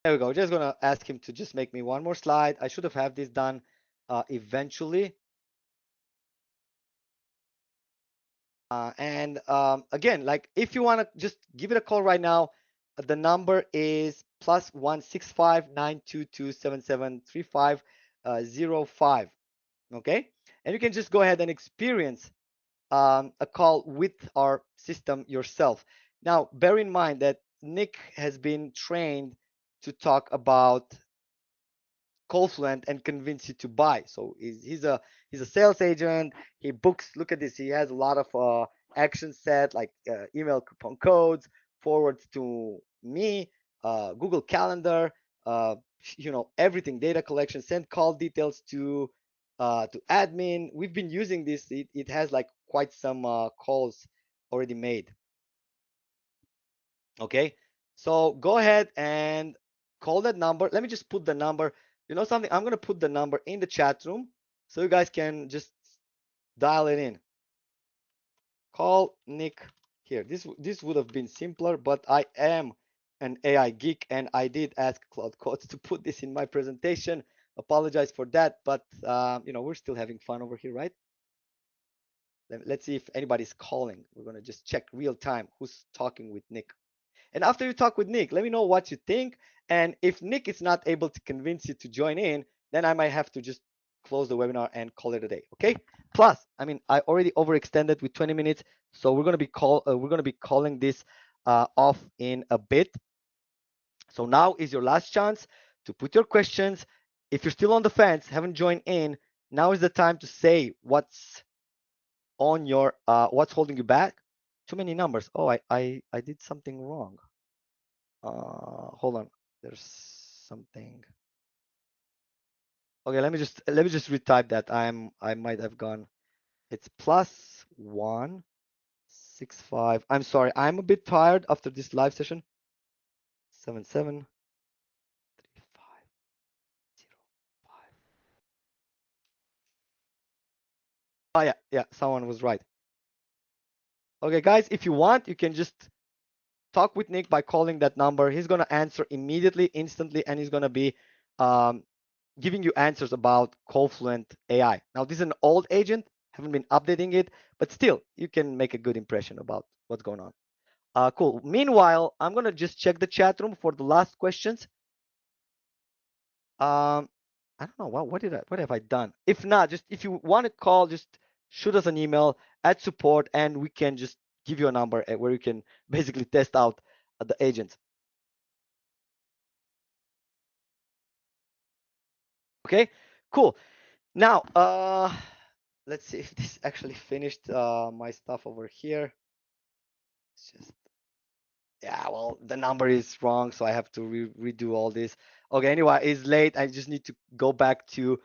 There we go. Just gonna ask him to just make me one more slide. I should have this done eventually. And again, like if you want to just give it a call right now, the number is +165 922773505. Okay, and you can just go ahead and experience a call with our system yourself. Now, bear in mind that Nick has been trained to talk about CallFluent and convince you to buy. So he's a sales agent. He books. Look at this. He has a lot of action set like email coupon codes, forwards to me, Google Calendar, uh, everything, data collection, send call details to admin. We've been using this. It has like quite some calls already made. Okay, so go ahead and call that number. Let me just put the number. You know something? I'm gonna put the number in the chat room so you guys can just dial it in. Call Nick here. This would have been simpler, but I am an AI geek and I did ask Cloud Codes to put this in my presentation. Apologize for that, but we're still having fun over here, right? Let's see if anybody's calling. We're gonna just check real time who's talking with Nick. And after you talk with Nick, let me know what you think. And if Nick is not able to convince you to join in, then I might have to just close the webinar and call it a day. Okay. Plus, I mean, I already overextended with 20 minutes, so we're gonna be calling this off in a bit. So now is your last chance to put your questions. If you're still on the fence, haven't joined in, now is the time to say what's on your what's holding you back. Too many numbers. Oh, I did something wrong. Hold on. There's something. Okay, let me just retype that. I might have gone. It's +165. I'm sorry. I'm a bit tired after this live session. 773505. Oh yeah, someone was right. Okay, guys, if you want, you can just talk with Nick by calling that number. He's gonna answer immediately, instantly, and he's gonna be um, giving you answers about CallFluent AI. Now, this is an old agent, haven't been updating it, but still, you can make a good impression about what's going on. Cool. Meanwhile, I'm gonna just check the chat room for the last questions. Um, I don't know what have I done? If not, just if you want to call, just shoot us an email at support, and we can just give you a number where you can basically test out the agents. Okay, cool. Now, let's see if this actually finished my stuff over here. It's just Yeah, well, the number is wrong, so I have to redo all this. Okay, anyway, it's late. I just need to go back to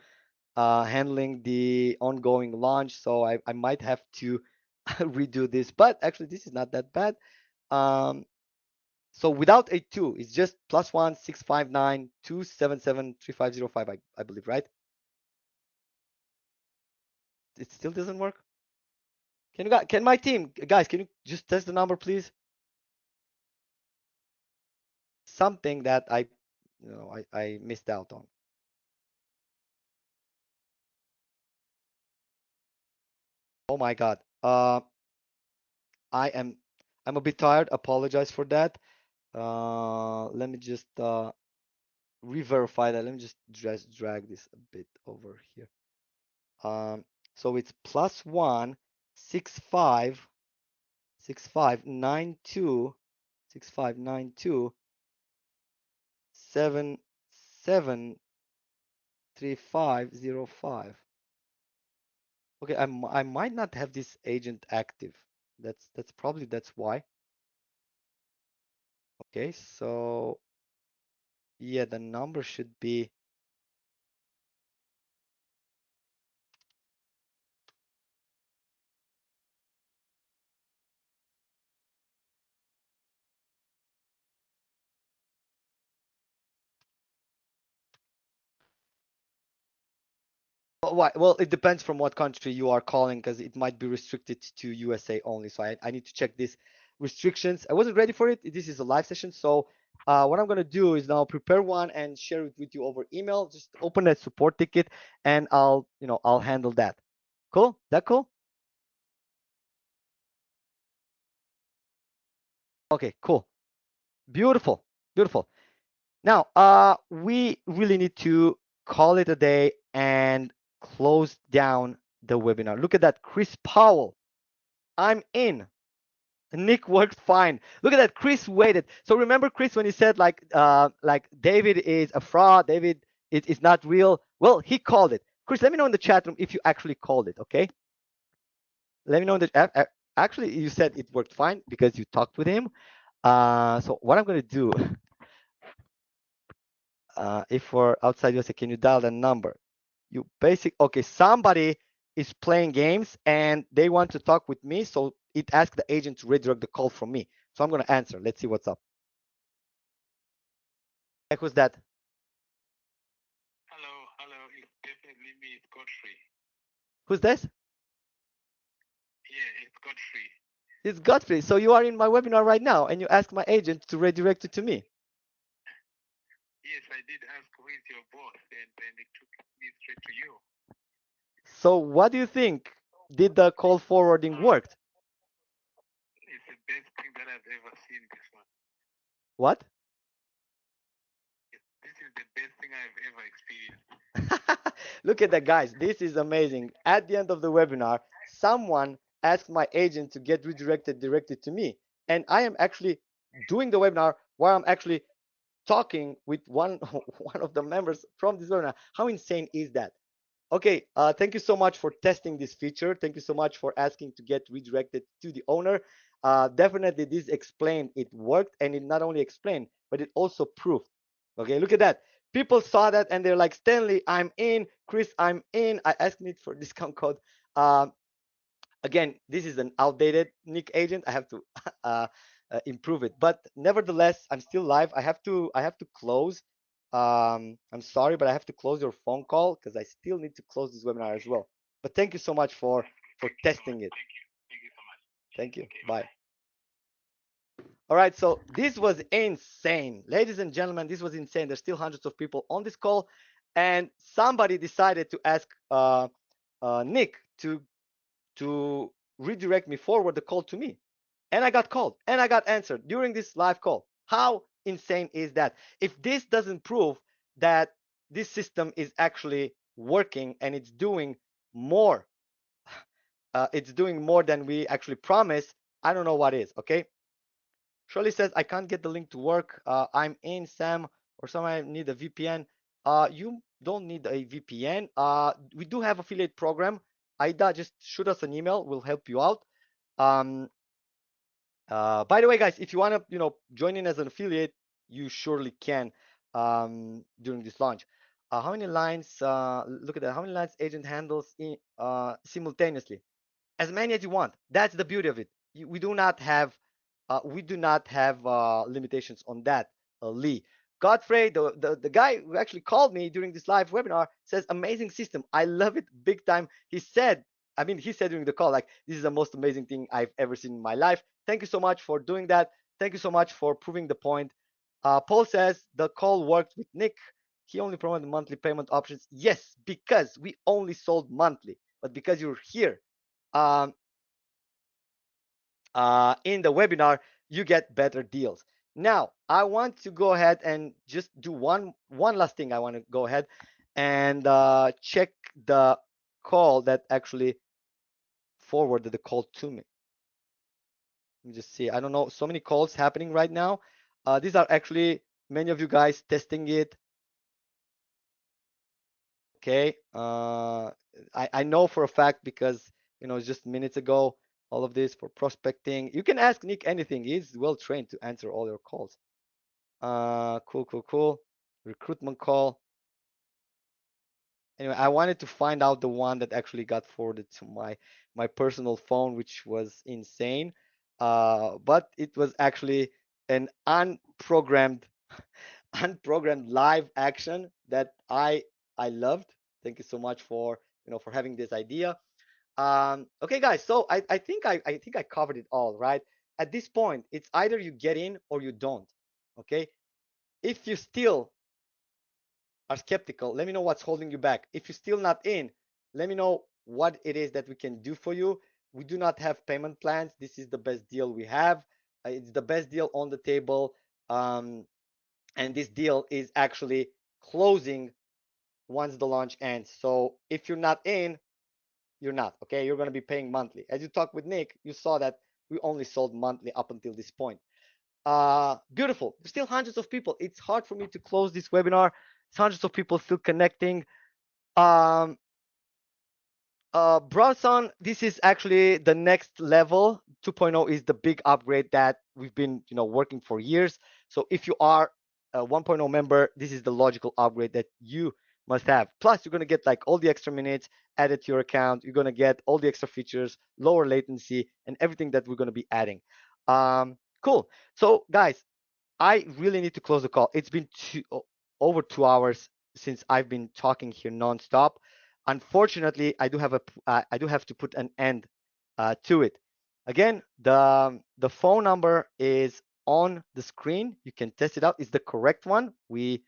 handling the ongoing launch, so I might have to redo this. But actually, this is not that bad. Um, so without a two, it's just +1 659 277 3505. I believe, right? It still doesn't work. Can my team guys? Can you just test the number, please? Something that I missed out on. Oh my God. I am I'm a bit tired. Apologize for that. Let me just re-verify that. Let me just drag this a bit over here. Um, so it's +1 6 5 6 5 9 2 7 7 3505. Okay, I might not have this agent active. That's why. Okay, so yeah, the number should be. Well, why? Well, it depends from what country you are calling because it might be restricted to USA only. So I need to check these restrictions. I wasn't ready for it. This is a live session. So what I'm gonna do is now prepare one and share it with you over email. Just open that support ticket and I'll handle that. Cool? That cool? Okay, cool. Beautiful. Beautiful. Now, we really need to call it a day and close down the webinar. Look at that, Chris Powell. I'm in. Nick worked fine. Look at that. Chris waited. So remember Chris when he said like David is a fraud, David is not real. Well, he called it. Chris, let me know in the chat room if you actually called it. Okay. Let me know in the actually you said it worked fine because you talked with him. So what I'm gonna do, if we're outside USA, can you dial the number? Okay, somebody is playing games and they want to talk with me, so it asks the agent to redirect the call from me. So I'm gonna answer. Let's see what's up. Hey, who's that? Hello, it's definitely me, it's Godfrey. Who's this? Yeah, it's Godfrey. It's Godfrey. So you are in my webinar right now and you ask my agent to redirect it to me. Yes, I did ask who is your boss, and then it took me straight to you. So what do you think? Did the call forwarding worked? It's the best thing that I've ever seen, this one. What? This is the best thing I've ever experienced. Look at that, guys. This is amazing. At the end of the webinar, someone asked my agent to get redirected directly to me. And I am actually doing the webinar while I'm actually talking with one of the members from this webinar. How insane is that? Okay, thank you so much for testing this feature. Thank you so much for asking to get redirected to the owner. Definitely this explained it worked, and it not only explained, but it also proved. Okay, look at that. People saw that and they're like, Stanley, I'm in. Chris, I'm in. I asked Nick for discount code. Uh, Again, this is an outdated Nick agent. I have to improve it, but nevertheless, I'm still live. I have to close. I'm sorry, but I have to close your phone call because I still need to close this webinar as well. But thank you so much for testing it. Thank you so much. Thank you. Okay, Bye. All right, so this was insane. Ladies and gentlemen, this was insane. There's still hundreds of people on this call, and somebody decided to ask Nick to redirect me forward the call to me. And I got called and I got answered during this live call. How insane is that? If this doesn't prove that this system is actually working and more, it's doing more than we actually promised, I don't know what is, okay? Shirley says, I can't get the link to work. I'm in, Sam, or somebody need a VPN. You don't need a VPN. We do have affiliate program. Aida, just shoot us an email. We'll help you out. Um, By the way, guys, if you want to, join in as an affiliate, you surely can during this launch. How many lines? Look at that. How many lines agent handles simultaneously? As many as you want. That's the beauty of it. We do not have limitations on that. Lee Godfrey, the guy who actually called me during this live webinar, says amazing system. I love it big time. He said during the call, like, this is the most amazing thing I've ever seen in my life. Thank you so much for doing that. Thank you so much for proving the point. Paul says the call worked with Nick. He only promoted monthly payment options. Yes, because we only sold monthly, but because you're here um, in the webinar, you get better deals. Now, I want to go ahead and just do one last thing. I want to go ahead and check the call that actually forwarded the call to me. Let me just see. I don't know. So many calls happening right now. These are actually many of you guys testing it. Okay. I know for a fact because it's just minutes ago. All of this for prospecting. You can ask Nick anything. He's well trained to answer all your calls. Cool, cool, cool. Recruitment call. Anyway, I wanted to find out the one that actually got forwarded to my personal phone, which was insane. But it was actually an unprogrammed unprogrammed live action that I loved. Thank you so much for having this idea. Okay, guys. So I think I covered it all, right? At this point, it's either you get in or you don't. Okay. If you still are skeptical, let me know what's holding you back. If you're still not in, let me know what it is that we can do for you. We do not have payment plans. This is the best deal we have. It's the best deal on the table. Um, and this deal is actually closing once the launch ends. So if you're not in, you're not. Okay. You're going to be paying monthly. As you talked with Nick, you saw that we only sold monthly up until this point. Beautiful. There's still hundreds of people. It's hard for me to close this webinar. It's hundreds of people still connecting. Um, Bronson, this is actually the next level. 2.0 is the big upgrade that we've been, working for years. So if you are a 1.0 member, this is the logical upgrade that you must have. Plus, you're going to get like all the extra minutes added to your account. You're going to get all the extra features, lower latency, and everything that we're going to be adding. Cool. So, guys, I really need to close the call. It's been over 2 hours since I've been talking here nonstop. Unfortunately, I do have to put an end to it. Again, the phone number is on the screen. You can test it out. It's the correct one. We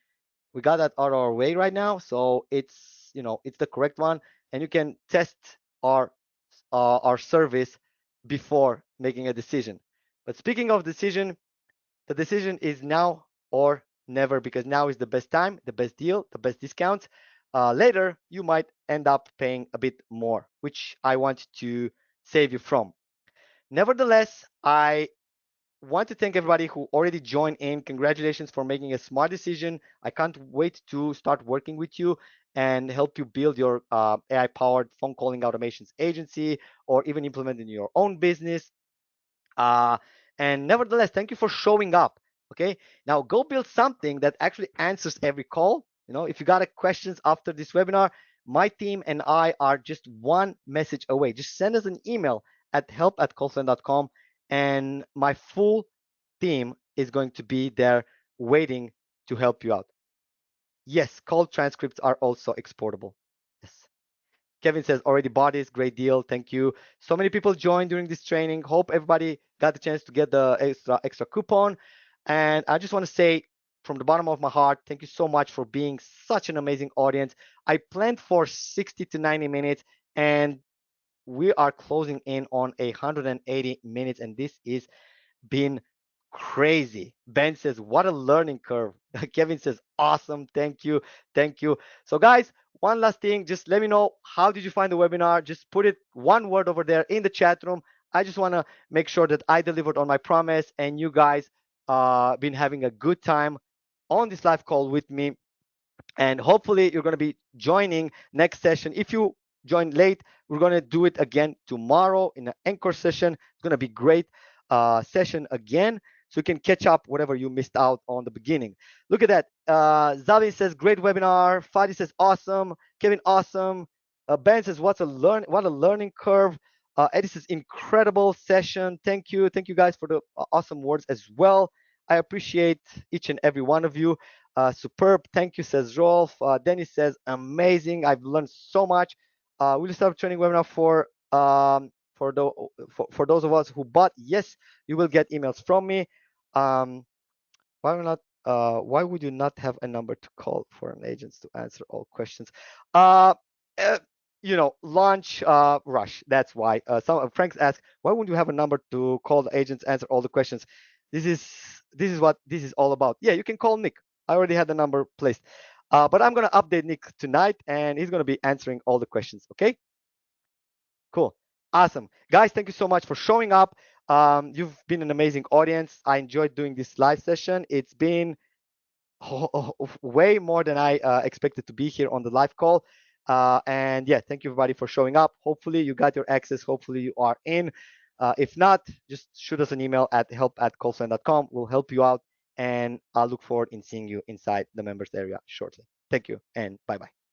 got that out of our way right now, so it's the correct one, and you can test our our service before making a decision. But speaking of decision, the decision is now or never, because now is the best time, the best deal, the best discounts. Later, you might end up paying a bit more, which I want to save you from. Nevertheless, I want to thank everybody who already joined in. Congratulations for making a smart decision. I can't wait to start working with you and help you build your AI powered phone calling automations agency, or even implement in your own business. Uh, and nevertheless, thank you for showing up. Okay, now go build something that actually answers every call. If you got a questions after this webinar, my team and I are just one message away. Just send us an email at help@callfluent.com, and my full team is going to be there waiting to help you out. Yes, call transcripts are also exportable. Yes. Kevin says, already bought this. Great deal. Thank you. So many people joined during this training. Hope everybody got the chance to get the extra coupon. And I just want to say from the bottom of my heart, thank you so much for being such an amazing audience. I planned for 60 to 90 minutes, and we are closing in on 180 minutes, and this is been crazy. Ben says, what a learning curve. Kevin says, awesome. Thank you. Thank you. So, guys, one last thing. Just let me know, how did you find the webinar? Just put it one word over there in the chat room. I just want to make sure that I delivered on my promise, and you guys been having a good time on this live call with me. And hopefully you're going to be joining next session. If you join late, we're going to do it again tomorrow in an anchor session. It's going to be great. session again, so you can catch up whatever you missed out on the beginning. Look at that. Zavin says great webinar. Fadi says awesome. Kevin awesome. Ben says what a learning curve. Eddie says incredible session. Thank you guys for the awesome words as well. I appreciate each and every one of you. Superb. Thank you, says Rolf. Dennis says amazing. I've learned so much. We'll start training webinar for those of us who bought. Yes, you will get emails from me. Why would you not have a number to call for an agent to answer all questions? Uh, uh, launch rush. That's why. Some Franks ask, why wouldn't you have a number to call the agents, answer all the questions? This is what this is all about. Yeah, you can call Nick. I already had the number placed. But I'm gonna update Nick tonight, and he's gonna be answering all the questions. Okay. Cool. Awesome. Guys, thank you so much for showing up. You've been an amazing audience. I enjoyed doing this live session. It's been way more than I expected to be here on the live call. And yeah, thank you everybody for showing up. Hopefully you got your access. Hopefully you are in. If not, just shoot us an email at help@callfluent.com. We'll help you out. And I'll look forward in seeing you inside the members area shortly. Thank you and bye-bye.